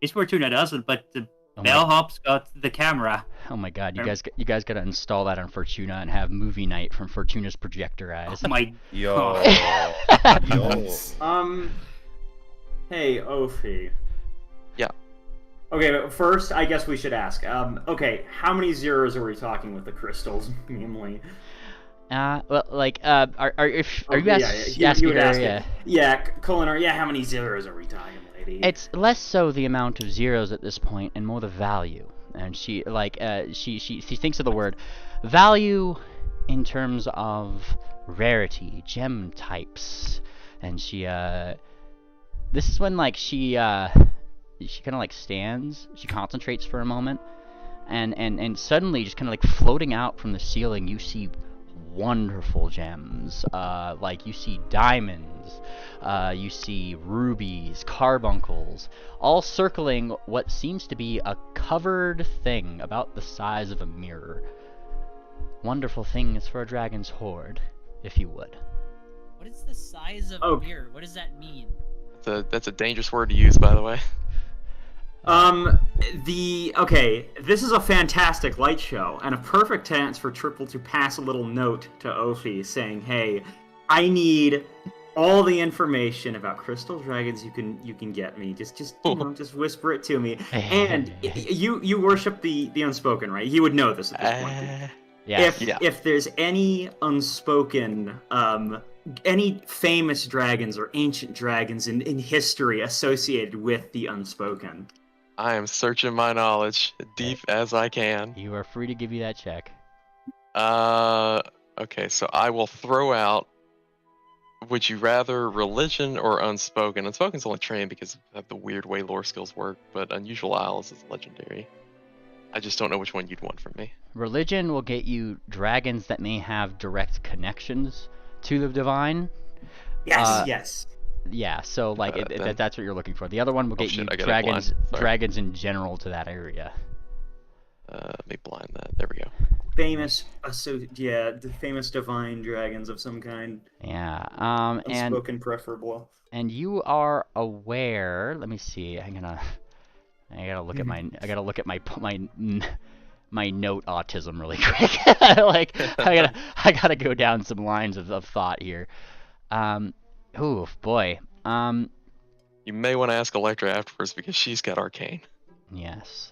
Miss Fortuna doesn't, but the Oh my, bellhop's got the camera. oh my god, you guys gotta install that on Fortuna and have movie night from Fortuna's projector eyes. Oh my. Yo. Yo. Hey, Ophi. Yeah. Okay, but first, I guess we should ask. Okay, how many zeros are we talking with the crystals, mainly? Well, like, are you he asking would her? ask Yeah. it. Yeah, Colinar, yeah, how many zeros are we talking, lady? It's less so the amount of zeros at this point, and more the value. And she thinks of the word value in terms of rarity, gem types, and this is when like she kind of like stands, she concentrates for a moment, and suddenly just kind of like floating out from the ceiling, you see wonderful gems. Like you see diamonds, you see rubies, carbuncles, all circling what seems to be a covered thing about the size of a mirror. Wonderful things for a dragon's hoard, if you would. What is the size of Oh. a mirror? What does that mean? that's a dangerous word to use, by the way. Okay, this is a fantastic light show, and a perfect chance for Triple to pass a little note to Ophi saying, hey, I need all the information about crystal dragons you can get me. Just whisper it to me. And you worship the unspoken, right? He would know this at this point. Yeah. If there's any unspoken, any famous dragons or ancient dragons in history associated with the unspoken. I am searching my knowledge deep as I can. You are free to give you that check. Okay, so I will throw out, would you rather religion or unspoken? Unspoken's only trained because of the weird way lore skills work, but Unusual Isles is legendary. I just don't know which one you'd want from me. Religion will get you dragons that may have direct connections to the divine. Yes. Yeah, so like then- that's what you're looking for. The other one will get shit, you I got it blind. Sorry. dragons in general to that area. Let me blind that. There we go. The famous divine dragons of some kind. Yeah. Unspoken preferable. And you are aware. Let me see. I gotta look at my note autism really quick. Like I gotta go down some lines of thought here. Oof, boy. You may want to ask Electra afterwards because she's got arcane. Yes.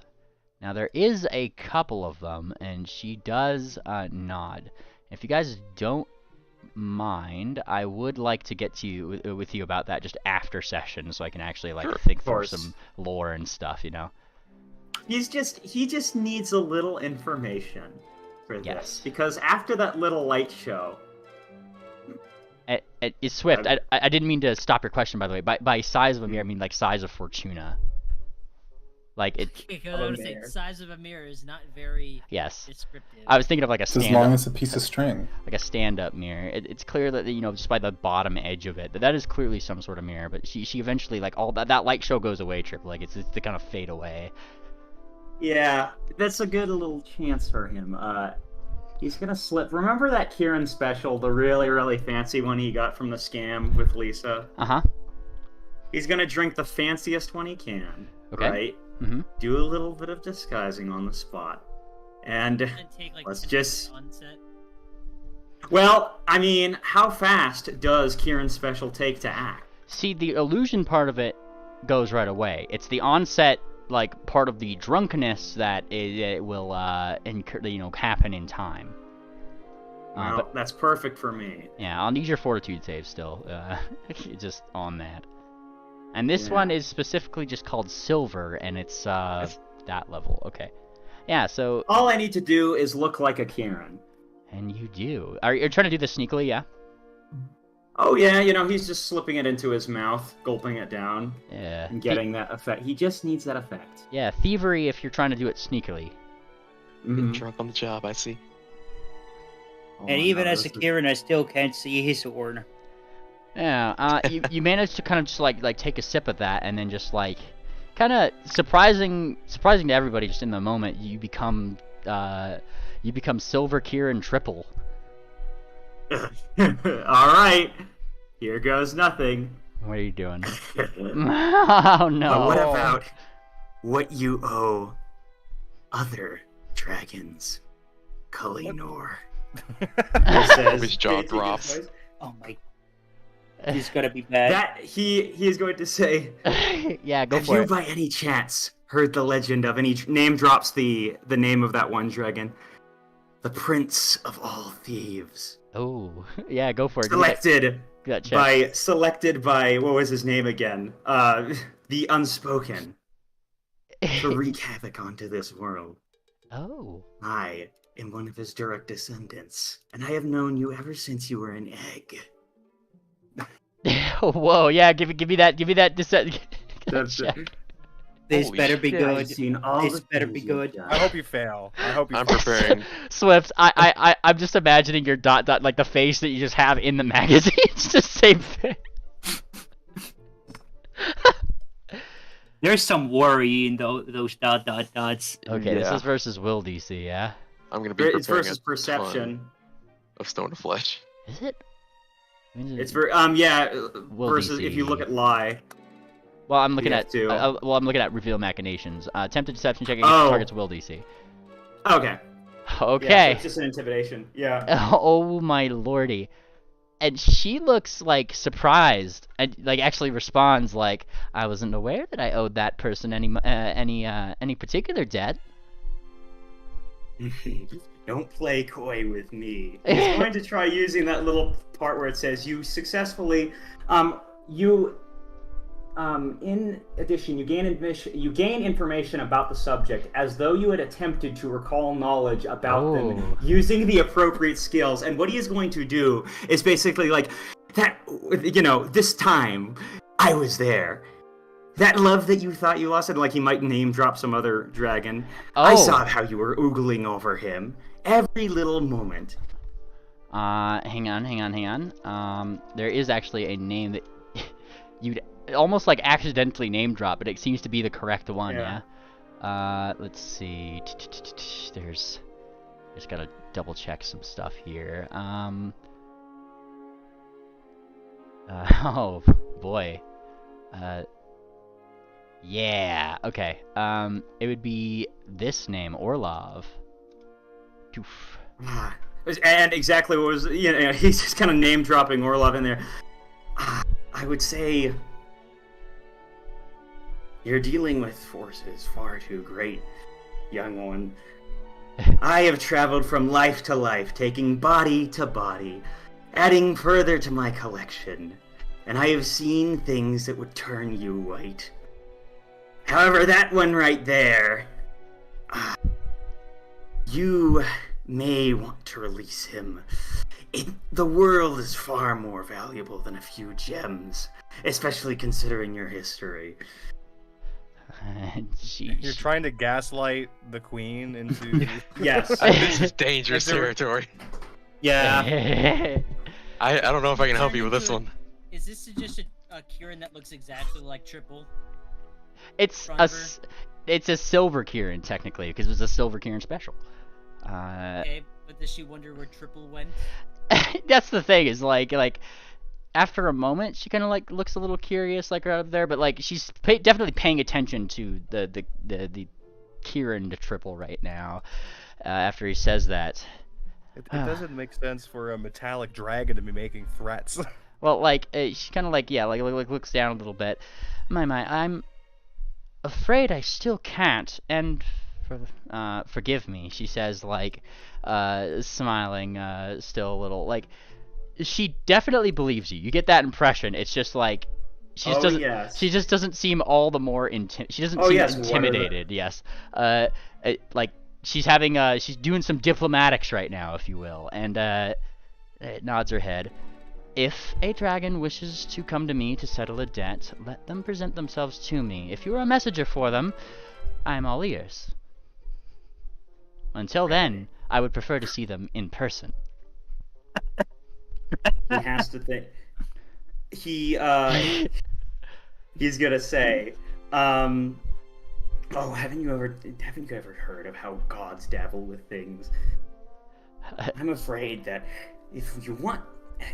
Now there is a couple of them, and she does nod. If you guys don't mind, I would like to get to you with you about that just after session, so I can actually like Sure, think of through course. some lore and stuff, you know. He just needs a little information for this, Yes. because after that little light show. It's Swift. I didn't mean to stop your question, by the way. By size of a mirror, I mean like size of Fortuna. Like it. Because I would say the size of a mirror is not very Yes. descriptive. I was thinking of like a It's as stand long up, as a piece of string. like a stand-up mirror. It's clear that just by the bottom edge of it, that is clearly some sort of mirror. But she eventually like all that light show goes away. Triple like it's to kind of fade away. Yeah, that's a good little chance for him. He's gonna slip. Remember that Kieran special, the really, really fancy one he got from the scam with Lisa? He's gonna drink the fanciest one he can, Okay. right? Mm-hmm. Do a little bit of disguising on the spot. And And take, like, let's 10 just... minutes onset. Well, I mean, how fast does Kieran's special take to act? See, the illusion part of it goes right away. It's the onset, like, part of the drunkenness that it will, happen in time. Well, But that's perfect for me. yeah, I'll need your fortitude save still, just on that. And this Yeah. one is specifically just called Silver, and it's, that level. Okay. Yeah, so... All I need to do is look like a Kieran. And you do. Are you trying to do this sneakily, yeah? Oh yeah, he's just slipping it into his mouth, gulping it down, Yeah. and getting that effect. He just needs that effect. Yeah, thievery if you're trying to do it sneakily. Mhm. Drunk on the job, I see. Oh, And even no, as a this is- Kieran, I still can't see his sword. Yeah, you managed to kind of just like take a sip of that, and then just like, kind of surprising to everybody. Just in the moment, you become Silver Kieran Triple. All right, here goes nothing. What are you doing? But Oh no! what about what you owe other dragons, Noor? He says, His jaw drops. Oh my. He's gonna be bad. That he is going to say. Yeah, go Have for you it. by any chance heard the legend of any name drops the name of that one dragon? The Prince of all Thieves. Oh, yeah, go for it. Give me Selected that check. by what was his name again? The Unspoken. To wreak havoc onto this world. Oh. I am one of his direct descendants, and I have known you ever since you were an egg. Whoa, yeah, give me that That's check. it. This Holy better be shit. good. I've seen all This the better things be you've good. done. I hope you fail. I hope you I'm fail. preparing. Swift, I'm just imagining your dot like the face that you just have in the magazine. It's the same thing. There's some worry in those dots. Okay, this Yeah. is versus Will DC, yeah? I'm gonna be preparing It's versus a ton perception. of Stone to Flesh. Is it? When is It's it- for Will versus DC. if you look at lie. Well, I'm looking you at have to. I'm looking at reveal machinations. Attempted deception check against Oh. target's Will DC. Okay. Yeah, so Okay. it's just an intimidation. Yeah. Oh my lordy. And she looks like surprised and like actually responds like, I wasn't aware that I owed that person any particular debt. Don't play coy with me. He's going to try using that little part where it says you successfully in addition, you gain information about the subject as though you had attempted to recall knowledge about them Oh. using the appropriate skills. And what he is going to do is basically like that. This time I was there. That love that you thought you lost, and like he might name drop some other dragon. I Oh. saw how you were oogling over him every little moment. Hang on. There is actually a name that you'd almost like accidentally name drop, but it seems to be the correct one, yeah? Let's see. There's gotta double check some stuff here. Oh boy. Yeah, okay. It would be this name, Orlov. Doof. And exactly what was, he's just kind of name dropping Orlov in there. I would say you're dealing with forces far too great, young one. I have traveled from life to life, taking body to body, adding further to my collection, and I have seen things that would turn you white. However, that one right there, you may want to release him. The world is far more valuable than a few gems, especially considering your history. Jeez. You're trying to gaslight the queen into. Yes. This is dangerous Is there- territory. Yeah. I don't know if I can help you with this one. Is this just a Kieran that looks exactly like Triple? It's a silver Kieran technically because it was a silver Kieran special. Okay, but does she wonder where Triple went? That's the thing is like after a moment she kind of like looks a little curious like right up there, but like she's definitely paying attention to the Kieran to Triple right now. After he says that, It doesn't make sense for a metallic dragon to be making threats. Well, like, she kind of like, yeah, like looks down a little bit. My, I'm afraid I still can't, and forgive me, she says, like, smiling, still a little, like, she definitely believes you. You get that impression. It's just like, she just doesn't, yes. she just doesn't seem all the more she doesn't Oh, seem yes, intimidated, yes. Like, she's having, she's doing some diplomatics right now, if you will, and, nods her head. If a dragon wishes to come to me to settle a debt, let them present themselves to me. If you are a messenger for them, I am all ears. Until then, I would prefer to see them in person. He has to think. He's gonna say, oh, haven't you ever heard of how gods dabble with things? I'm afraid that if you want,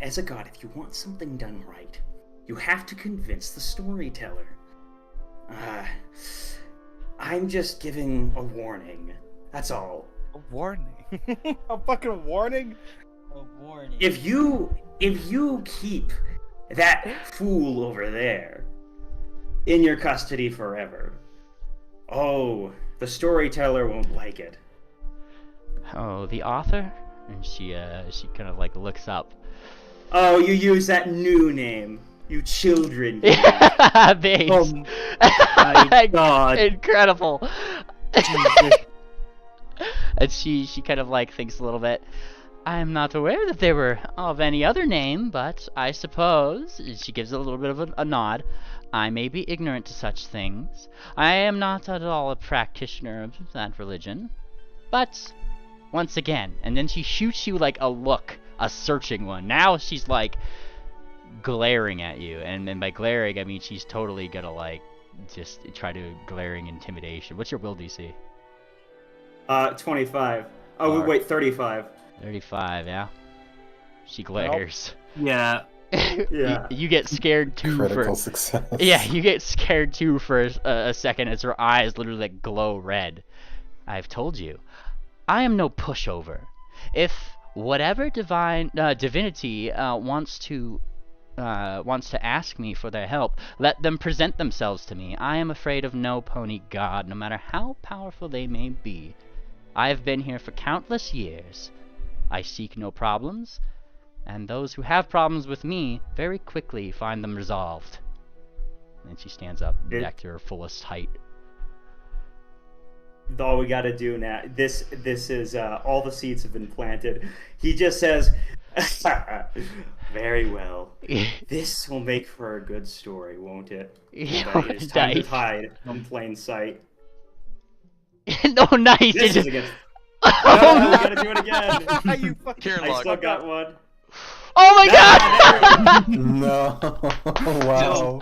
as a god, if you want something done right, you have to convince the storyteller. I'm just giving a warning. That's all. A warning? A fucking warning? A warning. If you keep that fool over there in your custody forever, oh, the storyteller won't like it. Oh, the author? And she kind of like looks up. Oh, you use that new name, you children. Thanks. Oh my God. Incredible. Jesus. And she kind of like thinks a little bit. I am not aware that they were of any other name, but I suppose, she gives a little bit of a nod, I may be ignorant to such things. I am not at all a practitioner of that religion. But, once again, and then she shoots you like a look, a searching one. Now she's like glaring at you, and then by glaring, I mean she's totally gonna like just try to glaring intimidation. What's your will DC? 25. Oh, wait, 35. 35, yeah. She glares. Yeah. Yeah. You get scared too. Critical success. Yeah, you get scared too for a second as her eyes literally like glow red. I've told you, I am no pushover. If whatever divinity wants to ask me for their help, let them present themselves to me. I am afraid of no pony god, no matter how powerful they may be. I have been here for countless years. I seek no problems, and those who have problems with me very quickly find them resolved. And she stands up back to her fullest height. All we gotta do now, this is, all the seeds have been planted. He just says, very well. This will make for a good story, won't it? It's time to hide from plain sight. No, nice! This is against... No, we gotta do it again! You fucking... Kieran I Locke. still got one. Oh my god! No. Wow.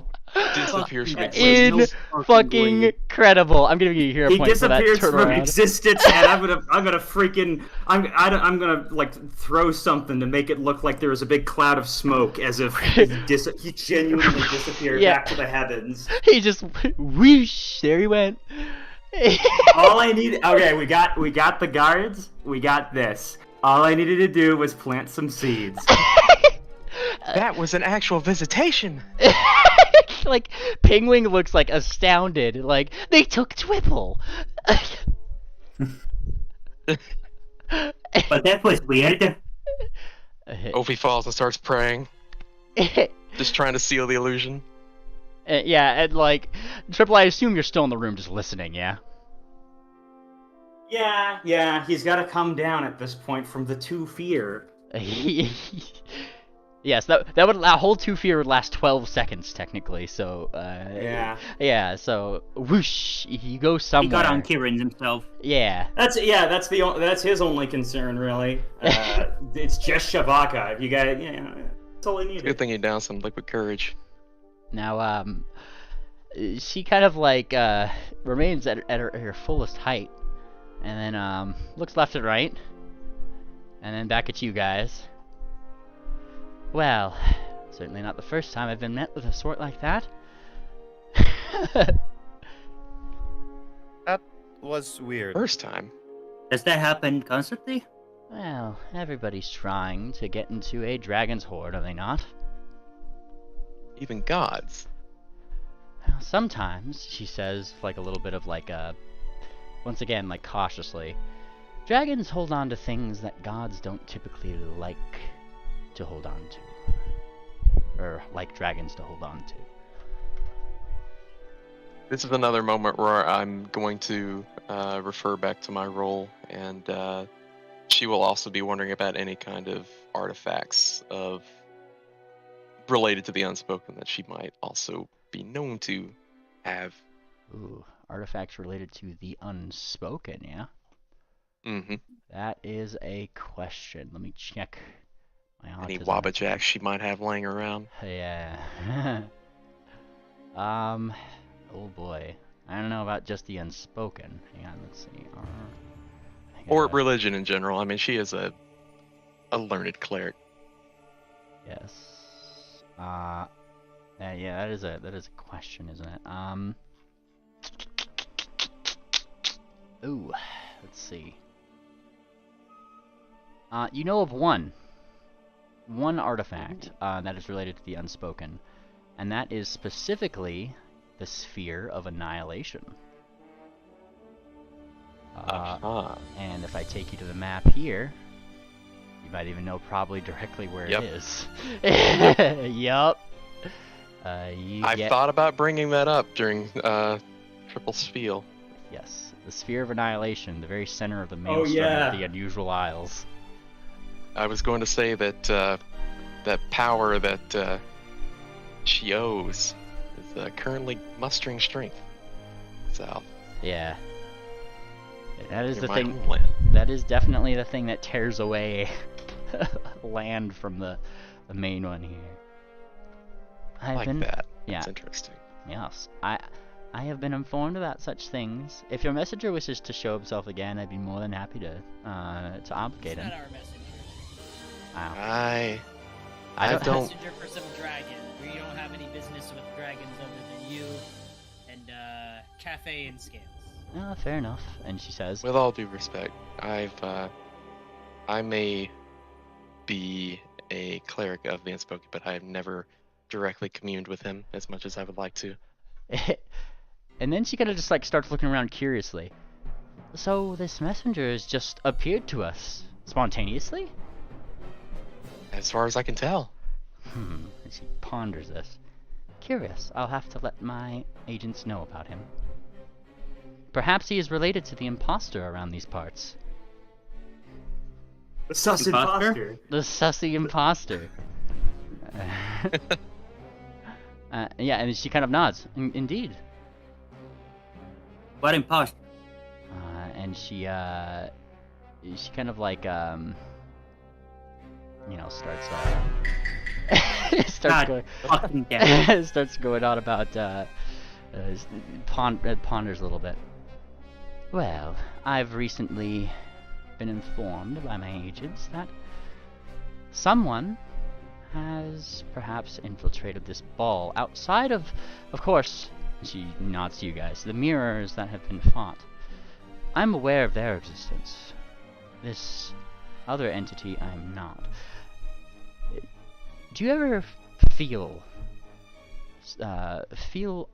Disappears from In existence. fucking incredible. I'm giving you a hero He point for that disappears from turnaround. existence, and I'm gonna freaking, I'm gonna like throw something to make it look like there was a big cloud of smoke, as if he genuinely disappeared Yeah. back to the heavens. He just whoosh, there he went. All I need, okay, we got the guards, we got this. All I needed to do was plant some seeds. That was an actual visitation. Like, Penguin looks like astounded. Like, they took Twipple. But that was weird. Ophi falls and starts praying, just trying to seal the illusion. Yeah, and like, Triple, I assume you're still in the room just listening, yeah? Yeah, he's gotta come down at this point from the 2 fear. Yes, that whole 2 fear would last 12 seconds technically. So yeah. So whoosh, he goes somewhere. He got on Kieran himself. Yeah. That's his only concern, really. It's just Shabaka. You got, that's all he needed. Good thing you down some liquid courage. Now she kind of like remains at her fullest height, and then looks left and right, and then back at you guys. Well, certainly not the first time I've been met with a sort like that. That was weird. First time. Does that happen constantly? Well, everybody's trying to get into a dragon's hoard, are they not? Even gods. Sometimes, she says, like a little bit of like once again, like cautiously, dragons hold on to things that gods don't typically like to hold on to. Or like dragons to hold on to. This is another moment where I'm going to refer back to my role, and she will also be wondering about any kind of artifacts of related to the unspoken that she might also be known to have. Ooh, artifacts related to the unspoken, yeah? Mm-hmm. That is a question. Let me check my autism. Any wabajacks she might have laying around. Yeah. Oh boy. I don't know about just the unspoken. Hang on, let's see. Or religion in general. I mean, she is a learned cleric. Yes. Yeah, that is a question, isn't it? Ooh, let's see. You know of one artifact that is related to the unspoken, and that is specifically the Sphere of Annihilation. And if I take you to the map here, you might even know probably directly where it is. Yup. I thought about bringing that up during Triple Spiel. Yes, the Sphere of Annihilation, the very center of the maelstrom of the Unusual Isles. I was going to say that that power that she owes is currently mustering strength south. Yeah. That is the my thing. homeland. That is definitely the thing that tears away land from the main one here. That. Yeah. That's interesting. Yes. I have been informed about such things. If your messenger wishes to show himself again, I'd be more than happy to obligate him. Not our messenger. Wow. I don't. Messenger for some dragon. We don't have any business with dragons other than you and Cafe and Scales. Oh, fair enough. And she says, With all due respect, I may be a cleric of the unspoken, but I have never directly communed with him as much as I would like to. And then she kind of just like starts looking around curiously. So this messenger has just appeared to us spontaneously? As far as I can tell. And she ponders this. Curious. I'll have to let my agents know about him. Perhaps he is related to the imposter around these parts. The sus imposter. The sussy imposter. Yeah, and she kind of nods. Indeed. What imposter? And she kind of like starts starts going on about ponders a little bit. Well, I've recently been informed by my agents that someone has perhaps infiltrated this ball outside of course, she nods to you guys, the mirrors that have been fought. I'm aware of their existence. This other entity, I'm not. Do you ever feel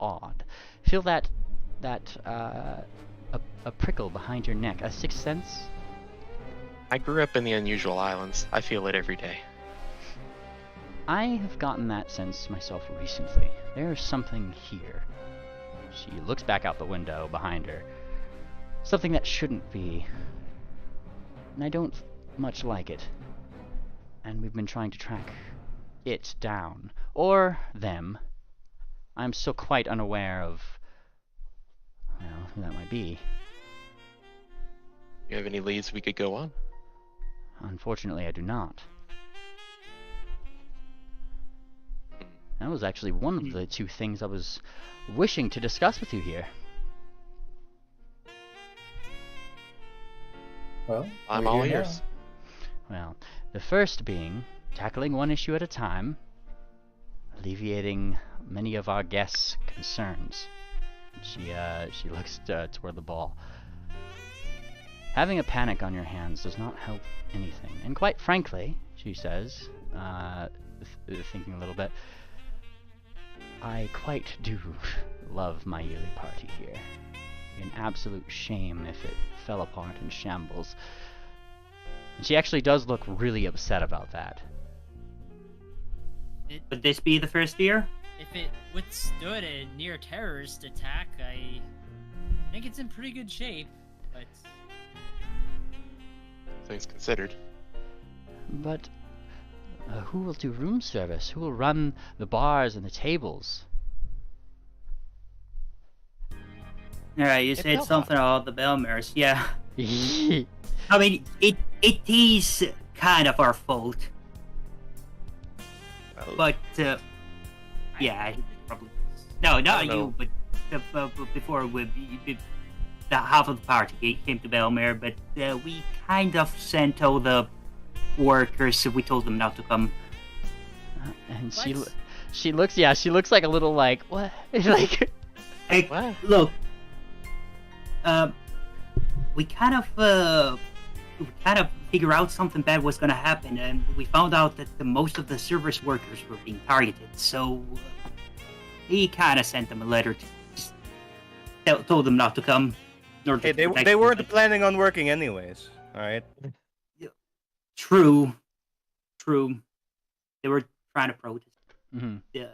odd? Feel that a prickle behind your neck, a sixth sense? I grew up in the Unusual Islands. I feel it every day. I have gotten that sense myself recently. There's something here. She looks back out the window behind her. Something that shouldn't be. And I don't much like it. And we've been trying to track it down. Or them. I'm still quite unaware of, well, who that might be. You have any leads we could go on? Unfortunately, I do not. That was actually one of the two things I was wishing to discuss with you here. Well, I'm we're all here ears. Well, the first being tackling one issue at a time, alleviating many of our guests' concerns. She looks toward the ball. Having a panic on your hands does not help anything. And quite frankly, she says, thinking a little bit, I quite do love my yearly party here. An absolute shame if it fell apart in shambles. And she actually does look really upset about that. Would this be the first year? If it withstood a near terrorist attack, I think it's in pretty good shape, but... Things considered. But who will do room service? Who will run the bars and the tables? Alright, you said Bellhop. something about the Bannermanes. Yeah. Well, I mean, it is kind of our fault. Well, But, yeah, probably. No, not don't you, but before the half of the party came to Belmere, but we kind of sent all the workers, so we told them not to come. and What? she looks like a little like, what? Like, Hey, what? look, we kind of figure out something bad was gonna happen, and we found out that most of the service workers were being targeted. So he kind of sent them a letter to just told them not to come. Nor Hey, to they protect weren't them. planning on working anyways. All right. True. They were trying to protest. mhm. Yeah.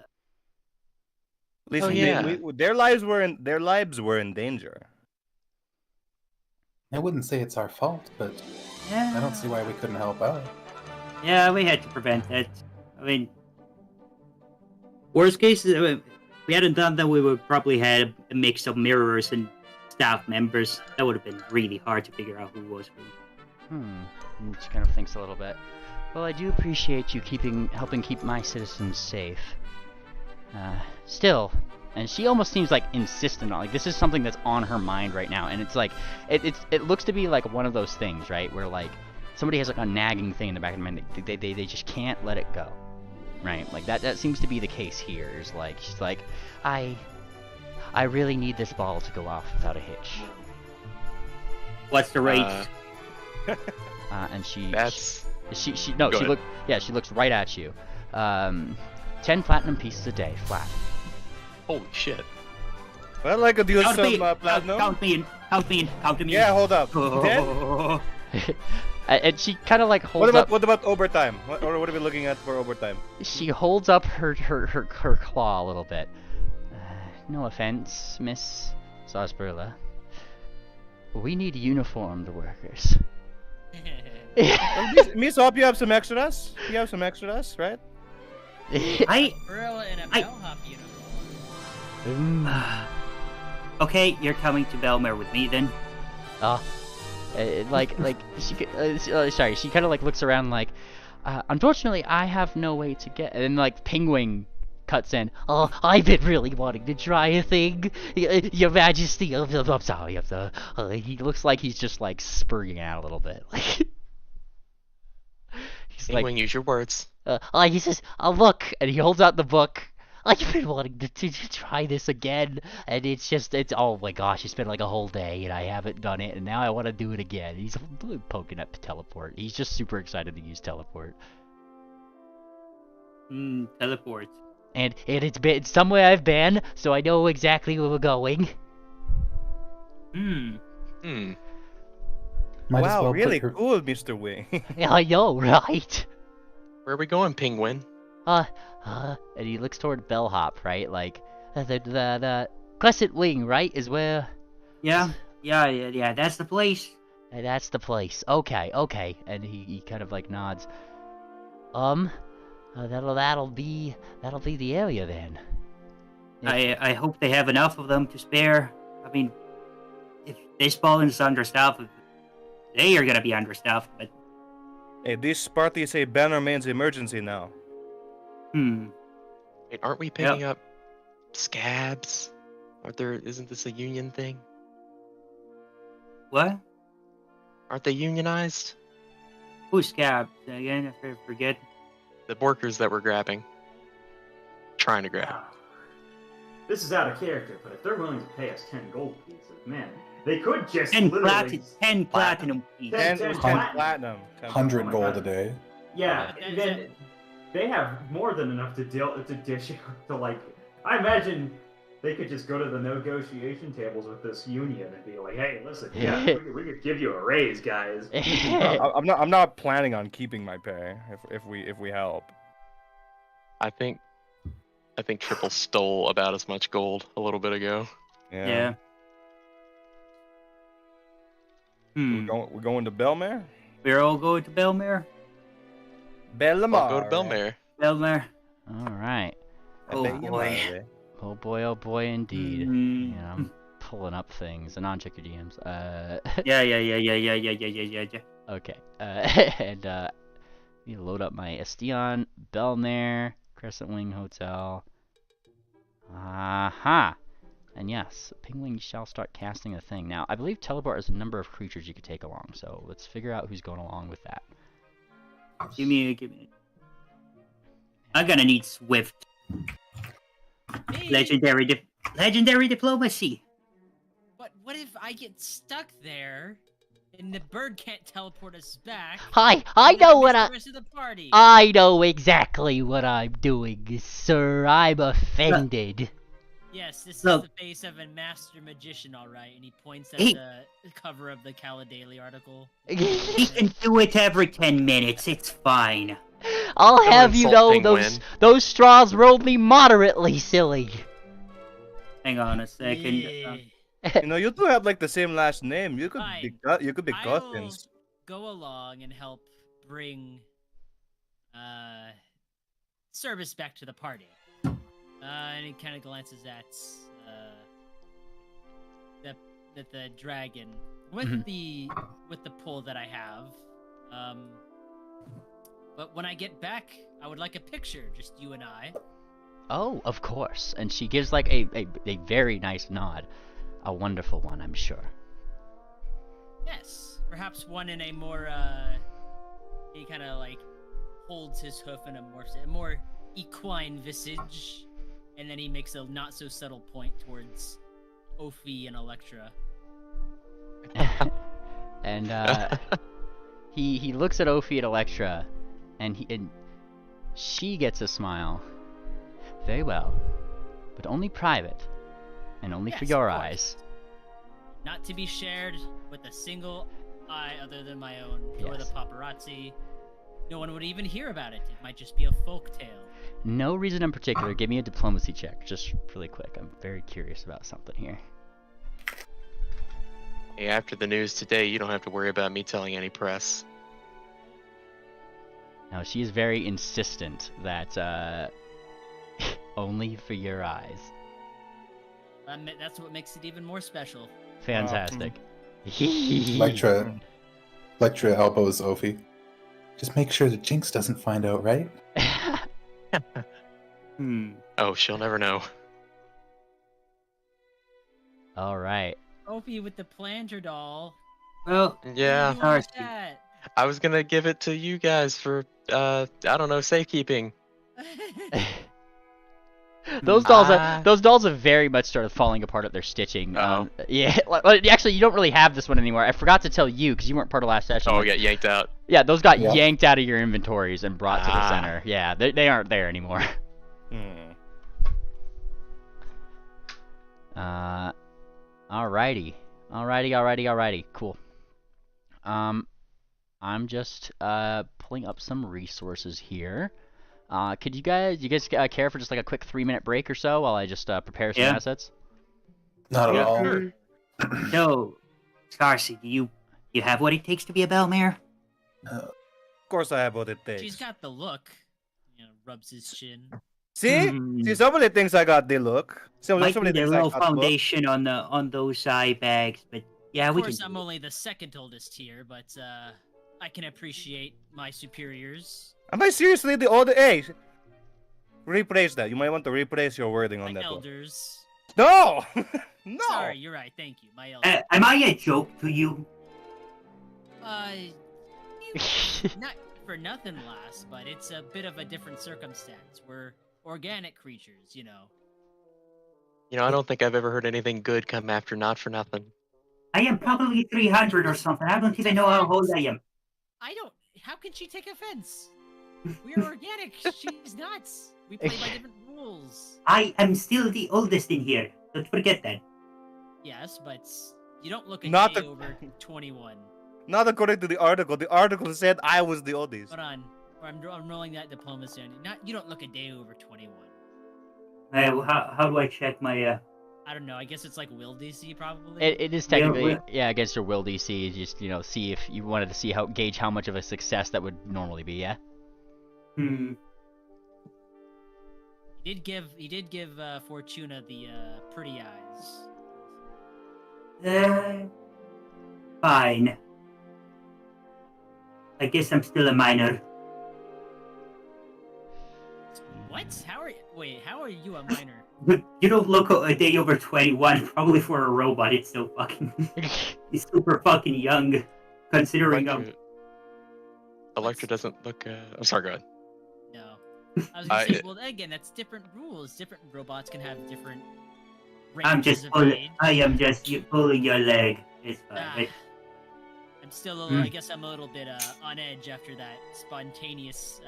Listen, yeah. their lives were in danger. I wouldn't say it's our fault, but Yeah. I don't see why we couldn't help out. Yeah, we had to prevent that. I mean, worst case, if we hadn't done that, we would probably had a mix of mirrors and staff members. That would have been really hard to figure out who was who. And she kind of thinks a little bit. Well, I do appreciate you helping keep my citizens safe. Still, and she almost seems like insistent on, like, this is something that's on her mind right now, and it's like, it looks to be like one of those things, right, where like somebody has like a nagging thing in the back of their mind, they just can't let it go, right? Like that seems to be the case here. Is like she's like, I really need this ball to go off without a hitch. What's the rate? And she That's she Go ahead. she looks right at you. 10 platinum pieces a day, flat. holy shit. Well, I could use Count me, some platinum. count me in. Yeah, hold up. 10? Oh, And she kind of like holds up. What about overtime? What are we looking at for overtime? She holds up her claw a little bit. No offense, Miss Sarsaparilla. We need uniformed workers. Miss Hop, you have some extras? You have some extras, right? Gorilla in a I- bellhop uniform. Okay, you're coming to Belmere with me then. Sorry, she kind of like looks around like, unfortunately, I have no way to get. And then like Penguin cuts in. Oh, I've been really wanting to try a thing, Your Majesty. I'm sorry. He looks like he's just like spurring out a little bit. Like he's Penguin, use your words. he says, look, and he holds out the book. I've been wanting to try this again, and it's oh my gosh, it's been like a whole day, and I haven't done it, and now I want to do it again. He's poking at teleport. He's just super excited to use teleport. Teleport. And it's been somewhere I've been, so I know exactly where we're going. Hmm. Might as Wow, well really put her... cool, Mr. Wing. Yeah, I know, right? Where are we going, Penguin? And he looks toward Bellhop, right? Like, the Crescent Wing, right, is where... Yeah, that's the place. That's the place. Okay. And he kind of like nods. That'll be the area then. I hope they have enough of them to spare. I mean, if this ball is understaffed, they are gonna be understaffed, but Hey, this party is a Bannermanes emergency now. Wait, aren't we picking up scabs? Isn't this a union thing? What? Aren't they unionized? Who's scabs? Again, I forget. The workers that we're grabbing. Trying to grab. This is out of character, but if they're willing to pay us 10 gold pieces, man, They could just 10 literally... platinum each. 10 10 platinum. 10 100 my gold God. a day. Yeah, That is then they have more than enough to dish out to, like... I imagine they could just go to the negotiation tables with this union and be like, hey, listen, yeah, we could give you a raise, guys. I'm not planning on keeping my pay if we help. I think Triple stole about as much gold a little bit ago. Yeah. We're going to Belmare? We're all going to Belmare? Belmare. I'll go to Belmare. Belmare. All right. Oh boy. Oh boy, indeed. Mm. Yeah, I'm pulling up things. And check your DMs. Yeah. Okay. And you load up my Estion, Belmare, Crescent Wing Hotel. Aha. And yes, Pingwing shall start casting a thing. Now, I believe teleport is a number of creatures you could take along, so let's figure out who's going along with that. Give me. I'm gonna need Swift. Hey, Legendary diplomacy. But what if I get stuck there and the bird can't teleport us back? Hi, I know what the rest of the party. I know exactly what I'm doing, sir. I'm offended. Yes, this Look. is the face of a master magician, all right, and he points at He- the cover of the Cala Daily article. He can do it every 10 minutes. It's fine. I'll Don't have you know insult those straws rolled me moderately silly. Hang on a second. Yeah. You know, you two have like the same last name. You could be I'll cousins. go along and help bring service back to the party. And he kind of glances at the dragon with the pull that I have. But when I get back, I would like a picture, just you and I. Oh, of course. And she gives like a very nice nod. A wonderful one, I'm sure. Yes, perhaps one in a more he kind of like holds his hoof in a more equine visage, and then he makes a not so subtle point towards Ophi and Electra. And he looks at Ophi and Electra, and she gets a smile. Very well, but only private, and only for Yes, your of course. eyes. Not to be shared with a single eye other than my own, or the Yes. paparazzi. No one would even hear about it. It might just be a folk tale. No reason in particular. Give me a diplomacy check, just really quick. I'm very curious about something here. Hey, after the news today, you don't have to worry about me telling any press. Now, she is very insistent that only for your eyes. That's what makes it even more special. Fantastic. Electra elbows Ophi. Just make sure the Jinx doesn't find out, right? Oh, she'll never know. All right. Ophi with the planter doll. Well, Yeah, Who wants Darcy. that? I was gonna give it to you guys for, I don't know, safekeeping. Those dolls have very much started falling apart at their stitching. Oh. Yeah, actually, you don't really have this one anymore. I forgot to tell you because you weren't part of last session. Oh, got yanked out. Yeah, those got Yeah. yanked out of your inventories and brought to the Ah. center. Yeah, they aren't there anymore. Alrighty, cool. I'm just pulling up some resources here. Could you guys care for just like a quick 3-minute break or so while I just prepare some Yeah. assets? Not at Yeah, all. sure. So, Darcy, do you have what it takes to be a Belmare? Of course, I have what it takes. She's got the look. You know, rubs his chin. See, Hmm. see, somebody thinks I got the look. Might Somebody need a thinks I little got the look. foundation on those eye bags, but yeah, Of we course, can. I'm only the second oldest here, but I can appreciate my superiors. Am I seriously the older? Hey, replace that. You might want to replace your wording on My that one. elders. No, no. Sorry, you're right. Thank you. My elders. Am I a joke to you? Not for nothing, lass, but it's a bit of a different circumstance. We're organic creatures, you know. You know, I don't think I've ever heard anything good come after Not For Nothing. I am probably 300 or something. I don't even know how old I am. I don't. How can she take offense? We are organic. She's nuts. We play by different rules. I am still the oldest in here. Don't forget that. Yes, but you don't look a Not day a- over 21. Not according to the article. The article said I was the oldest. Hold on. I'm rolling that diplomacy on you. You don't look a day over 21. How do I check my I don't know. I guess it's like will DC probably. It is technically, Yeah, yeah, against your will DC. You just, see if you wanted to see gauge how much of a success that would normally be, yeah? He did give Fortuna the pretty eyes. Fine. I guess I'm still a minor. What? How are you a minor? But you don't look a day over 21. Probably for a robot, it's so fucking... He's super fucking young, considering Electra doesn't look. I'm sorry, go ahead. No. I was gonna say, well, again, that's different rules. Different robots can have different ranges of age. I am just pulling your leg. It's fine. I'm still, I guess I'm a little bit on edge after that spontaneous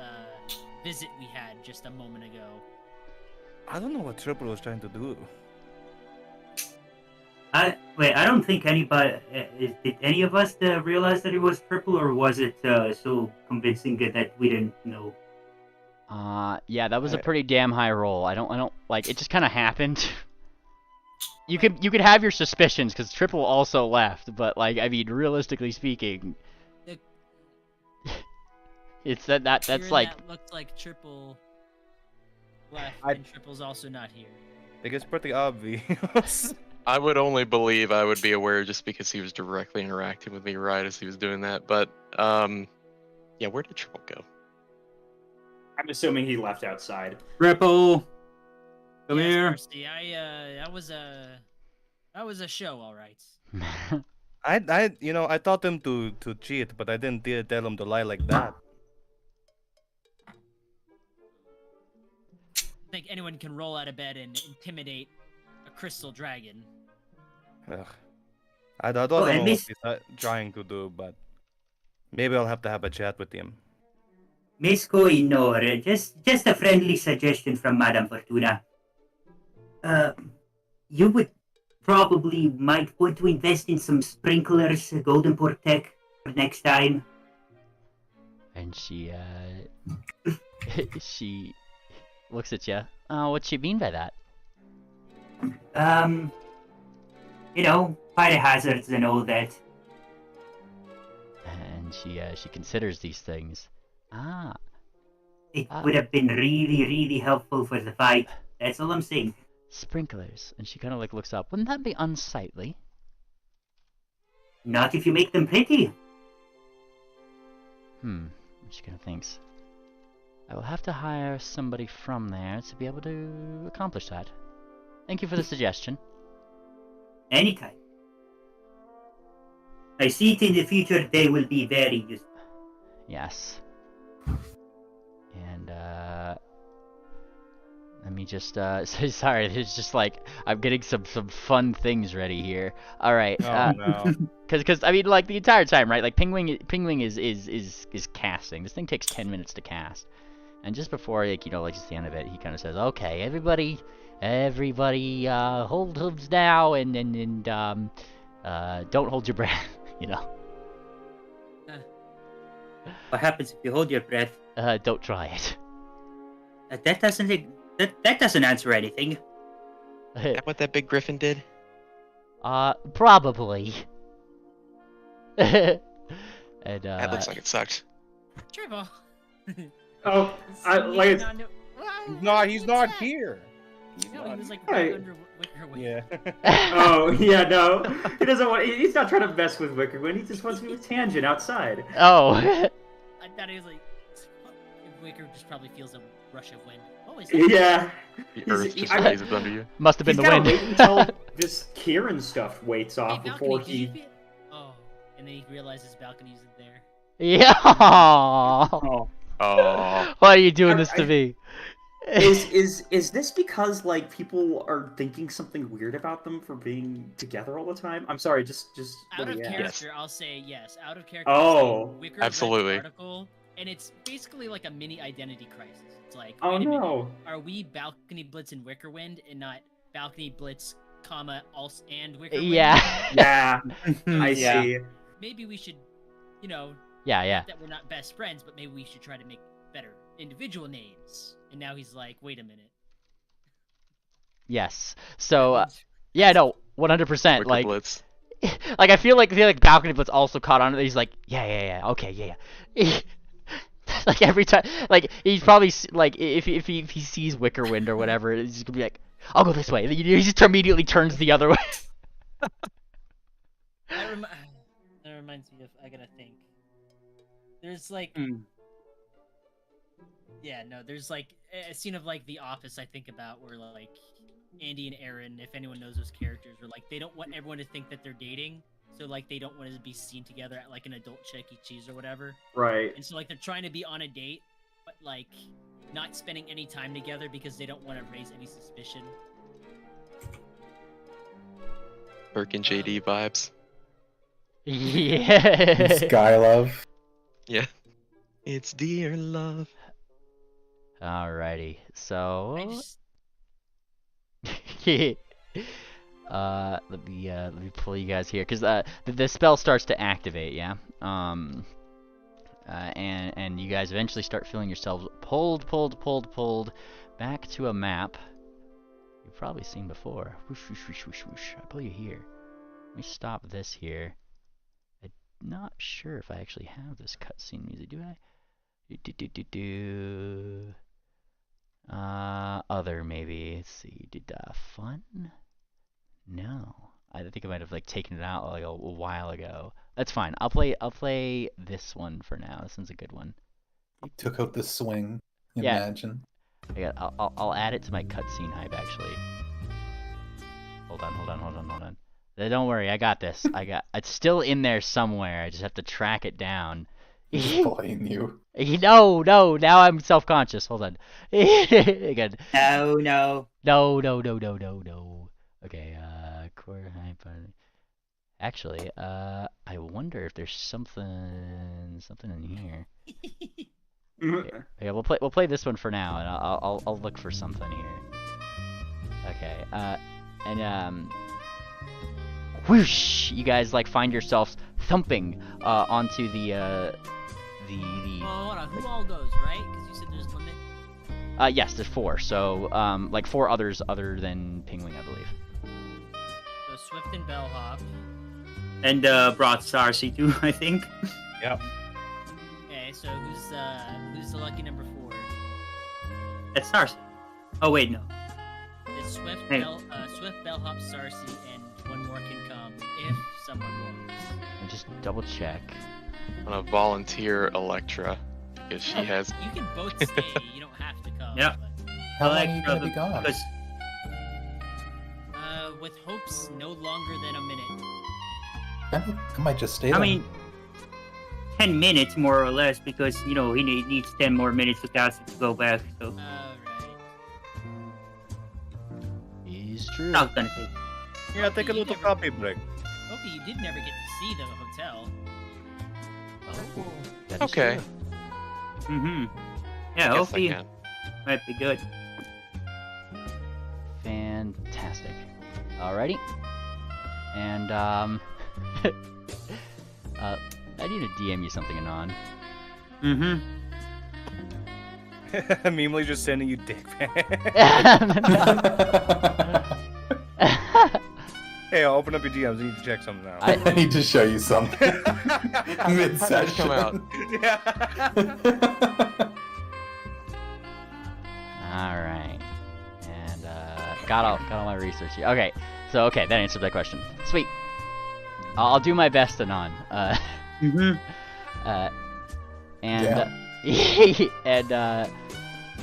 visit we had just a moment ago. I don't know what Triple was trying to do. I don't think anybody... did any of us realize that it was Triple, or was it so convincing that we didn't know? Yeah, that was a pretty damn high roll. I don't, like, it just kind of happened. You could have your suspicions, because Triple also left, but, like, I mean, realistically speaking... It's that's like... That looked like Triple left, and Triple's also not here. I think it's pretty obvious. I would only believe I would be aware just because he was directly interacting with me right as he was doing that. But, yeah, where did Triple go? I'm assuming he left outside. Triple! Come Yes, here. Mercy, that was a show, all right. I taught him to cheat, but I didn't tell him to lie like that. I think anyone can roll out of bed and intimidate a crystal dragon. Ugh. I don't know what he's trying to do, but maybe I'll have to have a chat with him. Miss Noor, just a friendly suggestion from Madame Fortuna. You would probably might want to invest in some sprinklers, Golden Port tech, for next time. And she she looks at you. What's she mean by that? Fire hazards and all that. And she considers these things. It would have been really, really helpful for the fight. That's all I'm saying. Sprinklers. And she kind of like looks up. Wouldn't that be unsightly? Not if you make them pretty. She kind of thinks. I will have to hire somebody from there to be able to accomplish that. Thank you for the suggestion. Anytime. I see it in the future they will be very useful. Yes. And, let me just, sorry, there's just like, I'm getting some fun things ready here. Alright, no. Cause, I mean, like, the entire time, right, like, Pingwing is casting. This thing takes 10 minutes to cast. And just before, like, just the end of it, he kind of says, okay, everybody, hold hooves now, and don't hold your breath, What happens if you hold your breath? Don't try it. That doesn't answer anything. Is that what that big griffin did? Probably. And, That looks like it sucked. Triple. Oh, He's not here. No, he was like Right. right under Wickerwind. Yeah. Oh, yeah, no. He doesn't want. He's not trying to mess with Wickerwind. He just wants to be with Tangent outside. Oh. I thought he was like, Wicker just probably feels a rush of wind. Oh, is that? Yeah. The earth just I- blazes under you. Must have been He's the gotta wind. wait until this Kieran stuff waits Hey, off balcony, before can you he. be... Oh, and then he realizes balcony isn't there. Yeah. Oh. Oh. Why are you doing this to me? Is this because like people are thinking something weird about them for being together all the time? I'm sorry, just Out of yeah. character, I'll say yes. Out of character, Oh. I'll say Wicker read the Absolutely. article, and it's basically like a mini identity crisis. It's like, Oh wait a minute, no. are we Balcony Blitz and Wickerwind, and not Balcony Blitz, comma, also and Wickerwind? Yeah. Yeah, I Yeah. see. Maybe we should, you know, Yeah, yeah. not that we're not best friends, but maybe we should try to make better individual names. And now he's like, wait a minute. Yes. So, yeah, no, 100%. Wicker Like, Blitz. like I feel like Balcony Blitz also caught on to it. He's like, yeah, okay, yeah. Like every time, like he's probably like if he sees Wickerwind or whatever, he's just gonna be like, I'll go this way. He just immediately turns the other way. That reminds me of, I gotta think. There's like, yeah, no, there's like a scene of like The Office I think about where like Andy and Aaron, if anyone knows those characters, are like they don't want everyone to think that they're dating, so like they don't want to be seen together at like an adult Chuck E. Cheese or whatever. Right. And so like they're trying to be on a date, but like not spending any time together because they don't want to raise any suspicion. Burke and JD vibes. Yeah. Sky love. Yeah. It's dear love. Alrighty. I So. just Let me pull you guys here, cause the spell starts to activate, yeah. And you guys eventually start feeling yourselves pulled back to a map you've probably seen before. Whoosh, whoosh, whoosh, whoosh, whoosh. I pull you here. Let me stop this here. I'm not sure if I actually have this cutscene music. Do I? Other maybe. Let's see. Fun? No. I think I might have like taken it out like a while ago. That's fine. I'll play this one for now. This one's a good one. He took out the swing. Yeah. Imagine. I'll add it to my cutscene hype actually. Hold on. Don't worry, I got this. It's still in there somewhere. I just have to track it down. He's playing you. No, now I'm self-conscious. Hold on. Again. No. No. Okay, core hype. Actually, I wonder if there's something in here. Okay, we'll play this one for now, and I'll look for something here. Okay, whoosh! You guys like find yourselves thumping onto the oh, hold on, who all goes, right? Because you said there's a limit. Yes, there's 4. So like 4 others other than Pingwing, I believe. So Swift and Bellhop. And brought Sarsi too, I think. Yep. Okay, so who's the lucky number 4? That's Sarsi. Oh wait, no. It's Swift, Hey. Swift, Bellhop, Sarsi, and one more can come if someone wants. And just double check. I'm gonna volunteer Electra because she has. You can both stay. You don't have to come. Yeah. But, How long are you Electra, gonna be gone? because- with hopes no longer than a minute. I might just stay I there. mean, 10 minutes more or less, because he needs 10 more minutes to cast it to go back. So Alright. Is true. not gonna take. Yeah, take a little coffee break. Hopefully you did never get to see the hotel. Oh, that is Okay. true. Yeah, I guess I hopefully can. might be good. Fantastic. Alrighty. And I need to DM you something, Anon. Memely just sending you dick pics. Hey, I'll open up your DMs. I need to check something out. I need to show you something. Mid-session. Come out. Yeah. Alright. And got all my research here. Okay. So that answered that question. Sweet. I'll do my best, Anon. And you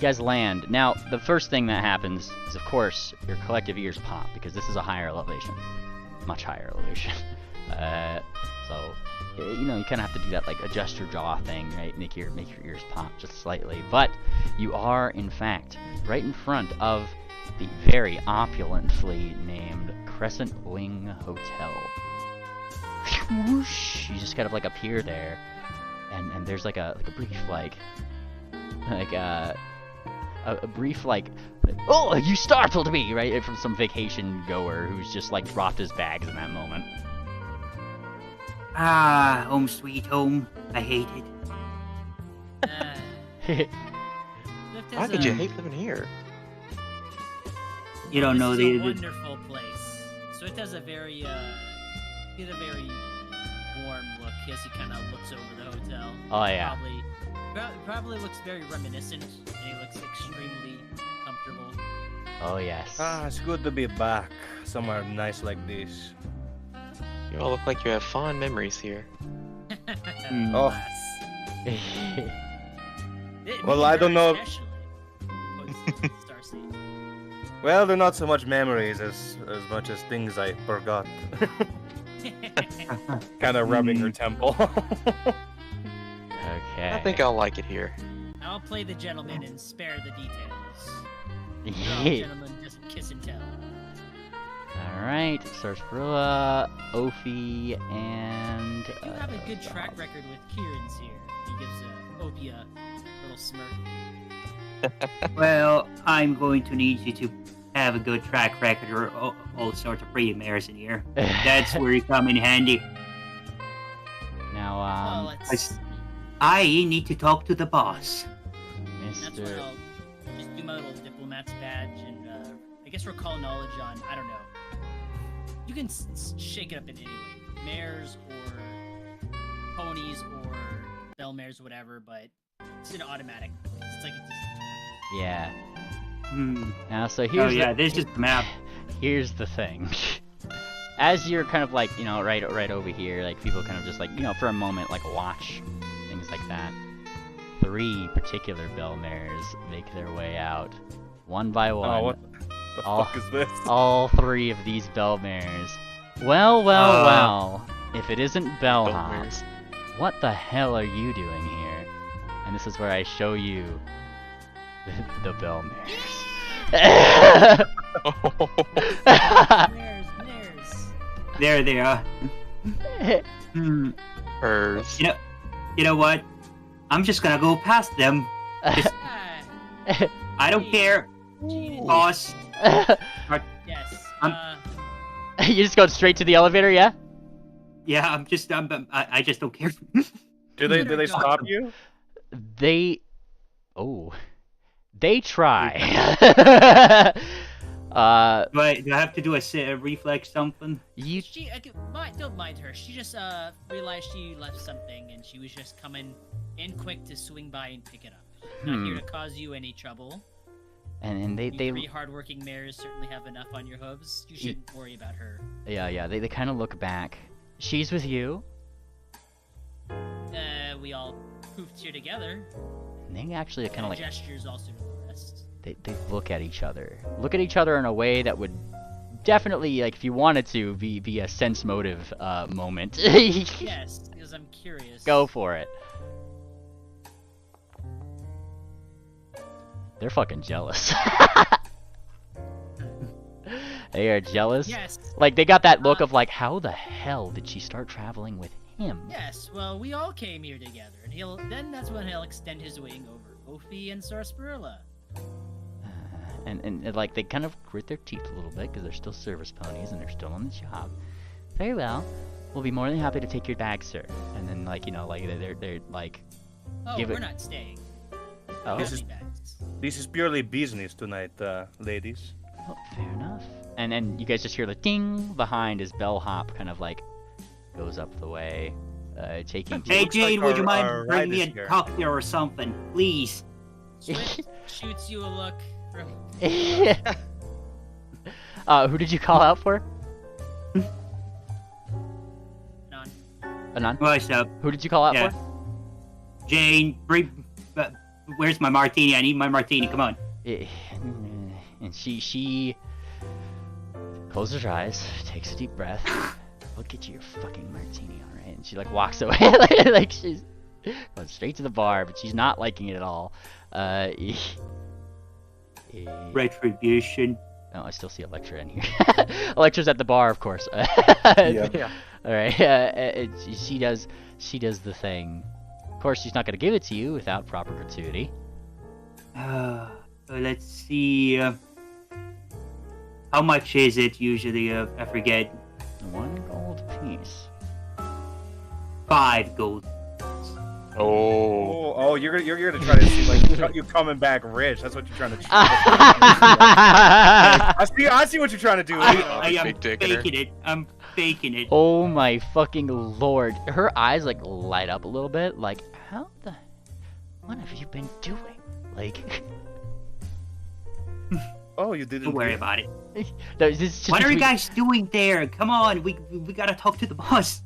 guys land. Now, the first thing that happens is, of course, your collective ears pop, because this is a higher elevation. Much higher elevation. So, you know, you kind of have to do that, like, adjust your jaw thing, right? Make your ears pop just slightly. But you are, in fact, right in front of the very opulently named Crescent Wing Hotel. Whoosh! You just kind of, like, appear there, and there's, like, a brief, like a brief, like, oh, you startled me, right? From some vacation goer who's just, like, dropped his bags in that moment. Ah, home sweet home. I hate it. Why did you hate living here? You don't know This is a the wonderful place. So it has a very warm look as he kind of looks over the hotel. Oh, yeah. Probably looks very reminiscent, and he looks extremely comfortable. Oh, yes. Ah, it's good to be back somewhere nice like this. You all look like you have fond memories here. Oh. Alas. Well, I don't know. Especially. Starseed. Well, they're not so much memories as much as things I forgot. Kind of rubbing her temple. Okay. I think I'll like it here. I'll play the gentleman and spare the details. After all, gentlemen just kiss and tell. Alright, Sarsaparilla, Ophi, and... You have a good track record with Kieran's here. He gives Ophi a little smirk. Well, I'm going to need you to have a good track record or all sorts of pretty mares in here. That's where you come in handy. Now, Well, let's... I need to talk to the boss. That's where Mr. I'll just do my little diplomat's badge and I guess recall knowledge on, I don't know. You can shake it up in any way. Mares or ponies or bell mares, whatever, but it's an automatic. It's like it's Yeah. Hmm. Now, so Oh here's yeah, the, there's just the map. here's the thing. As you're kind of like, you know, right over here, like people kind of just like, you know, for a moment, like watch things like that. 3 particular bell mares make their way out, one by one. Oh, what the fuck is this? All 3 of these bell mares. Well. If it isn't bellhops, what the hell are you doing here? And this is where I show you the bell mares. mares. There they are. Hmm. Hers. You know what? I'm just gonna go past them. Just, I don't care, boss. Yes. You just go straight to the elevator, yeah? Yeah, I just don't care. Do they stop you? They try. Do I have to do a reflex something? You Don't mind her. She just realized she left something, and she was just coming in quick to swing by and pick it up. Not here to cause you any trouble. and You they 3 hardworking mares certainly have enough on your hooves. You shouldn't worry about her. yeah, they kind of look back. She's with you. We all poofed here together. And they actually kind of like gestures also to the rest. they look at each other. Look at each other in a way that would definitely, like, if you wanted to, be a sense motive moment. Yes, because I'm curious. Go for it. They're fucking jealous. They are jealous. Yes. Like, they got that look of like, how the hell did she start traveling with him? Yes, well, we all came here together, and that's when he'll extend his wing over Ophi and Sarsaparilla. And like, they kind of grit their teeth a little bit because they're still service ponies and they're still on the job. Very well. We'll be more than happy to take your bag, sir. And then, like, you know, like, they're like... Oh, Give we're it- not staying. Oh, This is purely business tonight, ladies. oh, fair enough. And you guys just hear the ding behind as bellhop kind of, like, goes up the way, taking... Hey Looks Jane, like would you our mind bringing me ride is a here. cocktail or something, please? Swift shoots you a look from... Who did you call out for? None. Anon? What's up? Who did you call out Yeah. for? Jane, where's my martini? I need my martini. Come on. And she closes her eyes, takes a deep breath, we'll get you your fucking martini, all right? And she like walks away, like she's going straight to the bar, but she's not liking it at all. Retribution. Oh, I still see Electra in here. Electra's at the bar, of course. Yeah. All right. She does the thing. Of course, she's not gonna give it to you without proper gratuity. Let's see. How much is it usually? I forget. 1 gold piece. 5 gold. Oh, you're gonna try to see like you coming back rich. That's what you're trying to. I see what you're trying to do. I am faking it. I'm faking it. Oh my fucking lord! Her eyes like light up a little bit. Like, what have you been doing? Like. Oh, you didn't. Don't worry about it. No, this is just What are you between- guys doing there? Come on, we gotta talk to the boss.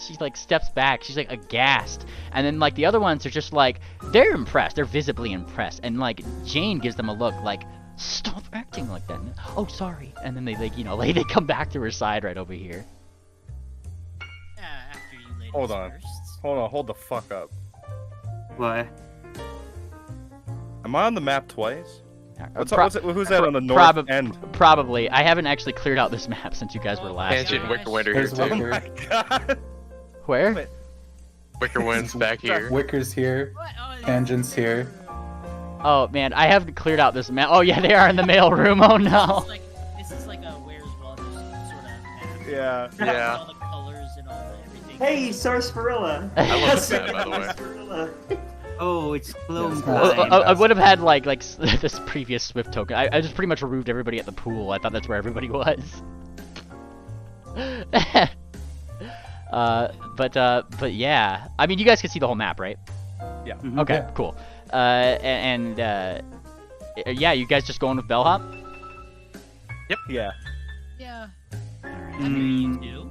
She like steps back. She's like aghast, and then like the other ones are just like they're impressed. They're visibly impressed, and like Jane gives them a look like, "Stop acting like that." And, oh, sorry. And then they like they come back to her side right over here. After you ladies Hold on. first. Hold the fuck up. What? Am I on the map twice? Who's that on the end? Probably. I haven't actually cleared out this map since you guys were last. Tangent here. Wicker Winter here There's too. Wicker. God. Where? Wicker Wind's back here. Wicker's here. What? Oh, Tangent's here. Oh man, I haven't cleared out this map. Oh yeah, they are in the mail room. Oh no. This is like a Where's Waldo sort of map. Yeah. Yeah. All the colors and all the everything. Hey, Sarsaparilla. I love this map, by the way. Sarsaparilla. Oh, it's clone Yes. time. I would have had like this previous Swift token. I just pretty much removed everybody at the pool. I thought that's where everybody was. But yeah. I mean, you guys can see the whole map, right? Yeah. Mhm. Okay, Yeah. cool. Yeah, you guys just going with bellhop? Yeah. Yeah. Alright. After you Mm, do,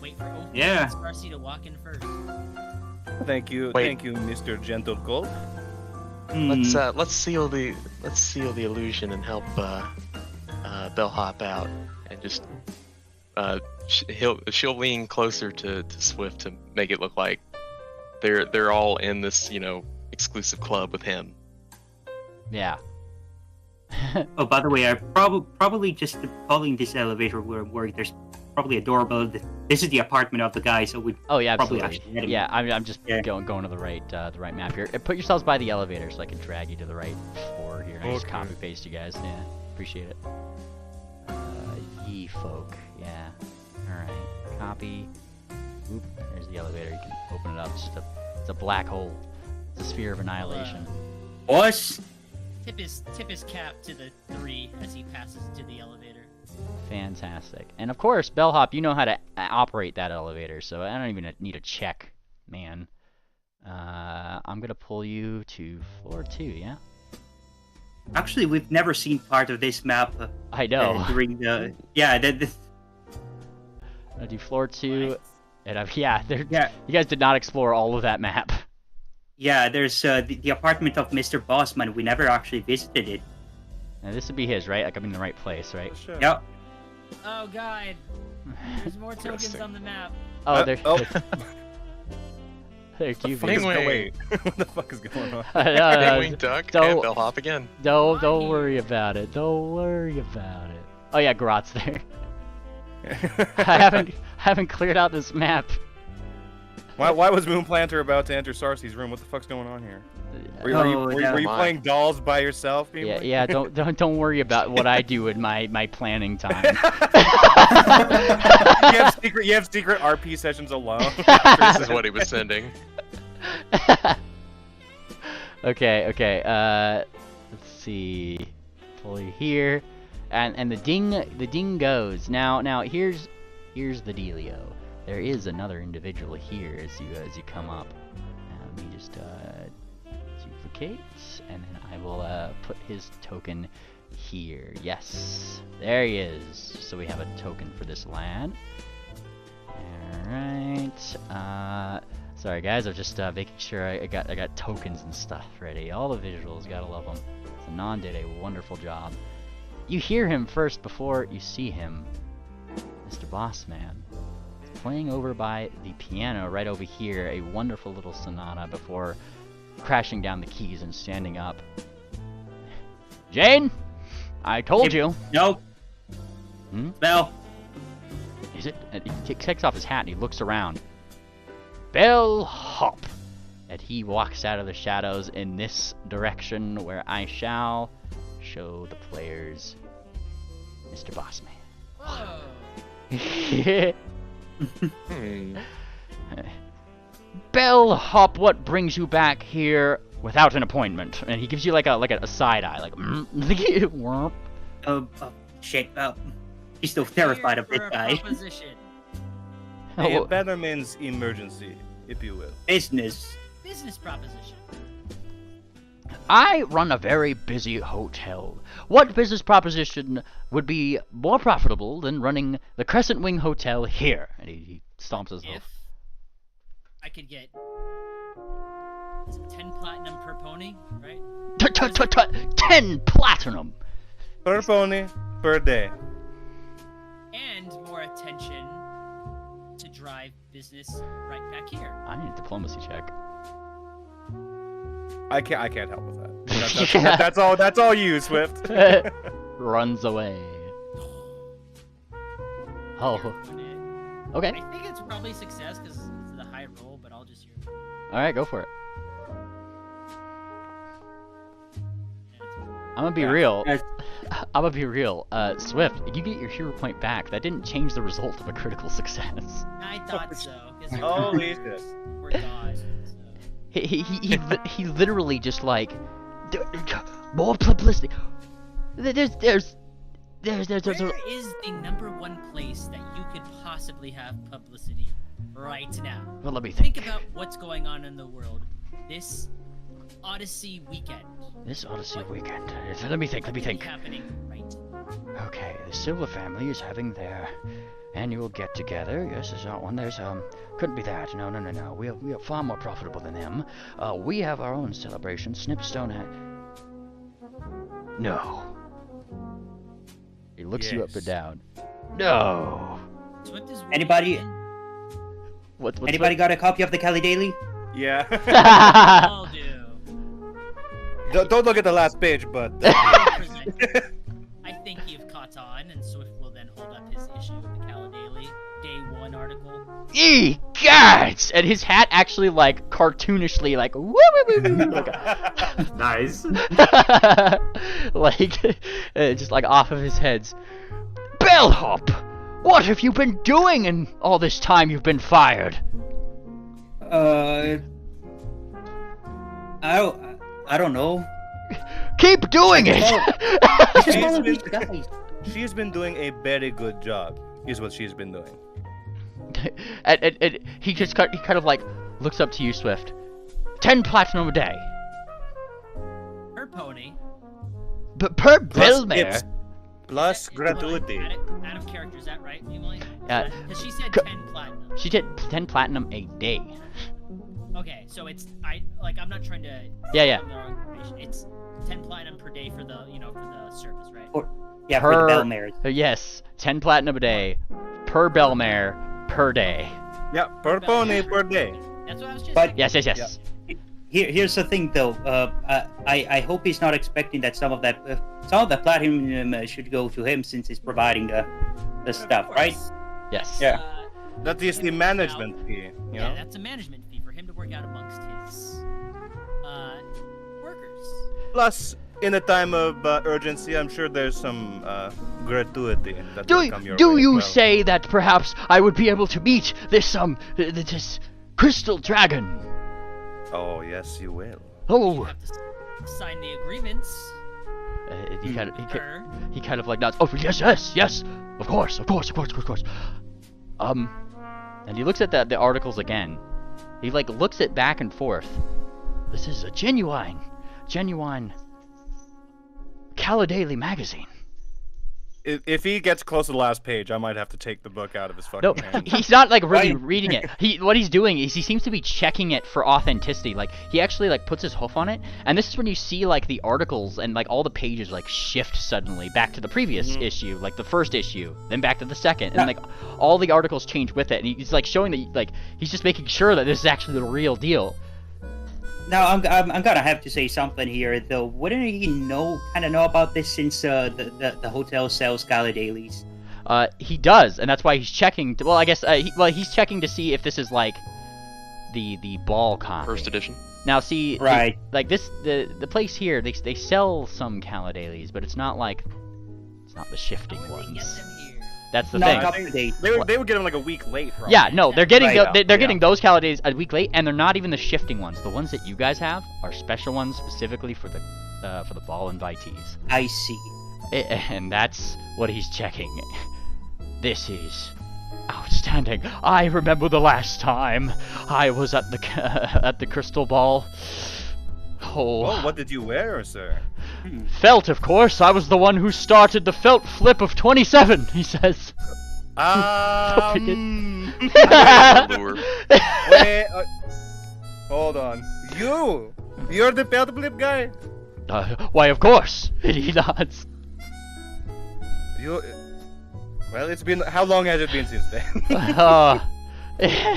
wait for Ophi Yeah. and Starcy to walk in first. Thank you, Wait. Mr. Gentle Gold. Let's seal the illusion and help Bellhop out, and just she'll lean closer to Swift to make it look like they're all in this exclusive club with him. Yeah. Oh, by the way, I probably just following this elevator will work. There's probably a doorbell. This is the apartment of the guy, so we Oh yeah, probably absolutely. actually get him. Yeah, I'm just Yeah. going to the right map here. Put yourselves by the elevator so I can drag you to the right floor here. I just Okay. copy paste you guys. Yeah, appreciate it. Ye folk. Yeah. All right. Copy. Oop. There's the elevator. You can open it up. It's a black hole. It's a sphere of annihilation. Boss. Tip his cap to the 3 as he passes into the elevator. Fantastic. And of course, bellhop, you know how to operate that elevator, so I don't even need a check, man. I'm gonna pull you to floor 2. Yeah. Actually, we've never seen part of this map I know. during the I'm I'll do floor 2, and yeah, Yeah. you guys did not explore all of that map. Yeah, there's the apartment of Mr. Bossman. We never actually visited it. And this would be his, right? Like I'm in the right place, right? Sure. Yep. Oh god, there's more tokens Interesting. on the map. Oh, they're oh. they're Fuck is cubies. Penguin. wait. What the fuck is going on? Penguin, duck, don't- and Bellhop again. Don't worry about it. Don't worry about it. Oh yeah, Grot's there. I haven't cleared out this map. Why was Moonplanter about to enter Sarcy's room? What the fuck's going on here? Were you, Oh, were you, yeah. were you playing dolls by yourself? Yeah, Beamer? yeah. Don't worry about what I do in my planning time. You have secret RP sessions alone. This is what he was sending. Okay. Let's see. Pull you here, and the ding goes. Now here's the dealio. There is another individual here as you come up. Let me just duplicate, and then I will put his token here. Yes, there he is. So we have a token for this land. All right. Sorry guys, I'm just making sure I got tokens and stuff ready. All the visuals, gotta love them. Sanan did a wonderful job. You hear him first before you see him. Mr. Mr. Bossman is playing over by the piano right over here, a wonderful little sonata before crashing down the keys and standing up. Jane, I told you. Nope. Hmm? Bell. Is it? And he takes off his hat and he looks around. Bellhop. And he walks out of the shadows in this direction where I shall show the players Mr. Bossman. Whoa. Bellhop, what brings you back here without an appointment? And he gives you like a side eye, like. Shit. He's still terrified of this Here for a guy. proposition. A Oh, Bannerman's emergency, if you will. Business. Business proposition. I run a very busy hotel. What business proposition would be more profitable than running the Crescent Wing Hotel here? And he stomps his If hoof. I could get 10 platinum per pony, right? 10 platinum! Per pony, per day. And more attention to drive business right back here. I need a diplomacy check. I can't help with that. That's all you, Swift. Runs away. Oh, okay. I think it's probably success because it's the high roll, but I'll just hear it. Alright, go for it. Yeah, it's- I'm gonna be real. I'm gonna be real. Swift, you get your hero point back. That didn't change the result of a critical success. I thought so. 'Cause they're Holy gods. shit. We're gods. So. He literally just like more publicity. There's Where is the number one place that you could possibly have publicity right now? well, let me Think think. about what's going on in the world this Odyssey weekend. This Odyssey weekend. Let me think. What could be happening right now? Okay, the Silver family is having their annual get together. Yes, there's not one. There's couldn't be that. No. We are far more profitable than them. We have our own celebration. Snipstone No. He looks you up and Yes. down. No. Swift is Anybody- rolling What's Anybody got a copy of the Cali Daily? Yeah. in. I'll do. Don't look at the last page, but. I think you've caught on, and Swift will then hold up his issue of the Cali Daily, Day 1 article. Eee, gods! And his hat actually like cartoonishly like woo woo woo woo like, Nice. like just like off of his heads. Bellhop, what have you been doing in all this time you've been fired? I don't know. Keep doing it. Just She's follow been- these guys. She's been doing a very good job, is what she's been doing. and he kind of like looks up to you, Swift. 10 platinum a day. Her pony. But per Plus Bellmare. tips, plus Hold on, gratuity. Out of character, is that right, Emily? Yeah. Because she said Co- 10 platinum. She did 10 platinum a day. Okay, so it's I'm not trying to. Yeah. give them the wrong information. It's 10 platinum per day for the for the service, right? Yeah, for the Bellmares. Yes, 10 platinum a day per Bellmare per day. Yeah, per pony, per day. That's what I was just But- saying. Yes. Here's the thing, though. I hope he's not expecting that some of the platinum should go to him since he's providing the Of stuff, course. right? Yes. Yeah. That is the Work management out- fee, you Yeah, know? that's a management fee for him to work out amongst his workers. Plus, in a time of urgency, I'm sure there's some gratuity that Do will come your do way as you well. say that perhaps I would be able to meet this crystal dragon? Oh, yes, you will. You Oh, have to sign the agreements. he kind Her. of like nods. Oh, yes. Of course. And he looks at the articles again. He like looks it back and forth. This is a genuine Cali Daily magazine. If he gets close to the last page, I might have to take the book out of his fucking No, hand. he's not like really reading it. What he's doing is he seems to be checking it for authenticity. Like he actually like puts his hoof on it, and this is when you see like the articles and like all the pages like shift suddenly back to the previous issue, like the first issue, then back to the second, and like all the articles change with it. And he's like showing that like he's just making sure that this is actually the real deal. Now I'm gonna have to say something here though. Wouldn't he kind of know about this since the hotel sells gala dailies? He does, and that's why he's checking. Well, I guess he's checking to see if this is like the ball copy. First edition. Now, see, right? Like this, the place here, they sell some gala dailies, but it's not like it's not the shifting ones. That's the thing. They would get them like a week late. Probably. Yeah, no, they're getting they're getting Yeah. those gala days a week late, and they're not even the shifting ones. The ones that you guys have are special ones specifically for the ball invitees. I see. And that's what he's checking. This is outstanding. I remember the last time I was at the crystal ball. Oh, what did you wear, sir? Felt, of course. I was the one who started the felt flip of 27, he says. Lure. Wait, hold on. You're the felt flip guy? Why, of course. He nods. Well, it's been... How long has it been since then?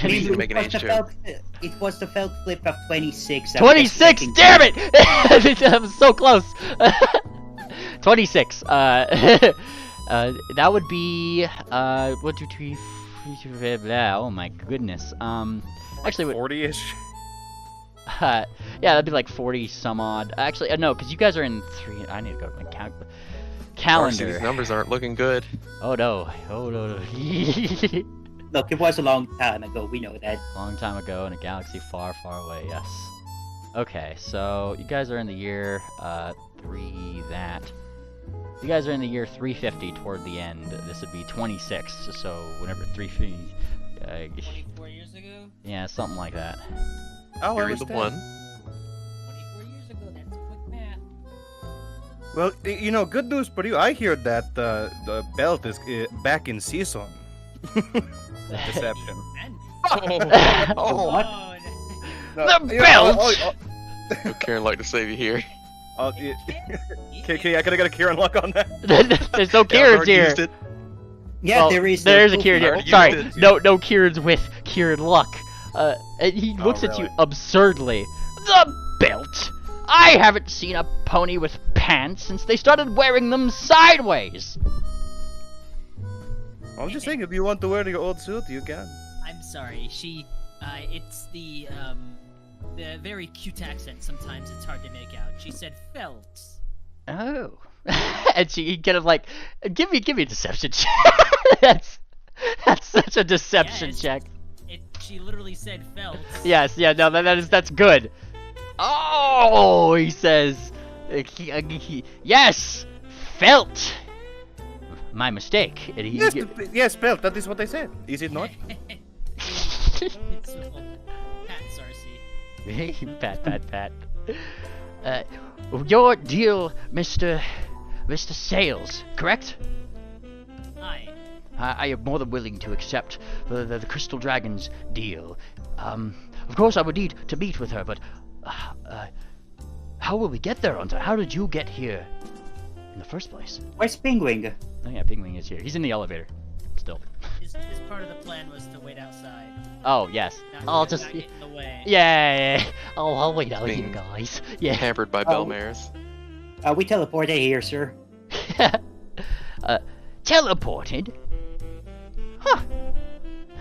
Need to make an age joke. It was the felt flip of 26. 26! Damn it! I was so close. 26. That would be 1, 2, 3, 4, blah. Oh my goodness. Actually, 40-ish. Yeah, that'd be like 40 some odd. Actually, no, because you guys are in 3. I need to go to my calendar. These numbers aren't looking good. Oh no. Oh no. Look, it was a long time ago. We know that. Long time ago in a galaxy far, far away. Yes. Okay, so you guys are in the year 3 that. You guys are in the year 350 toward the end. This would be 26. So whenever 350. 24 years ago? Yeah, something like that. Oh, Carry the 1. 24 years ago, that's quick math. Well, you know, good news for you. I hear that the belt is back in season. Deception. Oh, What? The belt! Karen like to save you here. Okay, I could have got a Kieran luck on that. There's no Kieran's here. Yeah, Well, there is. There's a no Kieran here. Already Sorry, used it. no Kieran's with Kieran Luck. And he looks at you really? absurdly. The belt! I haven't seen a pony with pants since they started wearing them sideways. I'm just saying, if you want to wear your old suit, you can. I'm sorry, it's the very cute accent. Sometimes it's hard to make out. She said felt. Oh. And she kind of like, give me a deception check. that's such a deception Yes. check. She literally said felt. Yes, yeah, no, that's good. Oh, he says, yes, felt. My mistake. And he, Yes, belt. That is what I said. Is it not? It's Pat Sarcy. Pat. Your deal, Mr. Sales, correct? Hi. I am more than willing to accept the Crystal Dragon's deal. Of course, I would need to meet with her, but how will we get there on time? How did you get here in the first place? Where's Penguin? Oh yeah, Pingwing is here. He's in the elevator. Still. His part of the plan was to wait outside. Oh yes. I'll just. Not get in the way. Yeah. I'll wait out here, Being guys. Yeah. Hampered by Belmares. We teleported here, sir. Teleported? Huh.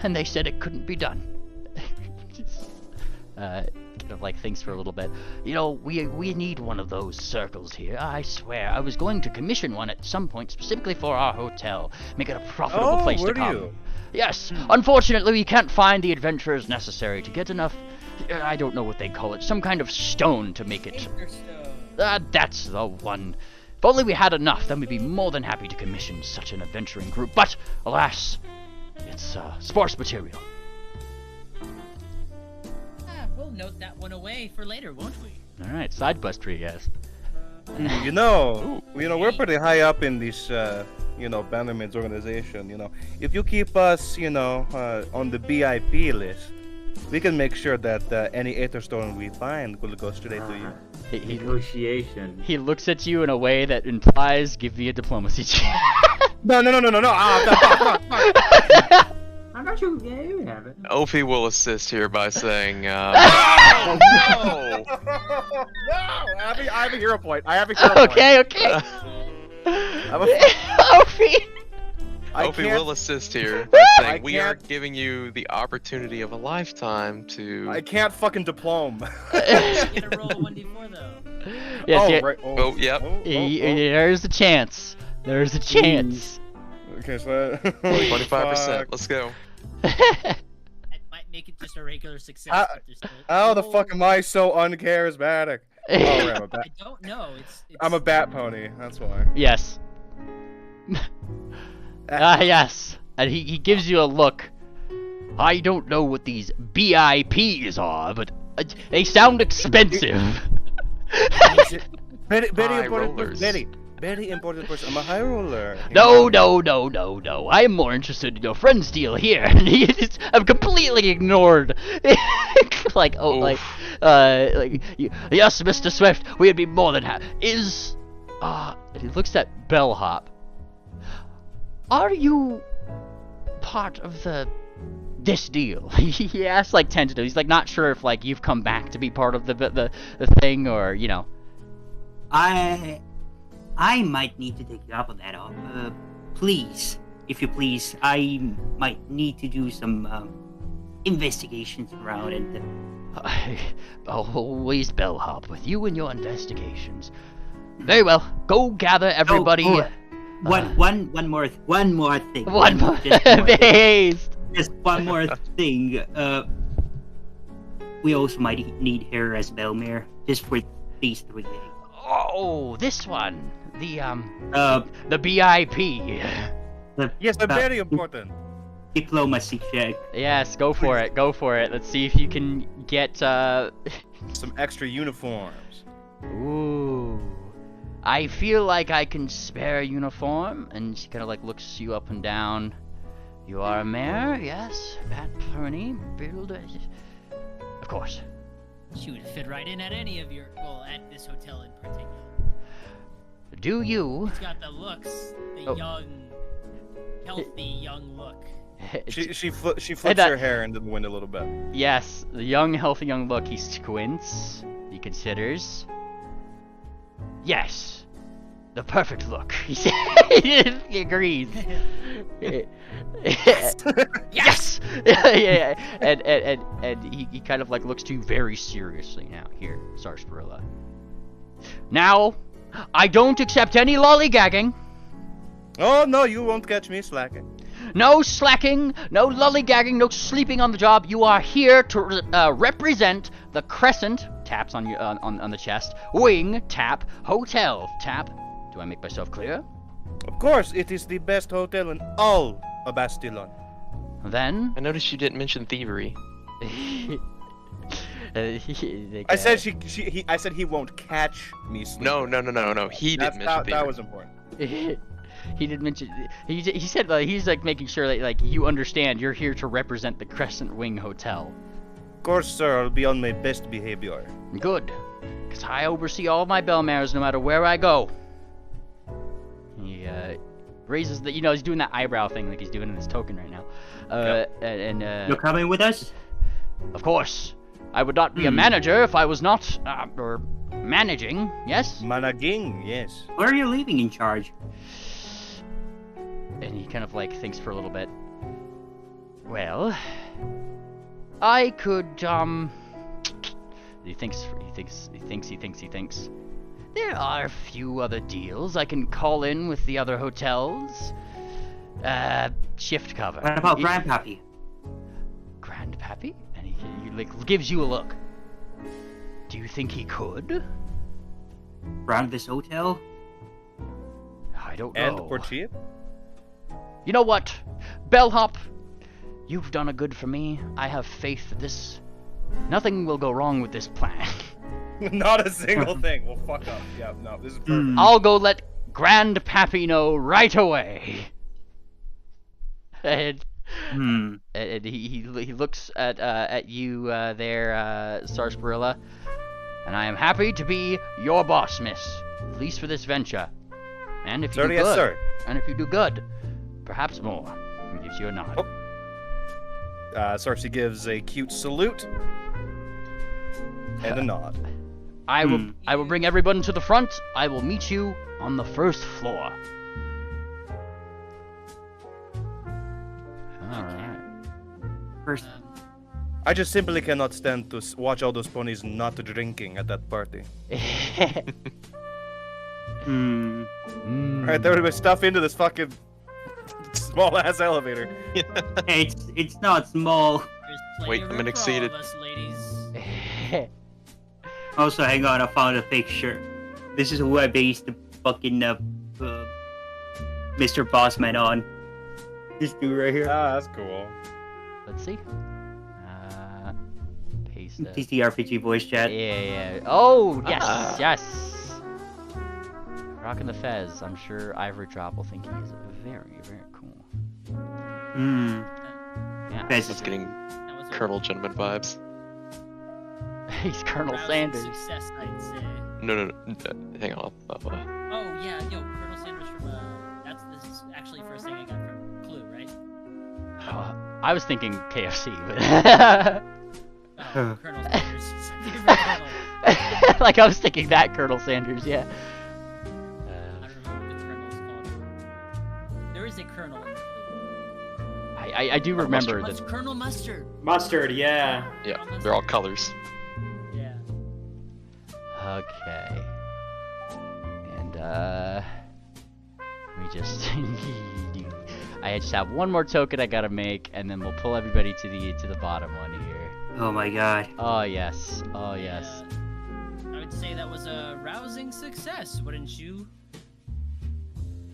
And they said it couldn't be done. Kind of like thinks for a little bit. You know, we need one of those circles here. I swear, I was going to commission one at some point specifically for our hotel. Make it a profitable place to were come. you? Yes. Unfortunately, we can't find the adventurers necessary to get enough. I don't know what they call it. Some kind of stone to make it. Anchorstone. That's the one. If only we had enough, then we'd be more than happy to commission such an adventuring group. But, alas, it's sparse material. We'll note that one away for later, won't we? Alright, side quest for you guys. You know, we're pretty high up in this Bannermanes organization, if you keep us, on the BIP list, we can make sure that any Aetherstone we find will go straight to you. Negotiation. He looks at you in a way that implies, give me a diplomacy check. No. I'm not sure. Yeah, you have it. Ophi will assist here by saying, No! I have a hero point. Okay. Ophi can't- will assist here by I saying, we are can't- giving you the opportunity of a lifetime to... I can't fucking diplome. Get a roll 1d4 though. Yes, right. Oh, yep. There's a chance. There's a chance. Okay, so 25%. Let's go. That might make it just a regular success. but there's still- How the fuck am I so uncharismatic? Oh, right, I'm a bat. I don't know. It's I'm a bat pony. That's why. Yes. Yes. And he gives you a look. I don't know what these BIPs are, but they sound expensive. Very High important. rollers. Very important person. I'm a high roller. No. I'm more interested in your friend's deal here. And I'm completely ignored. Yes, Mr. Swift, we'd be more than happy. And he looks at Bellhop. Are you part of this deal? He asks like tentative. He's like not sure if like you've come back to be part of the thing or I might need to take you up on that. Please, if you please, I might need to do some investigations around it. Always Bellhop with you and your investigations. Very well. Go gather everybody. One more thing. One more. Just one more thing. Based. Just one more thing. We also might need her as Belmere, just for these 3 days. Oh, this one. The BIP. Yes, I'm very important. Diplomacy check. Yes, go for it. Let's see if you can get Some extra uniforms. Ooh. I feel like I can spare a uniform, and she kind of like looks you up and down. You are a mayor, yes? Bat pony, builder. Of course. She would fit right in at any of at this hotel in particular. Do you? She's got the looks, the young, healthy young look. She flips her hair into the wind a little bit. Yes, the young, healthy young look. He squints. He considers. Yes, the perfect look. He agrees. Yes. Yeah. And he kind of like looks to you very seriously now. Here, Sarsaparilla. Now, I don't accept any lollygagging. Oh no, you won't catch me slacking. No slacking, no lollygagging, no sleeping on the job. You are here to represent the Crescent, taps on your on the chest, Wing, tap, Hotel, tap. Do I make myself clear? Of course, it is the best hotel in all of Bastilon. Then I noticed you didn't mention thievery. I said I said he won't catch me sleeping. No. He didn't mention thievery. That was important. He did mention. He said he's like making sure that like you understand you're here to represent the Crescent Wing Hotel. Of course, sir. I'll be on my best behavior. Good, because I oversee all my bellmares no matter where I go. He raises the he's doing that eyebrow thing like he's doing in his token right now. You're coming with us? Of course, I would not be a manager if I was not or managing. Yes. Managing, yes. Where are you leaving in charge? And he kind of like thinks for a little bit. Well, I could He thinks. There are a few other deals I can call in with the other hotels. Shift cover. What about Grandpappy? Grandpappy? And he like gives you a look. Do you think he could? Run this hotel? I don't know. And for cheap? You know what, Bellhop? You've done a good for me. I have faith that nothing will go wrong with this plan. Not a single thing. Well, fuck up. Yeah, no, this is perfect. I'll go let Grand Papino right away. And he looks at you there, Sarsaparilla, and I am happy to be your boss, miss, at least for this venture. And if you do good, yes, sir. and if you do good, perhaps more. He gives you a nod. Cersei gives a cute salute and a nod. I will bring everyone to the front. I will meet you on the first floor. All right. First, I just simply cannot stand to watch all those ponies not drinking at that party. Alright, there would be stuff into this fucking small ass elevator. it's not small. Weight limit exceeded. Also, hang on, I found a picture. This is who I based the fucking Mr. Bossman on. This dude right here. Ah, that's cool. Let's see. Paste that. TTRPG voice chat. Yeah. Oh, yes, yes. Rockin' the Fez. I'm sure Ivory Drop will think he's very, very cool. Yeah. Fez Just getting Colonel Gentleman vibes. He's Colonel Sanders. Success, I'd say. No. Hang on. Oh yeah, Colonel Sanders from this is actually first thing I got from Clue, right? I was thinking KFC, but Colonel Sanders. Favorite Colonel. like I was thinking that Colonel Sanders, yeah. I don't remember what the Colonel's called. There is a Colonel in Clue. I do remember It's that. Colonel Mustard. Mustard, yeah. Yeah, they're all colors. Yeah. Okay. And we just I just have one more token I gotta make, and then we'll pull everybody to the bottom one here. Oh my god. Oh yes. Oh yes. I would say that was a rousing success, wouldn't you?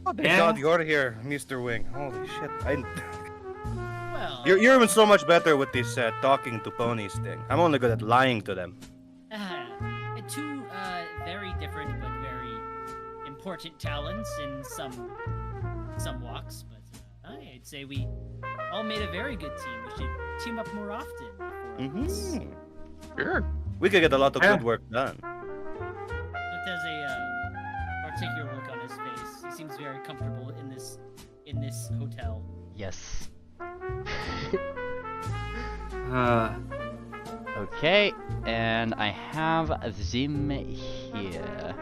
Oh, thank God you're here, Mr. Wing. Holy shit. Well, You're even so much better with this talking to ponies thing. I'm only good at lying to them. two very different but very important talents in some walks, but I'd say we all made a very good team. We should team up more often. Sure. We could get a lot of good work done. Luke has a particular look on his face. He seems very comfortable in this hotel. Yes. Okay, and I have them here.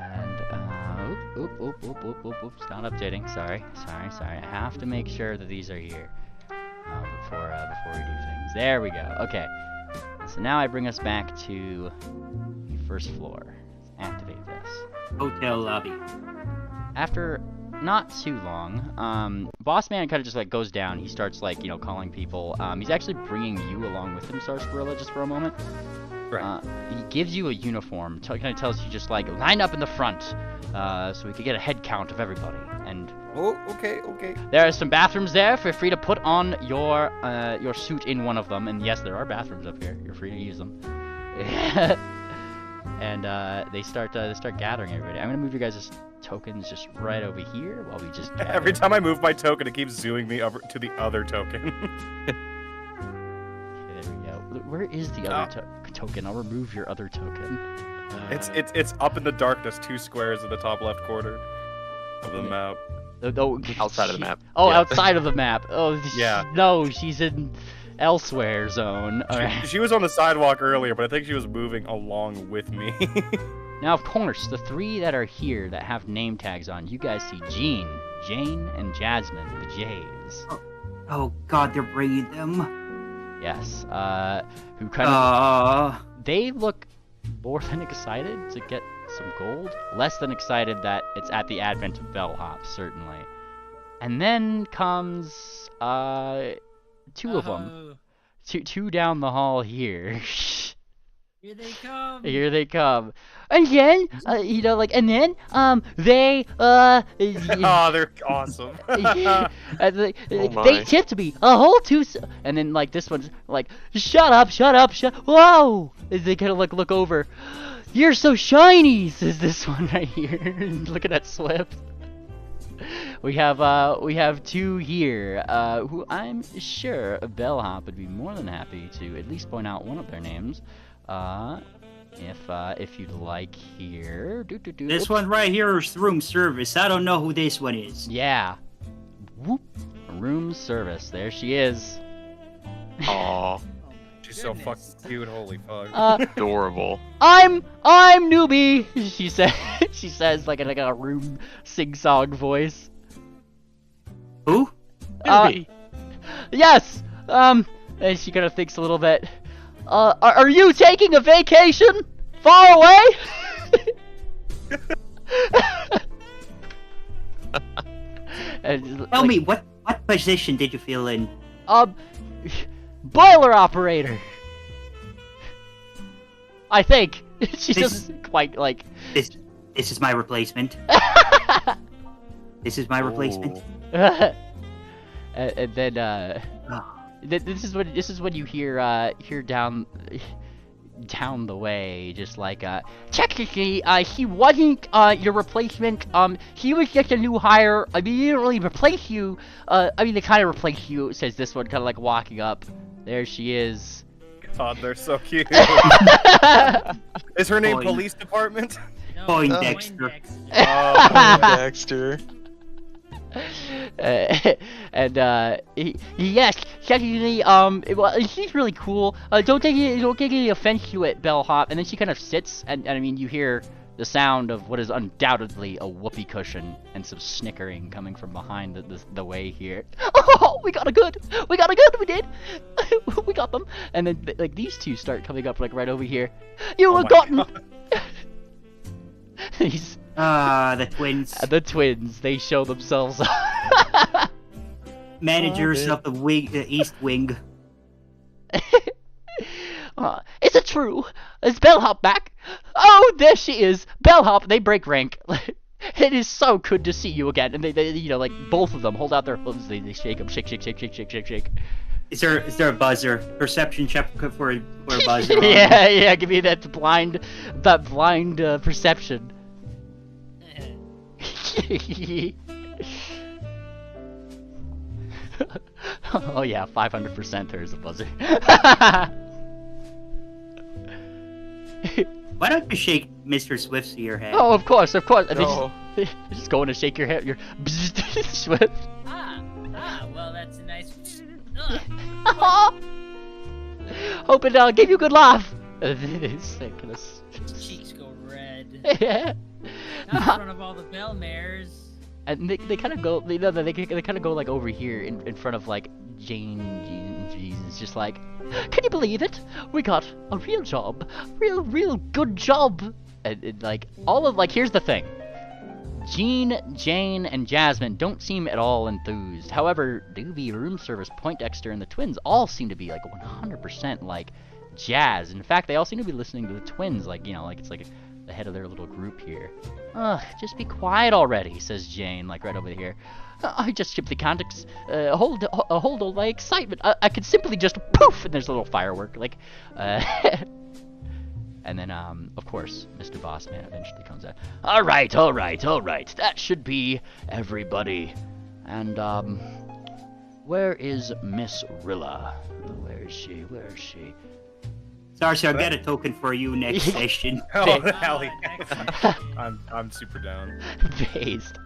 And it's not updating. Sorry. I have to make sure that these are here before we do things. There we go. Okay. So now I bring us back to the first floor. Let's activate this. hotel lobby. After not too long, Boss Man kind of just like goes down. He starts like, you know, calling people. He's actually bringing you along with him, Sarsaparilla, just for a moment. Right. He gives you a uniform. Kind of tells you just like line up in the front, so we could get a head count of everybody. And okay. there are some bathrooms there. Feel free to put on your suit in one of them. And yes, there are bathrooms up here. You're free to use them. And they start gathering everybody. I'm gonna move you guys' tokens just right over here while we just gather. Every time I move my token, it keeps zooming me over to the other token. Okay, there we go. Where is the other token? I'll remove your other token. It's up in the darkness, 2 squares in the top left corner of the map. Outside of the map. Oh, Yeah. outside of the map. Oh, Yeah. No, she's in elsewhere zone. All right. She was on the sidewalk earlier, but I think she was moving along with me. Now, of course, the 3 that are here that have name tags on, you guys see Jean, Jane, and Jasmine, the Jays. Oh god, they're bringing them. Yes. Who kind of... They look more than excited to get some gold. Less than excited that it's at the advent of bellhop, certainly. And then comes 2 of them. Two down the hall here. Here they come. Here they come. And then, you know, like, and then, they, Oh, they're awesome. they tipped me a whole 2, and then, like, this one's like, shut up, whoa! They kind of, like, look over. You're so shiny, says this one right here. Look at that Swift. We have two here, who I'm sure Bellhop would be more than happy to at least point out one of their names. If you'd like here. This one right here is room service. I don't know who this one is. Yeah. Whoop. Room service. There she is. Aw, She's so fucking cute. Holy fuck. adorable. I'm newbie. She said. She says like a room sing-song voice. Who? Newbie. Yes. And she kind of thinks a little bit. Are you taking a vacation far away? Tell me, what position did you fill in? Boiler operator. I think she This- doesn't quite like. This is my replacement. This is my replacement. And then Oh. this is what you hear down the way, just like technically he wasn't your replacement. He was just a new hire. I mean, he didn't really replace you. I mean, they kind of replaced you, says this one, kind of like walking up. There she is. God, they're so cute. Is her name Boy. Police Department? No, Poindexter. Oh, Dexter. Yes, secondly, well, she's really cool. Don't take any offense to it, Bellhop. And then she kind of sits, and I mean, you hear the sound of what is undoubtedly a whoopee cushion and some snickering coming from behind the way here. Oh, we got a good, we did, we got them. And then like these two start coming up like right over here. You were my gotten. God. These. The twins. The twins, they show themselves. Managers of the East Wing. Is it true? Is Bellhop back? Oh, there she is. Bellhop, they break rank. It is so good to see you again. And they you know, like both of them hold out their hooves. They shake them, shake. Is there a buzzer? Perception check for a buzzer. yeah, give me that blind perception. Oh yeah, 500% there is a buzzer. Why don't you shake Mr. Swift's your head? Oh, of course. And No. they just going to shake your head. Your Swift. Well, that's a nice. Hoping I'll give you a good laugh. Cheeks go red. Yeah. Not in front of all the bell mares. And they kind of go, they kind of go like over here in front of like Jane. Jesus, just like, can you believe it? We got a real job, real good job. And like all of like, here's the thing. Jean, Jane, and Jasmine don't seem at all enthused. However, Doobie, Room Service, Poindexter, and the twins all seem to be like 100% like jazz. In fact, they all seem to be listening to the twins, like, you know, like it's like the head of their little group here. Ugh, just be quiet already, says Jane, like right over here. I just simply can't hold all my excitement. I could simply just poof, and there's a little firework, like, and then, of course, Mr. Bossman eventually comes out. All right. That should be everybody. And, where is Miss Rilla? Where is she? Sorry, I'll get a token for you next session. Oh, Allie. Excellent. I'm super down. Based.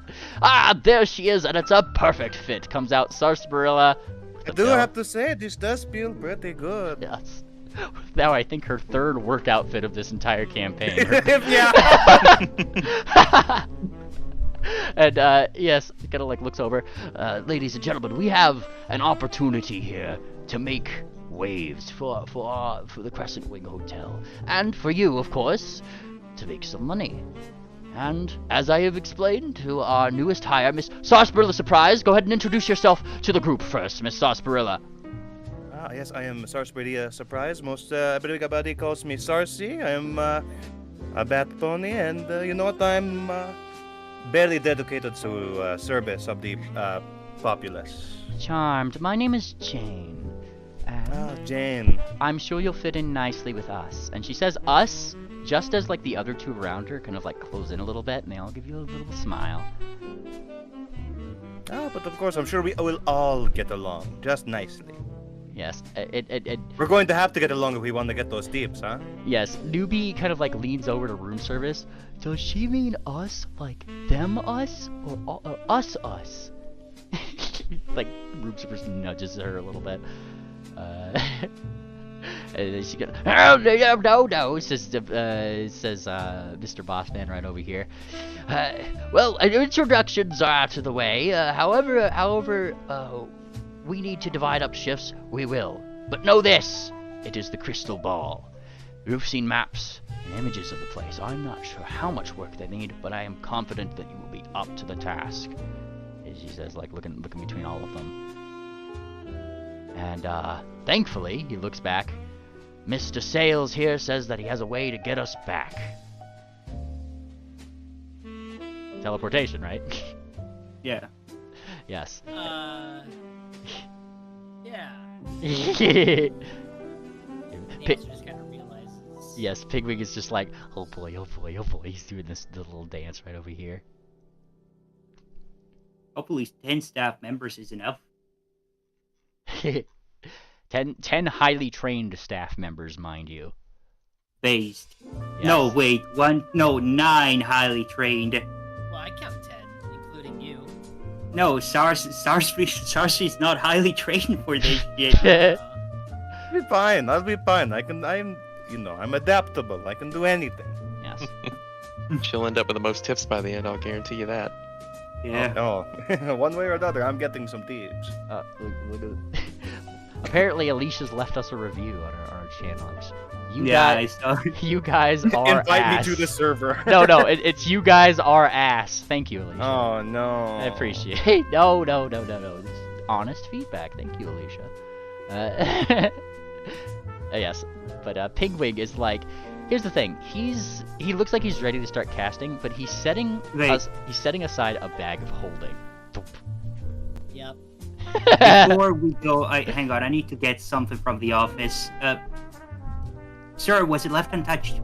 There she is, and it's a perfect fit. Comes out Sarsaparilla. I do have to say, this does feel pretty good. Yes. Now I think her third work outfit of this entire campaign. Yeah. And yes, kind of like looks over. Ladies and gentlemen, we have an opportunity here to make waves for the Crescent Wing Hotel, and for you, of course, to make some money. And as I have explained to our newest hire, Miss Sarsaparilla Surprise, go ahead and introduce yourself to the group first, Miss Sarsaparilla. Yes, I am Sarsaparilla Surprise. Most everybody calls me Sarsi. I am a bat pony, and you know what? I'm barely dedicated to service of the populace. Charmed. My name is Jane. And Jane. I'm sure you'll fit in nicely with us. And she says us, just as like the other two around her kind of like close in a little bit, and they all give you a little smile. Oh, but of course, I'm sure we will all get along just nicely. Yes, We're going to have to get along if we want to get those tips, huh? yes. Newbie kind of like leans over to room service. Does she mean us, like them us, or us us? Like room service nudges her a little bit. And then she goes, oh no, says Mr. Bossman right over here. Well, introductions are out of the way. However, we need to divide up shifts. We will, but know this: it is the crystal ball. You've seen maps and images of the place. I'm not sure how much work they need, but I am confident that you will be up to the task. As she says, like looking between all of them. And thankfully, he looks back. Mr. Sales here says that he has a way to get us back. Teleportation, right? Yeah. Yes. Yeah. Pi- Just kind of realizes. yes, Pigwig is just like, oh boy. He's doing this little dance right over here. Hopefully 10 staff members is enough. 10 highly trained staff members, mind you. Based. Yes. No, wait. 9 highly trained. Well, I count 10, including you. No, Sarsi's not highly trained for this shit. I'll be fine. I'm adaptable. I can do anything. Yes. She'll end up with the most tips by the end, I'll guarantee you that. Yeah. Oh, one way or another, I'm getting some tips. Look at apparently, Alicia's left us a review on our channel. You Yeah, guys, I saw. you guys are Invite ass. me to the server. No, it's you guys are ass. Thank you, Alicia. Oh no. I appreciate it. No. This is honest feedback. Thank you, Alicia. Yes, but Pigwig is like, here's the thing. He looks like he's ready to start casting, but he's setting aside a bag of holding. Yep. Before we go, hang on. I need to get something from the office. Sir, was it left untouched?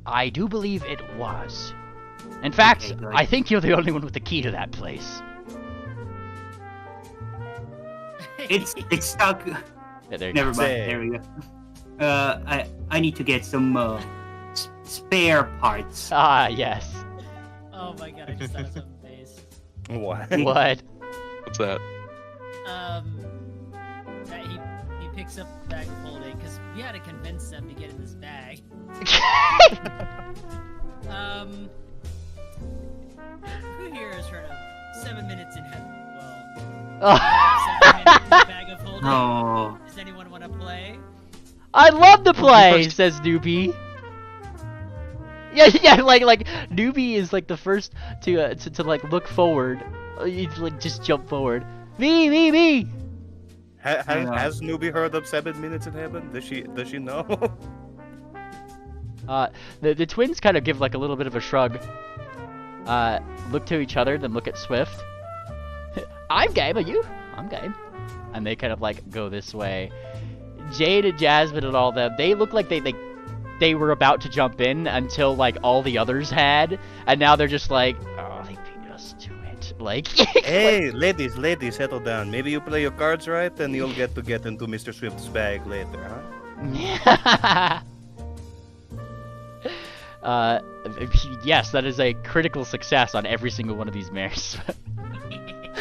I do believe it was. In fact, Okay, good. I think you're the only one with the key to that place. It's stuck. Yeah, there you Never go. mind. Say. There we go. I need to get some spare parts. Ah, yes. Oh my god, I just thought of something face. What? What? What's that? That he picks up the bag of holding, because we had to convince them to get in this bag. Who here has heard of 7 minutes in heaven? Well, 7 minutes in the bag of holding. Oh. Does anyone want to play? I'd love to play, says Newbie. Yeah, like Newbie is like the first to like look forward. He's like just jump forward. Me. Has Newbie heard of 7 minutes in heaven? Does she know? The twins kind of give like a little bit of a shrug. Look to each other, then look at Swift. I'm game, are you? I'm game. And they kind of like go this way. Jade and Jasmine and all them, they look like they were about to jump in until like all the others had, and now they're just like, oh, they beat us to it. Like, Hey, ladies, settle down. Maybe you play your cards right, and you'll get into Mr. Swift's bag later, huh? Yes, that is a critical success on every single one of these mares.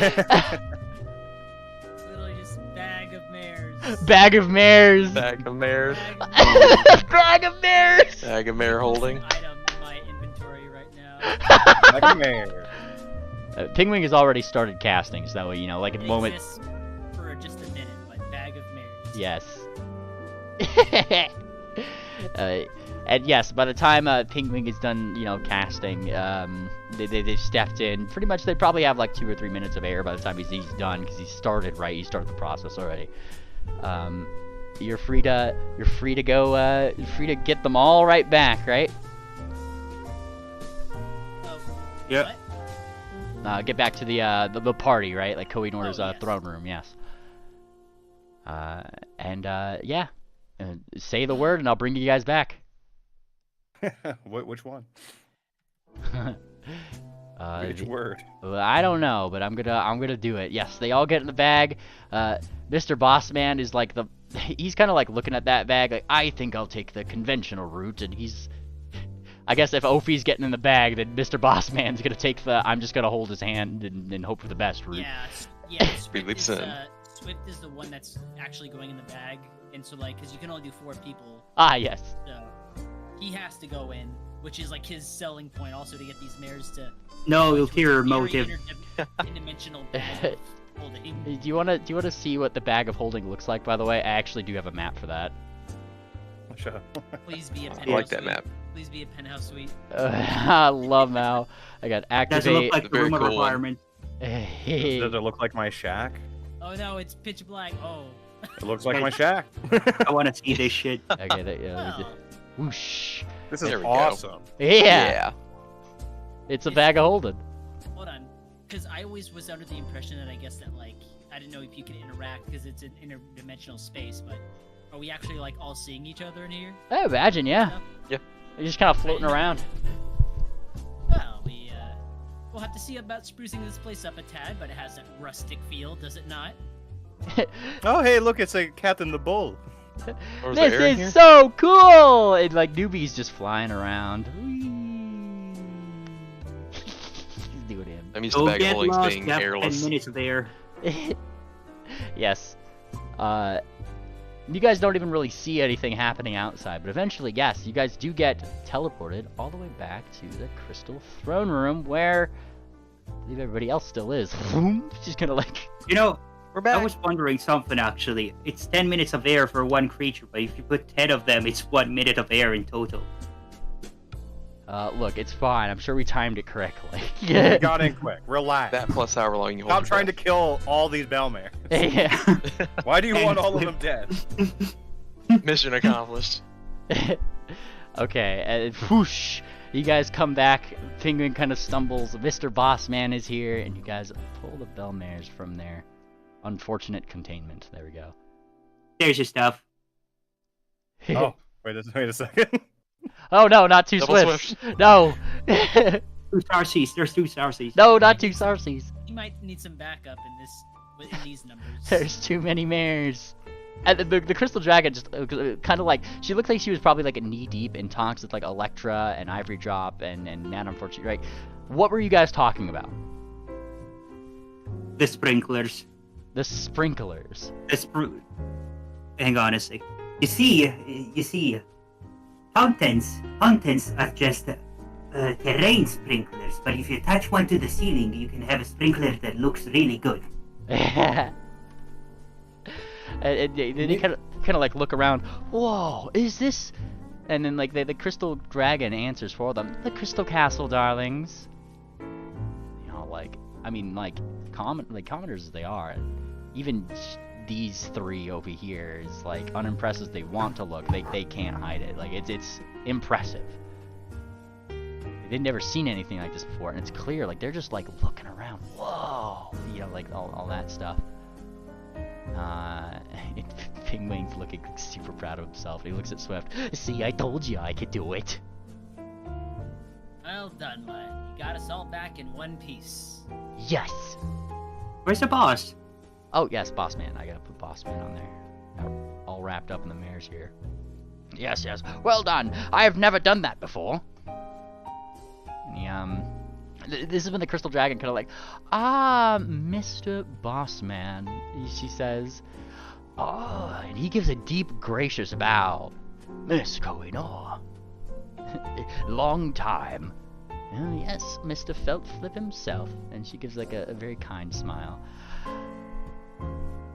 Literally just bag of mares. Bag of mares. Bag of mares. Bag of mares. Bag of mare holding. Item in my inventory right now. Nightmare. Pingwing has already started casting, so that way, you know, like at the It moment. exists for just a minute, but bag of mares. Yes. And yes, by the time Pingwing is done, you know, casting, they've stepped in. Pretty much, they probably have like 2 or 3 minutes of air by the time he's done, because he started right. He started the process already. You're free to go. You're free to get them all right back, right? Oh, Yeah. what? Get back to the party, right? Like Kohinoor's yes. throne room, yes. Yeah. Say the word, and I'll bring you guys back. Which one? Which The- word? Well, I don't know, but I'm gonna do it. Yes, they all get in the bag. Mr. Bossman is like he's kind of like looking at that bag like, I think I'll take the conventional route, and I guess if Ophi's getting in the bag, then Mr. Bossman's gonna take I'm just gonna hold his hand and hope for the best route. Yeah. leaps in. Swift is the one that's actually going in the bag, and so like, because you can only do 4 people. Ah, yes. So he has to go in, which is like his selling point, also to get these mares to. No, ulterior Very motive. Interdimensional bag of holding. Do you wanna see what the bag of holding looks like? By the way, I actually do have a map for that. Shut up. Please be a I penthouse like that suite. map. Please be a penthouse suite. I love Mal. I got Doesn't look activate. like the Very room of cool one. requirement. Does it look like my shack? Oh no, it's pitch black. Oh. It looks like my shack. I want to see this shit. Okay, Well, whoosh. This There is we go. awesome. Yeah. It's a bag of holding. hold on, because I always was under the impression that I guess that like I didn't know if you could interact because it's an interdimensional space, but are we actually like all seeing each other in here? I imagine, yeah. Stuff? Yeah. You're just kind of floating around. Well, we'll have to see about sprucing this place up a tad, but it has that rustic feel, does it not? Oh, hey, look, it's a cat in the bull. Or is there This air in is here? so cool! And like newbies just flying around. Whee! He's doing him. I'm used to Don't bag of get holdings lost. being You have 10 airless. minutes of air. Yes. You guys don't even really see anything happening outside, but eventually, yes, you guys do get teleported all the way back to the Crystal Throne Room, where I believe everybody else still is. Just kind of like... You know, We're back. I was wondering something actually. It's 10 minutes of air for one creature, but if you put 10 of them, it's 1 minute of air in total. Look, it's fine. I'm sure we timed it correctly. You got in quick. Relax. That plus however long you hold Stop your trying to breath. kill all these bellmares. Yeah. Why do you want all of them dead? Mission accomplished. Okay, and whoosh! You guys come back. Penguin kind of stumbles. Mr. Bossman is here, and you guys pull the Bellmares from their unfortunate containment. There we go. There's your stuff. Oh, wait a second. Oh no, not two Double Swifts. No. 2 Starseas. There's 2 Starseas. No, not two Sarsies. You might need some backup in these numbers. There's too many mares. And the Crystal Dragon just kind of like, she looks like she was probably like knee deep in talks with like Electra and Ivory Drop and Nan, unfortunately, right? What were you guys talking about? The sprinklers. The sprinklers. Hang on a sec. You see, fountains are just terrain sprinklers, but if you attach one to the ceiling, you can have a sprinkler that looks really good. and they kind of like look around. Whoa, is this? And then like the Crystal Dragon answers for them. The Crystal Castle, darlings. You know, like I mean, like commoners as they are, even these 3 over here is like unimpressed as they want to look. They can't hide it. Like it's impressive. They've never seen anything like this before, and it's clear. Like they're just like looking around. Whoa, you know, like all that stuff. Penguin's looking super proud of himself. He looks at Swift. See, I told you I could do it. Well done, lad. You got us all back in one piece. Yes. Where's the boss? Oh yes, Bossman. I gotta put Bossman on there. All wrapped up in the mares here. Yes, yes. Well done. I have never done that before. And this has been the Crystal Dragon, kind of like, Mr. Bossman, she says. Oh, and he gives a deep, gracious bow. Miss Kohinoor. Long time. Oh, yes, Mr. Feltflip himself. And she gives like a very kind smile.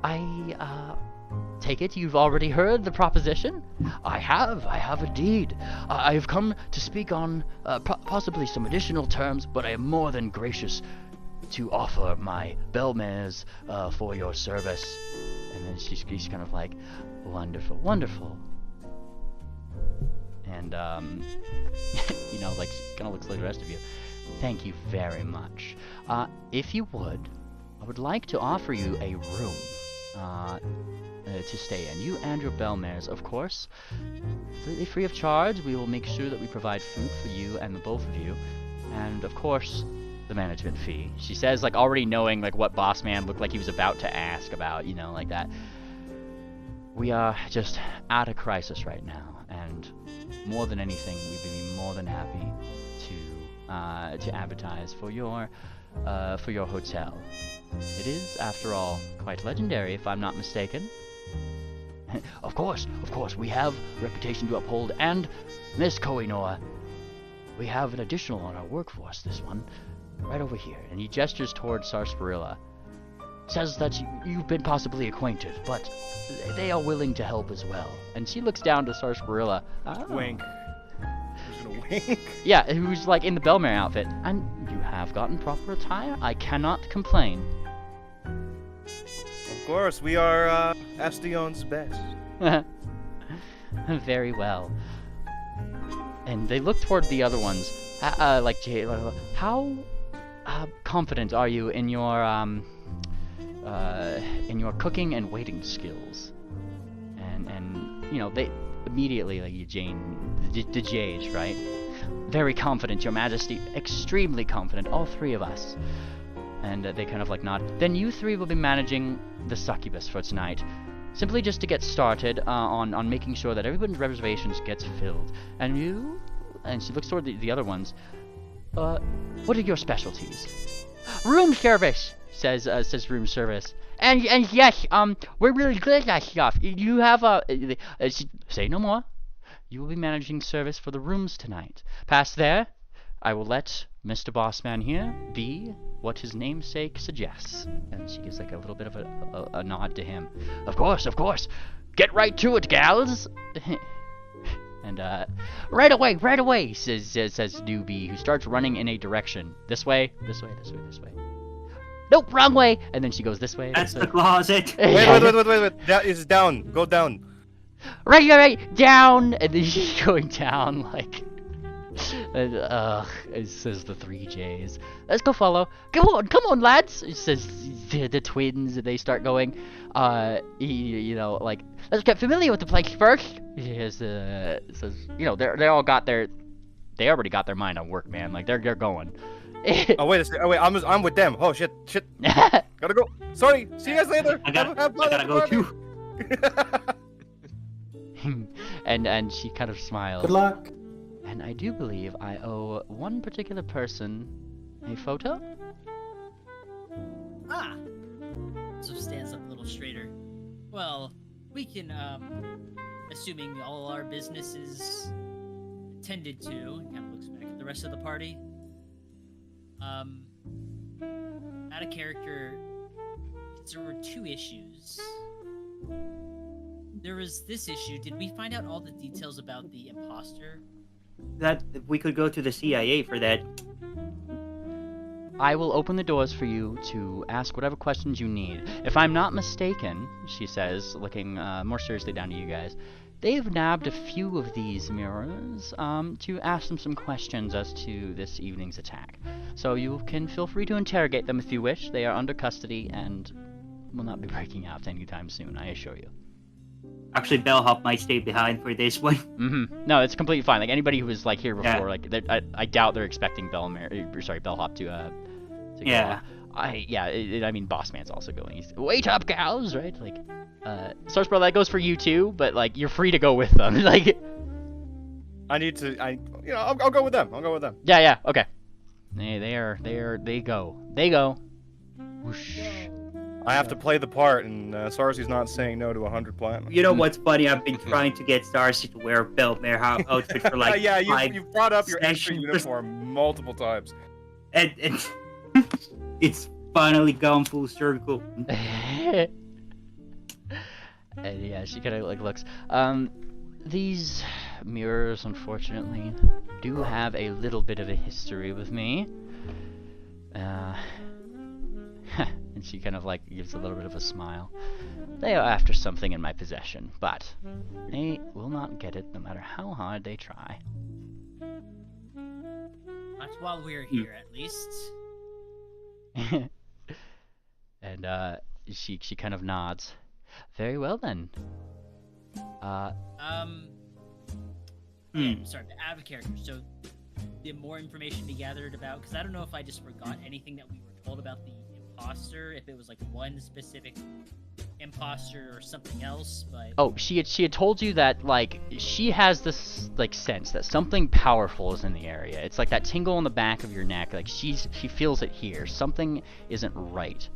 I take it you've already heard the proposition? I have indeed. I have come to speak on possibly some additional terms, but I am more than gracious to offer my Bellmares for your service. And then she's kind of like, wonderful, wonderful. And, you know, like, she kind of looks like the rest of you. Thank you very much. If you would, I would like to offer you a room to stay in. You and your Bellmares, of course. Completely free of charge. We will make sure that we provide food for you and the both of you. And, of course, the management fee. She says, like, already knowing, like, what Bossman looked like he was about to ask about, you know, like that. We are just at a crisis right now, and more than anything, we'd be more than happy to advertise for your hotel. It is, after all, quite legendary, if I'm not mistaken. Of course, we have a reputation to uphold, and Miss Kohinoor, we have an additional on our workforce, this one, right over here. And he gestures towards Sarsaparilla. Says that you've been possibly acquainted, but they are willing to help as well. And she looks down to Sarsaparilla. Oh. Wink. Who's gonna wink? Yeah, who's like in the Bellmare outfit. And you have gotten proper attire. I cannot complain. Of course, we are Astion's best. Very well. And they look toward the other ones. Like Jay, how confident are you in your cooking and waiting skills? And you know, they immediately, like the Jays, right? Very confident, Your Majesty. Extremely confident, all three of us. And they kind of like nod. Then you three will be managing the succubus for tonight. Simply just to get started on making sure that everybody's reservations gets filled. And you, and she looks toward the other ones. What are your specialties? Room service, says room service. And yes, we're really good at that stuff. You have say no more. You will be managing service for the rooms tonight. Past there, I will let Mr. Bossman here be what his namesake suggests. And she gives like a little bit of a nod to him. Of course. Get right to it, gals. And right away, says Newbie, who starts running in a direction. This way. Nope, wrong way. And then she goes this way. That's the closet. Wait. That is down. Go down. Right, down. And then she's going down like. And, it says the 3 J's. Let's go follow. Come on, lads. It says the twins, and they start going. You know, like, let's get familiar with the place first. It says, you know, they already got their mind on work, man. Like, they're going. Oh wait a second. Oh wait, I'm with them. Oh shit. Gotta go. Sorry. See you guys later. I gotta go too. and she kind of smiles. Good luck. And I do believe I owe one particular person a photo. Ah! So stands up a little straighter. Well, we can, assuming all our business is attended to, and kind of looks back at the rest of the party. Out of character, there were 2 issues. There was this issue. Did we find out all the details about the imposter? That we could go to the CIA for that. I will open the doors for you to ask whatever questions you need. If I'm not mistaken, she says, looking more seriously down to you guys, they've nabbed a few of these mirrors to ask them some questions as to this evening's attack. So you can feel free to interrogate them if you wish. They are under custody and will not be breaking out anytime soon, I assure you. Actually, Bellhop might stay behind for this one. Mm-hmm. No, it's completely fine. Like, anybody who was, like, here before, like, I doubt they're expecting Bellhop to yeah. go. I mean, Bossman's also going. He's, wait up, gals, right? Like, Sarsaparilla, that goes for you, too, but, like, you're free to go with them. Like, I'll go with them. Yeah, okay. They go. Whoosh. I have to play the part, and Sarsi's not saying no to 100 platinum. You know what's funny? I've been trying to get Darcy to wear a Bellmare outfit for like yeah, five you've brought up your extra sessions. uniform multiple times. And it's finally gone full circle. And yeah, she kind of like looks. These mirrors, unfortunately, do have a little bit of a history with me. And she kind of like gives a little bit of a smile. They are after something in my possession, but they will not get it no matter how hard they try. That's while we're here, at least. And she kind of nods. Very well then. Yeah, sorry, out of character. So, the more information we gathered about, because I don't know if I just forgot anything that we were told about the imposter, if it was like one specific imposter or something else, but Oh, she had told you that like she has this like sense that something powerful is in the area. It's like that tingle in the back of your neck. Like she feels it here. Something isn't right,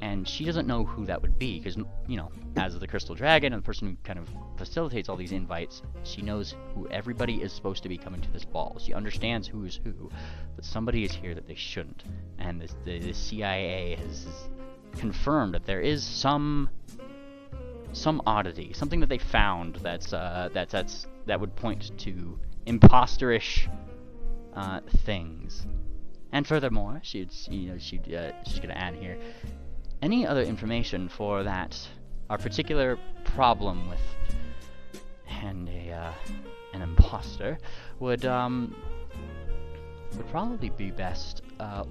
and she doesn't know who that would be because as the Crystal Dragon and the person who kind of facilitates all these invites, she knows who everybody is supposed to be coming to this ball. She understands who is who, but somebody is here that they shouldn't, and the CIA has confirmed that there is some oddity, something that they found that would point to imposterish things. And furthermore, she's gonna add here, any other information for our particular problem with an imposter would probably be best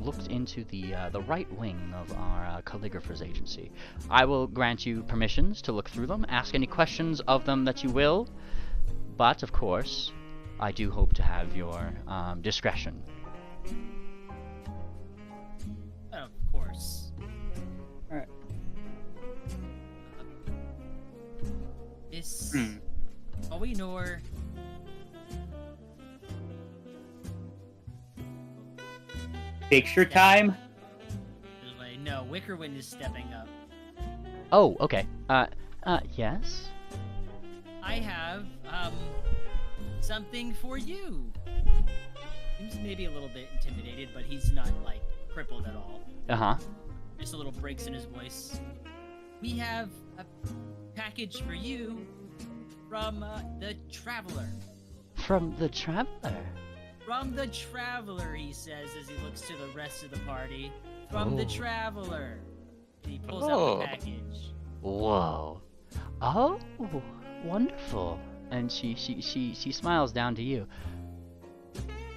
looked into the right wing of our calligrapher's agency. I will grant you permissions to look through them, ask any questions of them that you will, but of course, I do hope to have your discretion. of course. Alright. This... Are we Noor? Picture time? No, Wickerwind is stepping up. Oh, okay. Yes? I have, something for you. Seems maybe a little bit intimidated, but he's not, like, crippled at all. Uh-huh. Just a little breaks in his voice. We have a package for you from, the Traveler. From the Traveler? From the Traveler, he says as he looks to the rest of the party. From the Traveler. And he pulls out the package. Whoa. Oh, wonderful. And she smiles down to you.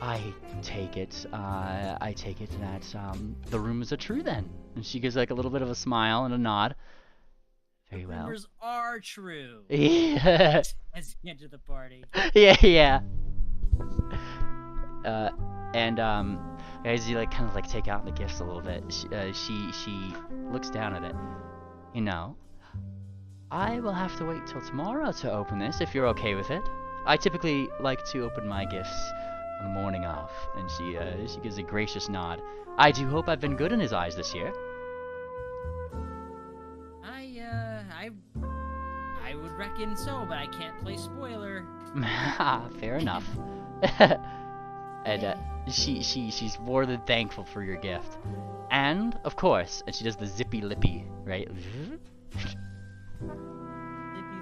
I take it that the rumors are true then. And she gives like a little bit of a smile and a nod. Very well. Rumors are true. Yeah. As he enters the party. Yeah. As you like kind of like take out the gifts a little bit, she looks down at it. You know, I will have to wait till tomorrow to open this if you're okay with it. I typically like to open my gifts on the morning of, and she gives a gracious nod. I do hope I've been good in his eyes this year. I would reckon so, but I can't play spoiler. Fair enough. And she's more than thankful for your gift. And, of course, and she does the zippy lippy, right? Zippy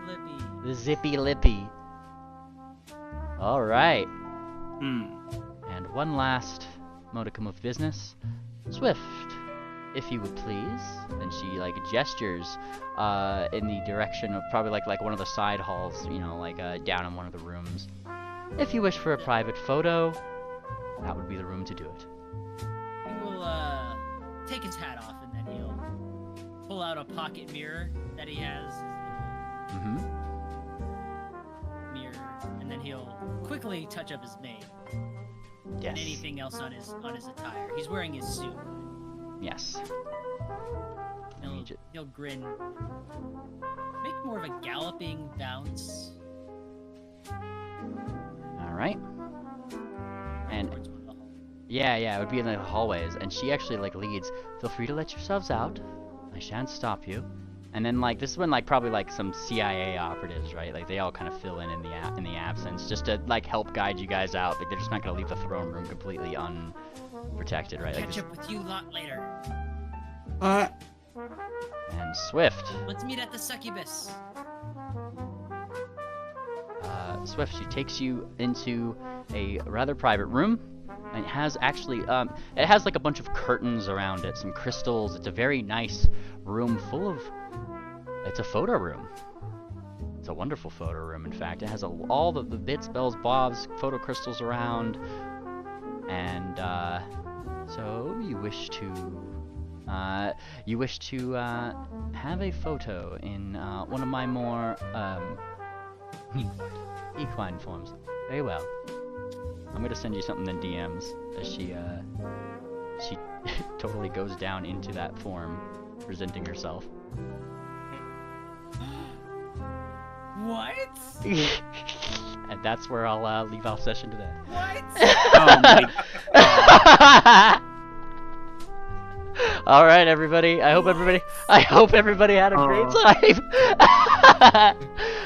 lippy. The zippy lippy. Alright. And one last modicum of business. Swift, if you would please. And she, like, gestures in the direction of probably, like one of the side halls, you know, like, down in one of the rooms. If you wish for a private photo, that would be the room to do it. He will, take his hat off, and then he'll pull out a pocket mirror that he has. Mirror, and then he'll quickly touch up his mane. Yes. And anything else on his attire. He's wearing his suit. Yes. He'll grin. Make more of a galloping bounce. Alright. And towards one of the halls. yeah, it would be in the hallways, and she actually like leads. Feel free to let yourselves out. I shan't stop you. And then like this is when like probably like some CIA operatives, right? Like they all kind of fill in the absence, just to like help guide you guys out. Like they're just not gonna leave the throne room completely unprotected, right? Like Catch up with you lot later. And Swift. Let's meet at the succubus. Swift, she takes you into a rather private room, and it has actually, it has like a bunch of curtains around it, some crystals. It's a very nice room full of, it's a photo room. It's a wonderful photo room, in fact. It has all the bits, bells, bobs, photo crystals around, and, so you wish to you wish to have a photo in one of my more equine forms. Very well. I'm gonna send you something in DMs as she totally goes down into that form, presenting herself. What? And that's where I'll leave off session today. What? Oh my. All right, everybody. I hope everybody had a great time.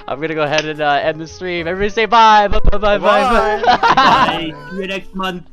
I'm gonna go ahead and end the stream. Everybody say bye. Bye. Bye. See you next month.